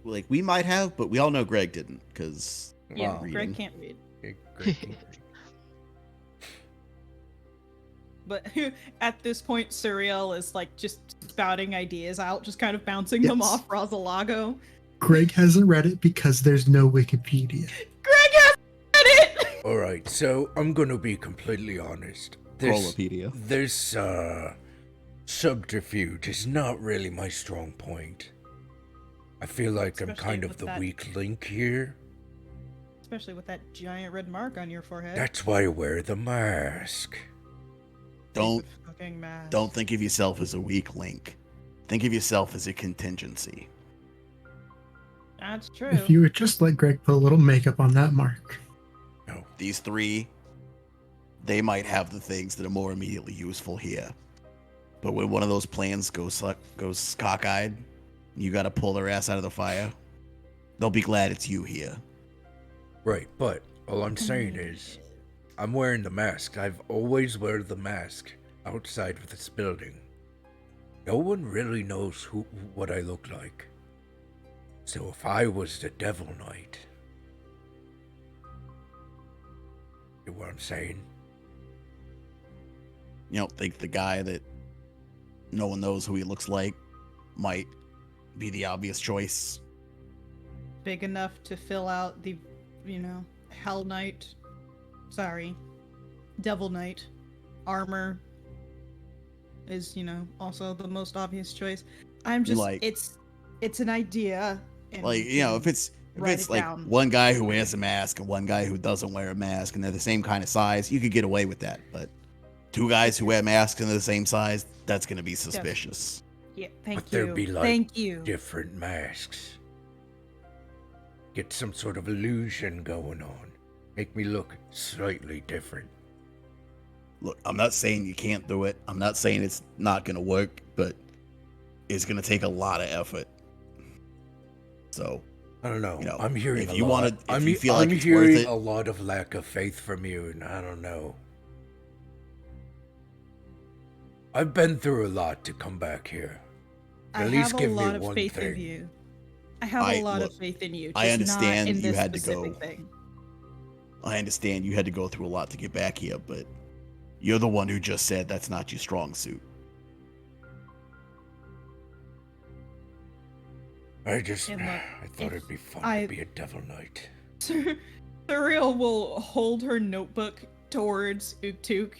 like, we might have, but we all know Gregg didn't, because Yeah, Wow. Greg reading. can't read. Okay, great. But at this point, Suriel is like just spouting ideas out, just kind of bouncing them Yes. off Rosalago. Greg hasn't read it because there's no Wikipedia. Greg has read it! All right, so I'm gonna be completely honest. Prolopedia. This subterfuge is not really my strong point. I feel like I'm Especially kind of with the that- weak link here. Especially with that giant red mark on your forehead. That's why I wear the mask. Don't Fucking mask. don't think of yourself as a weak link. Think of yourself as a contingency. That's true. If you would just let Greg put a little makeup on that mark. No. These three, they might have the things that are more immediately useful here. But when one of those plans goes cockeyed, you got to pull their ass out of the fire. They'll be glad it's you here. Right, but all I'm saying is, I'm wearing the mask. I've always wear the mask outside of this building. No one really knows what I look like. So if I was the Devil Knight, you know what I'm saying? You don't think the guy that no one knows who he looks like might be the obvious choice? Big enough to fill out the, Hell Knight. Sorry. Devil Knight. Armor. is, also the most obvious choice. I'm just Like- it's an idea. And Like, we can if it's write it like down. one guy who wears a mask and one guy who doesn't wear a mask and they're the same kind of size, you could get away with that. But two guys who wear masks and they're the same size, that's gonna be suspicious. Yeah, thank But you. there'd be, like, Thank you. different masks. Get some sort of illusion going on. Make me look slightly different. Look, I'm not saying you can't do it. I'm not saying it's not gonna work, but it's gonna take a lot of effort. So, I don't know. You know, I'm hearing if a you lot. wanna- if you feel like I'm it's worth hearing it- a lot of lack of faith from you, and I don't know. I've been through a lot to come back here. I At least have a give me lot of one faith thing. in you. I have a lot of faith in you. Just I understand not in you this had to specific go. thing. I understand you had to go through a lot to get back here, but you're the one who just said that's not your strong suit. I just, And look, I thought if it'd be fun I- to be a devil knight. Thuriel will hold her notebook towards Uktuk,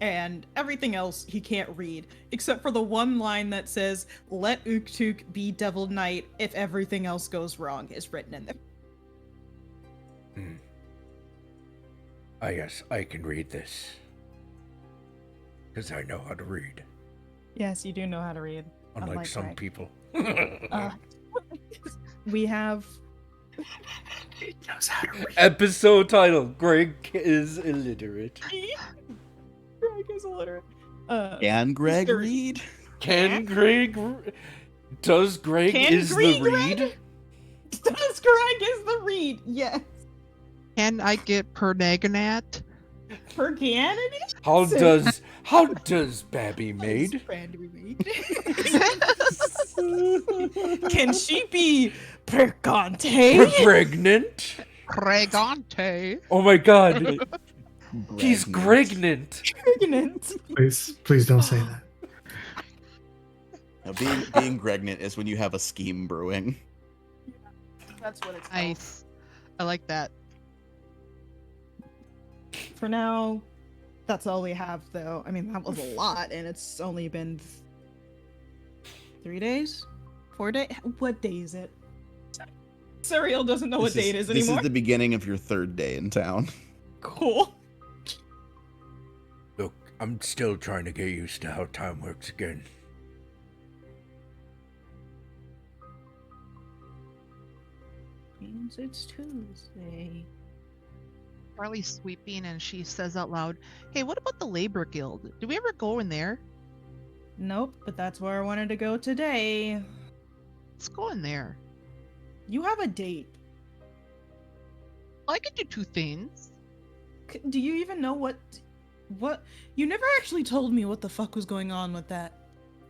and everything else he can't read, except for the one line that says, "Let Uktuk be Devil Knight if everything else goes wrong," is written in there. Ah, yes, I can read this. Because I know how to read. Yes, you do know how to read. Unlike some Gregg. people. We have He knows how to read. Episode title: Gregg is illiterate. Gregg is illiterate. Can Gregg Mr. read? Can Gregg? Does Gregg Can is Gregg the read? Does Gregg is the read? Yes. Can I get Pernaganat? Perganity? How does Babby made? Can she be Pergante? Pregnant? Pregante. Oh my god, he's Gregnant. pregnant. Pregnant. Please don't say that. Now, being pregnant is when you have a scheme brewing. That's what it's called. Nice. I like that. For now, that's all we have, though. I mean, that was a lot, and it's only been 3 days? 4 days? What day is it? Suriel doesn't know what day it is This anymore. is the beginning of your third day in town. Cool. Look, I'm still trying to get used to how time works again. Means it's Tuesday. Charlie's sweeping and she says out loud, "Hey, what about the Labor Guild? Do we ever go in there? Nope, but that's where I wanted to go today. Let's go in there. You have a date. Well, I could do two things. Do you even know what? You never actually told me what the fuck was going on with that.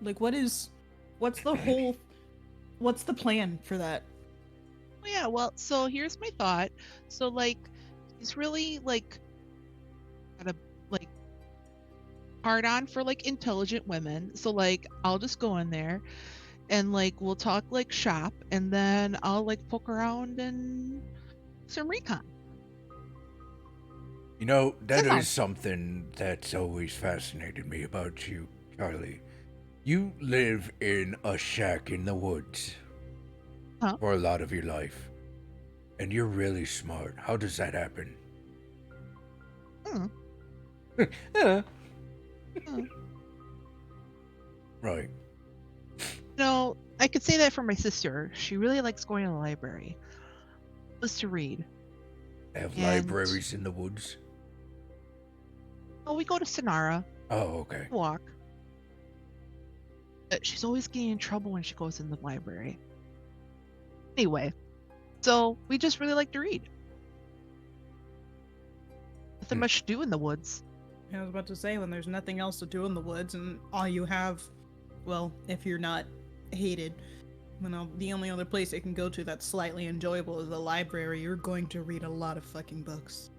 Like, what's the plan for that? Oh, yeah, well, so here's my thought. So, like, he's really, like, got a, like, hard on for, like, intelligent women. So, like, I'll just go in there and, like, we'll talk, like, shop, and then I'll, like, poke around and some recon. You know, that Come on. is something that's always fascinated me about you, Charlie. You live in a shack in the woods Huh? for a lot of your life. And you're really smart. How does that happen? Hmm. Right. No, I could say that for my sister. She really likes going to the library. Just to read. They have And- libraries in the woods. Oh, we go to Sonara, Oh, okay. walk. But she's always getting in trouble when she goes in the library. Anyway, so we just really like to read. Nothing much to do in the woods. I was about to say, when there's nothing else to do in the woods and all you have, well, if you're not hated, the only other place you can go to that's slightly enjoyable is the library, you're going to read a lot of fucking books.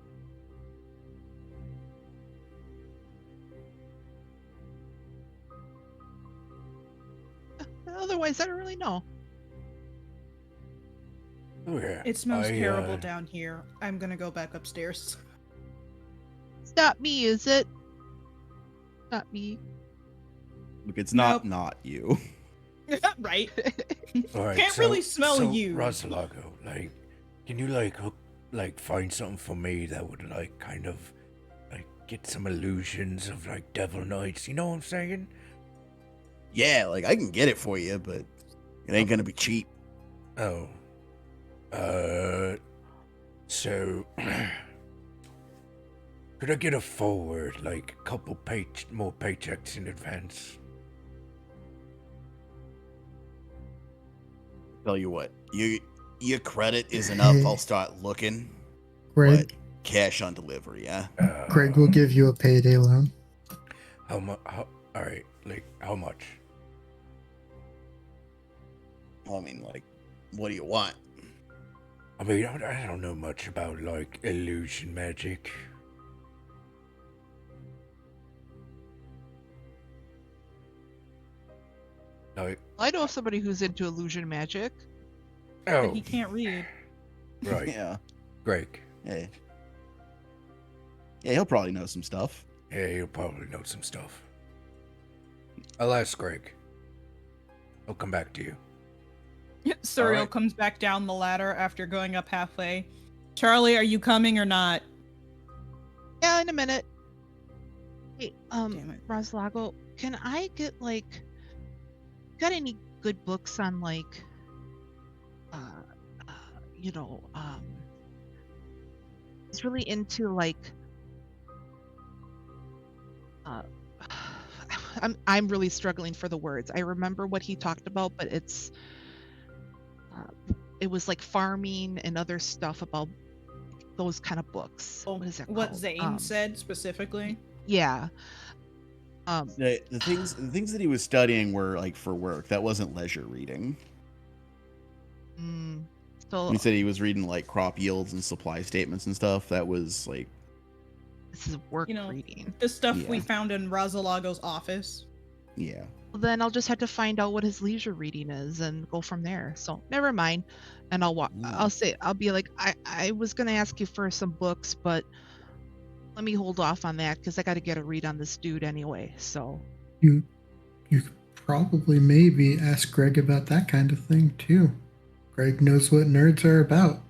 Otherwise, I don't really know. Oh, yeah. It smells I, terrible down here. I'm gonna go back upstairs. It's not me, is it? Not me. Look, it's not Nope. not you. Right? All right, Can't really smell you. Rosalago, like, can you find something for me that would kind of get some illusions of devil knights? You know what I'm saying? Yeah, like I can get it for you, but it ain't gonna be cheap. Oh. So could I get a forward, a couple more paychecks in advance? Tell you what, your credit is enough. I'll start looking, Greg, but cash on delivery, yeah. Greg will give you a payday loan. How much? All right, how much? I mean, what do you want? I mean, I don't know much about illusion magic. I know somebody who's into illusion magic. But Oh, he can't read. right, Yeah. Greg. Hey. Yeah, he'll probably know some stuff. Yeah, you'll probably know some stuff. I'll ask Greg. I'll come back to you. Suriel Alright. comes back down the ladder after going up halfway. Charlie, are you coming or not? Yeah, in a minute. Hey, Damn it. Roslago, can I get got any good books on he's really into I'm really struggling for the words. I remember what he talked about, but it was farming and other stuff about those kind of books. What is it What called? Zane said specifically? Yeah. The things that he was studying were for work. That wasn't leisure reading. So He said he was reading crop yields and supply statements and stuff. That was this is work You know, reading. The stuff we Yeah. found in Rosalago's office. yeah. Well, then I'll just have to find out what his leisure reading is and go from there. So never mind. And I'll be like, I was gonna ask you for some books, but let me hold off on that because I got to get a read on this dude anyway. So You could probably maybe ask Greg about that kind of thing too. Greg knows what nerds are about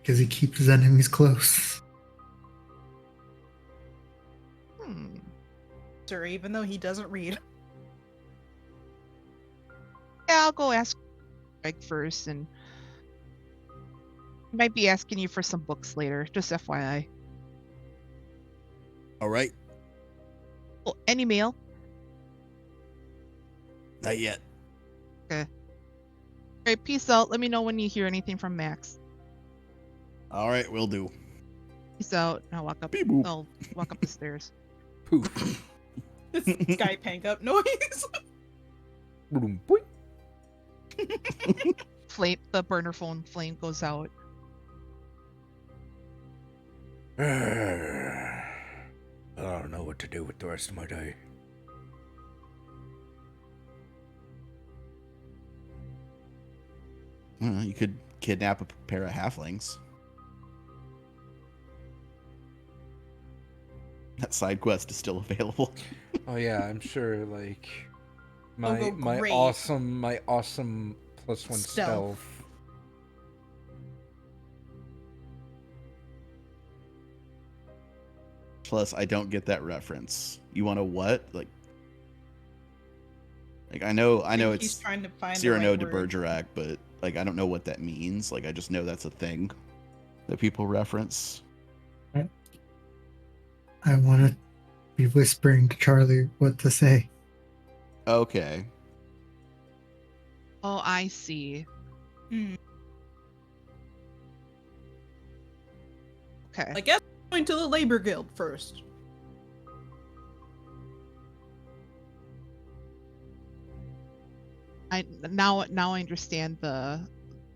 because he keeps his enemies close. Sir, even though he doesn't read. yeah, I'll go ask Greg first, and I might be asking you for some books later. Just FYI. All right. Well, any mail? Not yet. Okay. All right, peace out. Let me know when you hear anything from Max. All right, will do. Peace out. I'll walk up. Beep boop. I'll walk up the stairs. Poof. This Skype hang up noise. Boom, boing. Flame. The burner phone flame goes out. I don't know what to do with the rest of my day. Well, you could kidnap a pair of halflings. That side quest is still available. Oh yeah, I'm sure go my great. awesome +1 Stealth. stealth. Plus, I don't get that reference. You want to what? I know He's it's trying to find the Cyrano right de word. Bergerac, but I don't know what that means. I just know that's a thing that people reference. I want to be whispering to Charlie what to say. Okay. Oh, I see. Hmm. Okay. I guess going to the labor guild first. Now I understand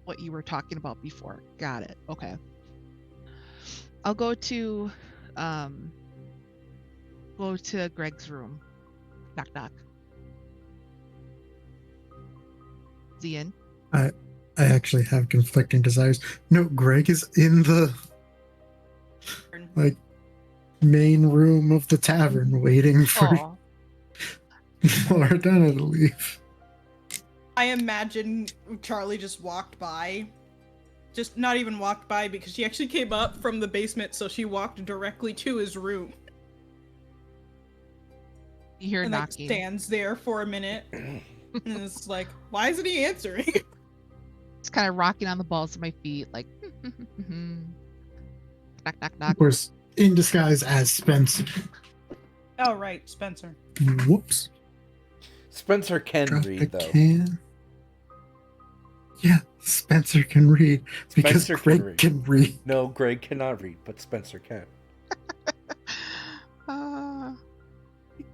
what you were talking about before. Got it. Okay. I'll go to Greg's room. Knock knock. Is he in? I actually have conflicting desires. No, Greg is in the main room of the tavern waiting for Oh. Laura done to leave. I imagine Charlie just walked by. Just not even walked by because she actually came up from the basement, so she walked directly to his room. You hear And like knocking. stands there for a minute. And it's like, why isn't he answering? It's kind of rocking on the balls of my feet, like knock, knock, knock. Of course, in disguise as Spencer. Oh right, Spencer. Whoops. Spencer can Dropped read, a though. can. Yeah, Spencer can read because Spencer can Gregg read. can read. No, Gregg cannot read, but Spencer can.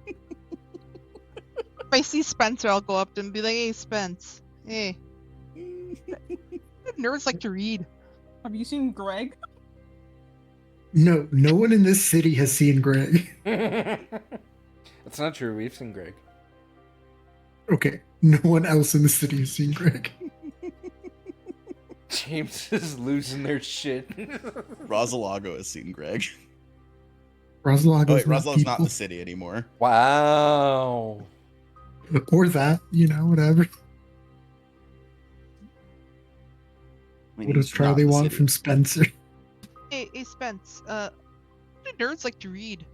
If I see Spencer, I'll go up to him and be like, "Hey, Spence. Hey, nerds like to read." Have you seen Gregg? No, no one in this city has seen Gregg. That's not true. We've seen Gregg. Okay, no one else in the city has seen Gregg. James is losing their shit. Rosalago has seen Gregg. Roslago's Oh wait, not Rosalag's not in people. the city anymore. Wow. Or that, whatever. I mean, What does he's not in Charlie the want city. from Spencer? Hey, Spence. What do nerds like to read?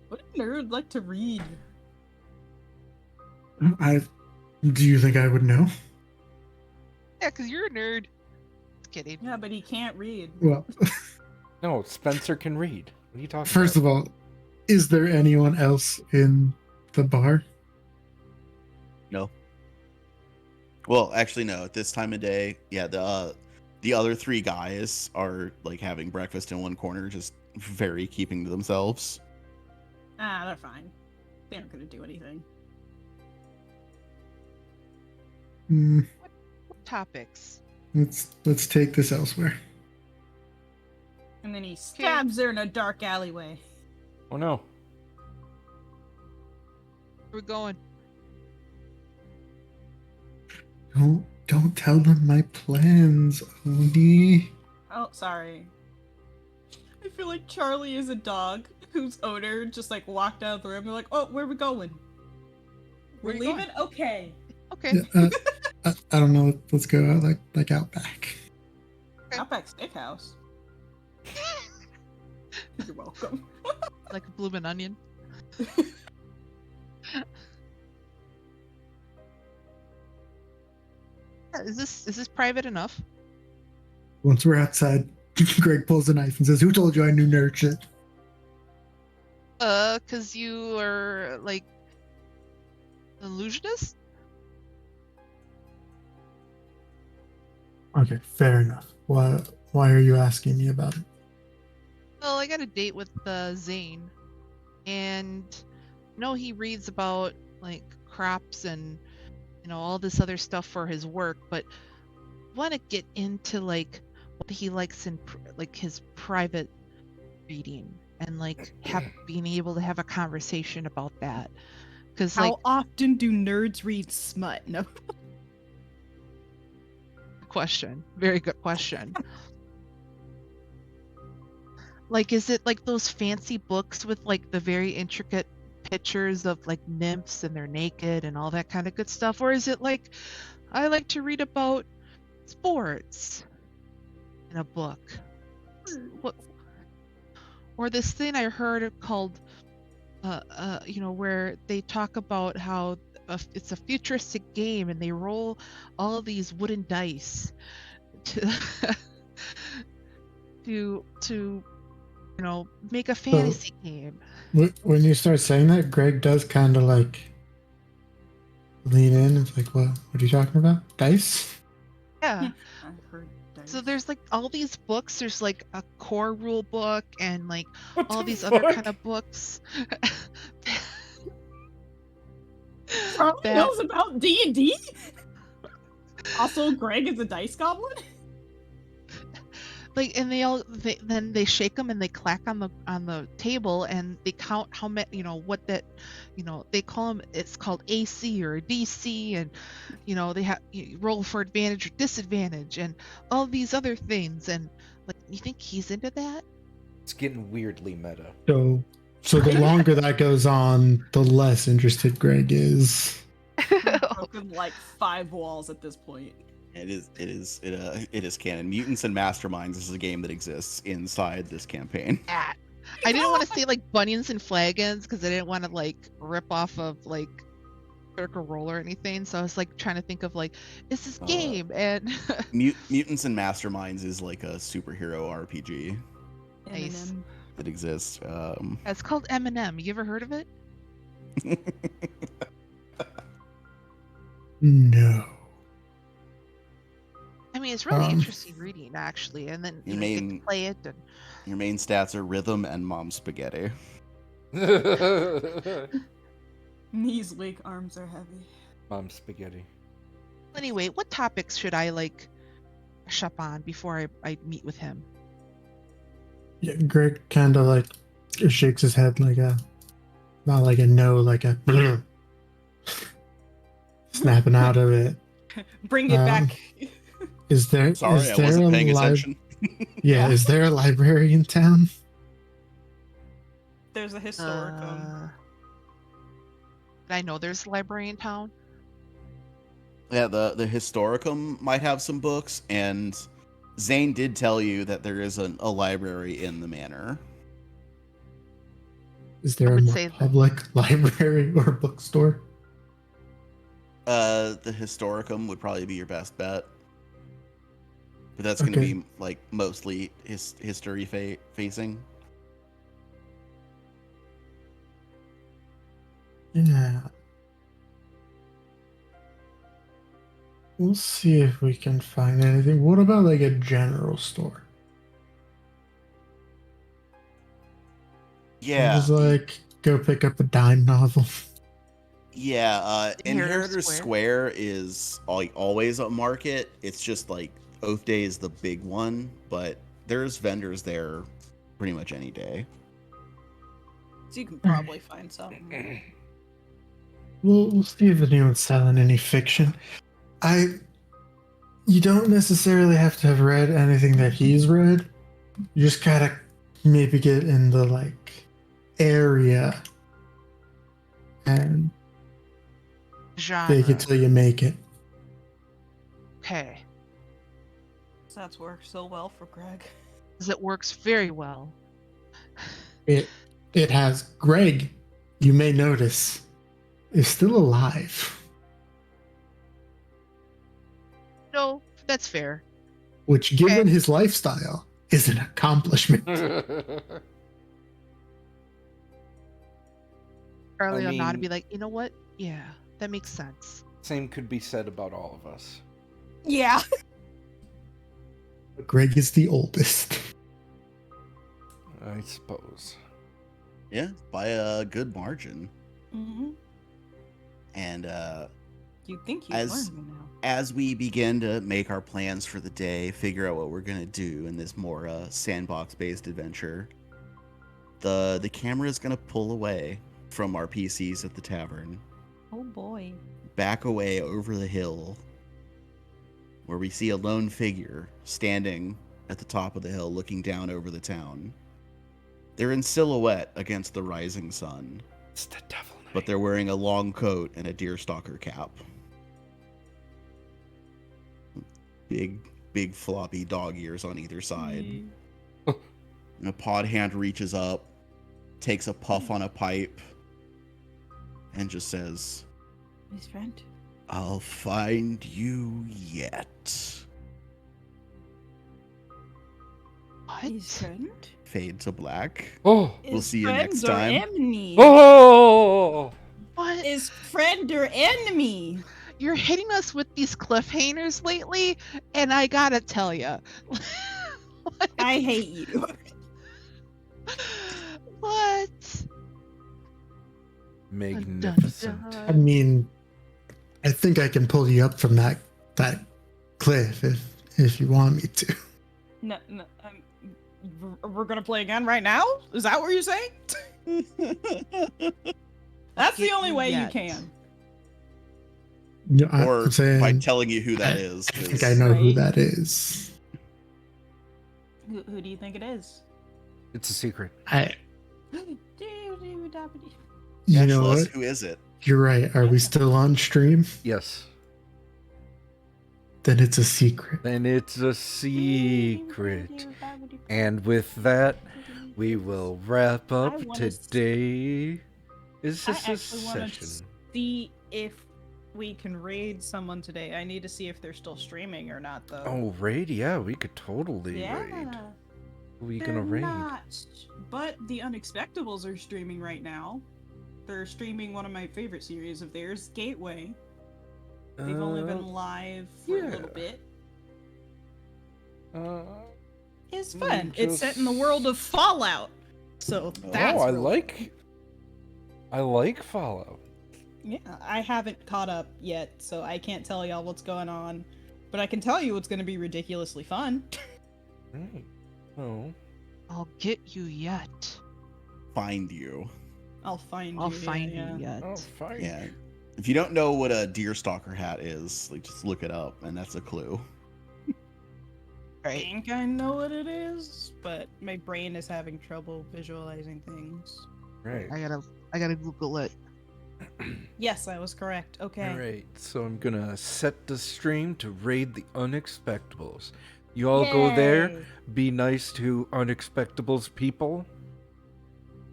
What do nerds like to read? Do you think I would know? Yeah, because you're a nerd. Just kidding. Yeah, but he can't read. Well, No, Spencer can read. What are you talking first about? of all, is there anyone else in the bar? No. Well, actually, no. At this time of day, yeah, the other three guys are like having breakfast in one corner, just very keeping to themselves. Ah, they're fine. They aren't gonna do anything. Hmm, What topics? let's take this elsewhere. And then he stabs her in a dark alleyway. Oh no. Where we going? Don't tell them my plans, Oni. Oh, sorry. I feel like Charlie is a dog whose owner just like walked out of the room. They're like, "Oh, where are we going? Where We're you going?" leaving? Okay." Okay. Yeah, I don't know. Let's go out like out back. Okay. Outback Steakhouse. You're welcome. Like a bloomin' onion. Yeah, is this private enough? Once we're outside, Gregg pulls a knife and says, "Who told you I knew nerd shit?" Cause you are like an illusionist? Okay, fair enough. Why are you asking me about it? Well, I got a date with Zane, and he reads about like crops and all this other stuff for his work, but want to get into like what he likes in like his private reading and like being able to have a conversation about that. Because like, How often do nerds read smut? No. question, very good question. Like, is it like those fancy books with like the very intricate pictures of like nymphs and they're naked and all that kind of good stuff, or is it like I like to read about sports in a book? What? Or this thing I heard called where they talk about how it's a futuristic game and they roll all of these wooden dice to to make a fantasy game. When you start saying that, Gregg does kind of like lean in. It's like, what are you talking about? Dice? Yeah. I heard dice. So there's like all these books. There's like a core rule book and like What all the these fuck? other kind of books. Charlie that- knows about D&D? Also, Gregg is a dice goblin? Like, and then they shake them and they clack on the table and they count how many, what that, they call them. It's called AC or DC, and they have you roll for advantage or disadvantage and all these other things. And like, you think he's into that? It's getting weirdly meta. So So the longer that goes on, the less interested Greg is. We've broken like 5 walls at this point. It is canon. Mutants and Masterminds is a game that exists inside this campaign. I didn't want to say like Bunions and Flagons because I didn't want to like rip off of like Critical Role or anything. So I was like trying to think of like, is this game? And Mutants and Masterminds is like a superhero RPG Nice. Eminem. that exists. It's called Eminem. You ever heard of it? No. I mean, it's really Um, interesting reading actually, and then you know, you get to play it. And Your main stats are rhythm and mom spaghetti. Knees weak, arms are heavy. Mom spaghetti. anyway, what topics should I like brush up on before I meet with him? Yeah, Greg kind of like shakes his head like a, not like a no, like a snapping out of it. Bring it back. Is there? Sorry, is I there wasn't a paying attention. Yeah, is there a library in town? There's a historicum. I know there's a library in town. Yeah, the Historicum might have some books, and Zane did tell you that there is a library in the manor. Is there I a would more say that- public library or bookstore? The Historicum would probably be your best bet. But that's going to Okay. be like mostly history facing. Yeah. We'll see if we can find anything. What about like a general store? Yeah. Just like go pick up a dime novel. Yeah, Inheritors Inheritors Square is always a market. It's just like Oath Day is the big one, but there's vendors there pretty much any day. So you can probably find something. We'll see if anyone's selling any fiction. You don't necessarily have to have read anything that he's read. You just gotta maybe get in the like area and Genre. fake it till you make it. Okay. That's worked so well for Greg. Because it works very well. It has Greg, you may notice, is still alive, No, that's fair. which given Okay. his lifestyle is an accomplishment. Charlie I will nod and mean- be like, you know what? Yeah, that makes sense. Same could be said about all of us. Yeah. Greg is the oldest. I suppose. Yeah, by a good margin. Mm-hmm. And You'd think you'd As- learn now. as we begin to make our plans for the day, figure out what we're gonna do in this more sandbox-based adventure, the camera is gonna pull away from our PCs at the tavern, Oh boy. back away over the hill, where we see a lone figure standing at the top of the hill, looking down over the town. They're in silhouette against the rising sun, It's the devil knight. but they're wearing a long coat and a deerstalker cap. Big floppy dog ears on either side. And a pod hand reaches up, takes a puff on a pipe, and just says, His friend. "I'll find you yet." His What? friend? Fade to black. Oh! We'll see you next Friend or time. enemy? Oh! What? Is friend or enemy? You're hitting us with these cliffhangers lately, and I gotta tell you. I hate you. What? Magnificent. Dun, dun, I dun. mean, I think I can pull you up from that cliff if you want me to. No, we're gonna play again right now? Is that what you're saying? That's the Get only you way yet. you can. No, Or I'm saying, by telling you who that I- is. I 'cause think I know who Right. that is. Who do you think it is? It's a secret. I Dude, You Yeah, know Schloss, what? who is it? You're right. Are we still on stream? Yes. Then it's a secret. Then it's a secret. And with that, we will wrap up today. Is I this a actually want to session? see if we can raid someone today. I need to see if they're still streaming or not, though. Oh, raid? Yeah, we could totally raid. Who are you gonna They're raid? not, but the Unexpectables are streaming right now. They're streaming one of my favorite series of theirs, Gateway. They've only been live for a little bit. It's fun. It's set in the world of Fallout. So that's I really like Fallout. Yeah, I haven't caught up yet, so I can't tell y'all what's going on. But I can tell you it's going to be ridiculously fun. Right. Oh. I'll get you yet. Find you. I'll find I'll you. find yeah. you yet. Oh, fine. Yeah. If you don't know what a deerstalker hat is, like just look it up, and that's a clue. I Right. think I know what it is, but my brain is having trouble visualizing things. Right. I gotta Google it. Yes, I was correct. Okay. Alright, so I'm gonna set the stream to raid the Unexpectables. You all go there, Yay. be nice to Unexpectables people.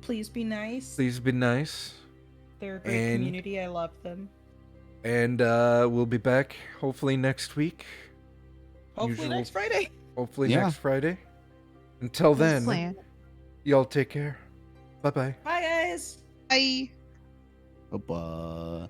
Please be nice. Please be nice. They're a great And- community. I love them. And we'll be back hopefully next week. Hopefully Usual- next Friday. Hopefully Yeah. next Friday. Until then, Plan. y'all take care. Bye bye. Bye, guys. Bye. Bye-bye.